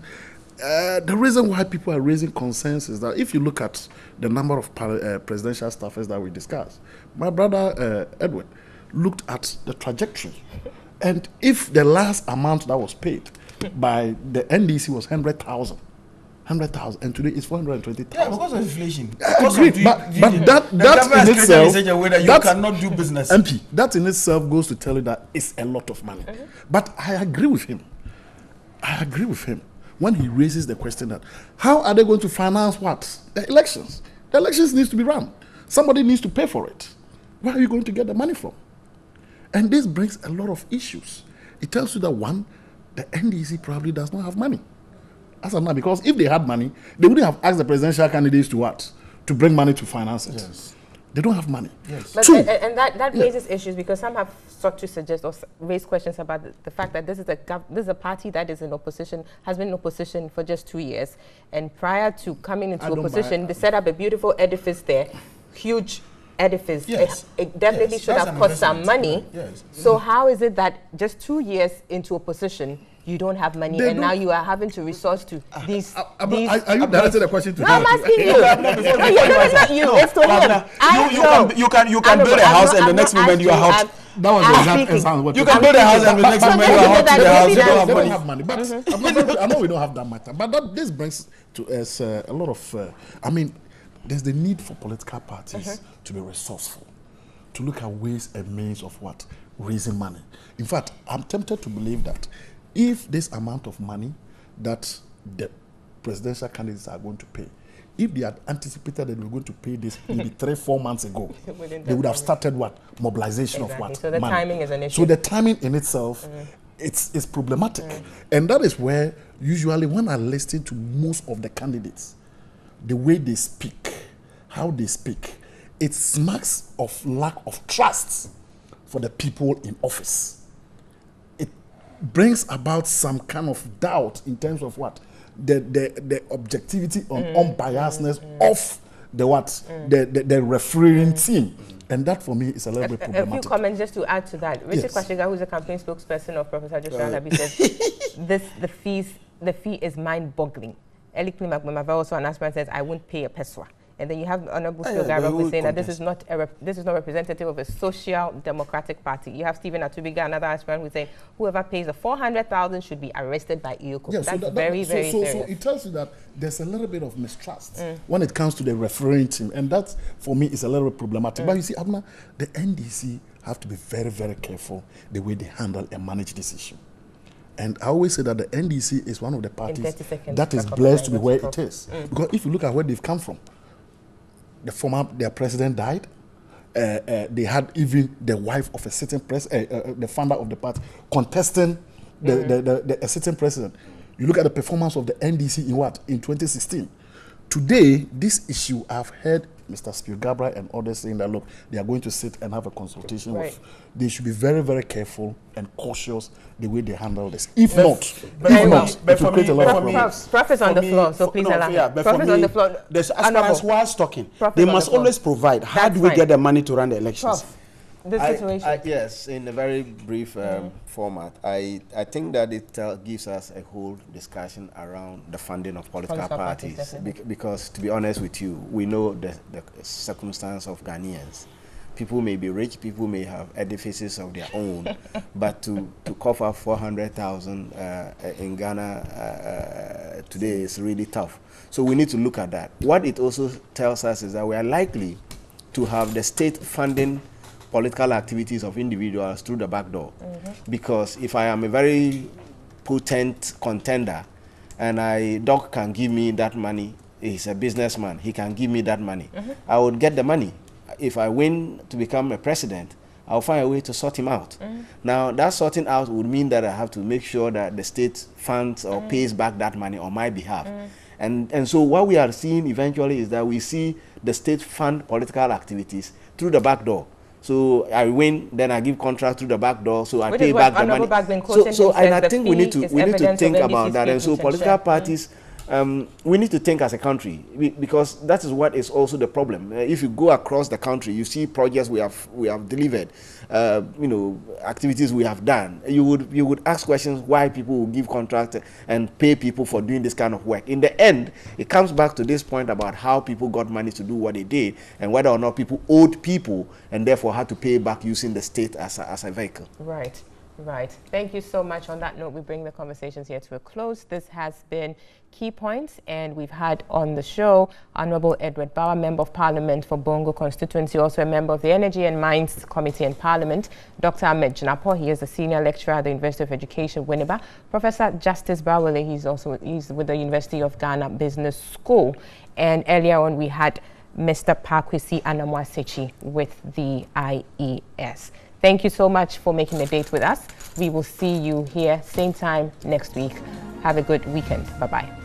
the reason why people are raising concerns is that if you look at the number of presidential staffers that we discussed, my brother Edward looked at the trajectory. And if the last amount that was paid by the NDC was 100,000, and today it's 420,000. Yeah, because of inflation. Agreed, but that in itself, in such a way that you cannot do business. MP, that in itself goes to tell you that it's a lot of money. But I agree with him. When he raises the question that how are they going to finance what? The elections. The elections needs to be run. Somebody needs to pay for it. Where are you going to get the money from? And this brings a lot of issues. It tells you that one, the NDC probably does not have money. As of now, because if they had money, they wouldn't have asked the presidential candidates to what? To bring money to finance it. Yes. They don't have money. Yes. But and that raises issues because some have sought to suggest or raise questions about the fact that this is a party that is in opposition, has been in opposition for just 2 years. And prior to coming into opposition, they set up a beautiful edifice there, huge edifice. Yes. It definitely should have cost some money. Yes. So how is it that just 2 years into opposition, you don't have money, and now you are having to resort to these. Are you directing the question to me? No, I'm asking you. No, not you. It's to him. You can build a house, and the next moment you are out. That was the exact example. You can build a house, and the next moment you are out to the house. You don't have money. But I know we don't have that matter. But this brings to us a lot of. There's the need for political parties to be resourceful, to look at ways and means of what raising money. In fact, I'm tempted to believe that if this amount of money that the presidential candidates are going to pay, if they had anticipated that they were going to pay this maybe 3-4 months ago, they would have started what? Mobilization of what? So the money. Timing is an issue. So the timing in itself, it's problematic. And that is where usually when I listen to most of the candidates, the way they speak, how they speak, it smacks of lack of trust for the people in office. Brings about some kind of doubt in terms of what the objectivity and unbiasedness of the refereeing team, and that for me is a little bit problematic. A few comments just to add to that. Richard Kwashiga, who's a campaign spokesperson of Professor Joshua Alabi, says the fee is mind-boggling. Elikli Magmamava, also an aspirant, says I won't pay a peswa. And then you have Honorable Garba saying that this is not representative of a social democratic party. You have Stephen Atubiga, another aspirant, who's saying whoever pays the 400,000 should be arrested by EOCO. Yeah, that's very serious. So it tells you that there's a little bit of mistrust when it comes to the referring team, and that for me is a little bit problematic. But you see, Abna, the NDC have to be very, very careful the way they handle and manage this issue. And I always say that the NDC is one of the parties 30 seconds, that is blessed to be where it is. Because if you look at where they've come from, their president died. They had even the wife of a sitting the founder of the party contesting a sitting president. You look at the performance of the NDC in 2016. Today, this issue, I've heard Mr. Spielgabra and others saying that, look, they are going to sit and have a consultation with. They should be very, very careful and cautious the way they handle this. If not, it will create a lot of problems. Prof is on the floor, so please allow him. Prof is on the floor. As far as who is talking, they must always provide. How do we get the money to run the elections? Prof, the situation. Yes, in a very brief format, I think that it gives us a whole discussion around the funding of political parties because, to be honest with you, we know the circumstance of Ghanaians. People may be rich, people may have edifices of their own, but to cover 400,000 in Ghana today is really tough. So we need to look at that. What it also tells us is that we are likely to have the state funding political activities of individuals through the back door. Because if I am a very potent contender and Doc can give me that money, he's a businessman, he can give me that money, I would get the money. If I win to become a president, I'll find a way to sort him out. Now, that sorting out would mean that I have to make sure that the state funds or pays back that money on my behalf. And so what we are seeing eventually is that we see the state fund political activities through the back door. So I win, then I give contract through the back door, so I pay back the money. And I think we need to think about that. And so political parties, we need to think as a country, because that is what is also the problem. If you go across the country, you see projects we have delivered, activities we have done. You would ask questions why people will give contracts and pay people for doing this kind of work. In the end, it comes back to this point about how people got money to do what they did and whether or not people owed people and therefore had to pay back using the state as a vehicle. Right. Right. Thank you so much. On that note, we bring the conversations here to a close. This has been Key Points, and we've had on the show Honorable Edward Bauer, Member of Parliament for Bongo constituency, also a member of the Energy and Mines Committee in Parliament, Dr. Ahmed Jnapo. He is a senior lecturer at the University of Education, Winneba. Professor Justice Bawale, he's with the University of Ghana Business School. And earlier on, we had Mr. Pakwesi Anamwasechi with the IES. Thank you so much for making the date with us. We will see you here same time next week. Have a good weekend. Bye-bye.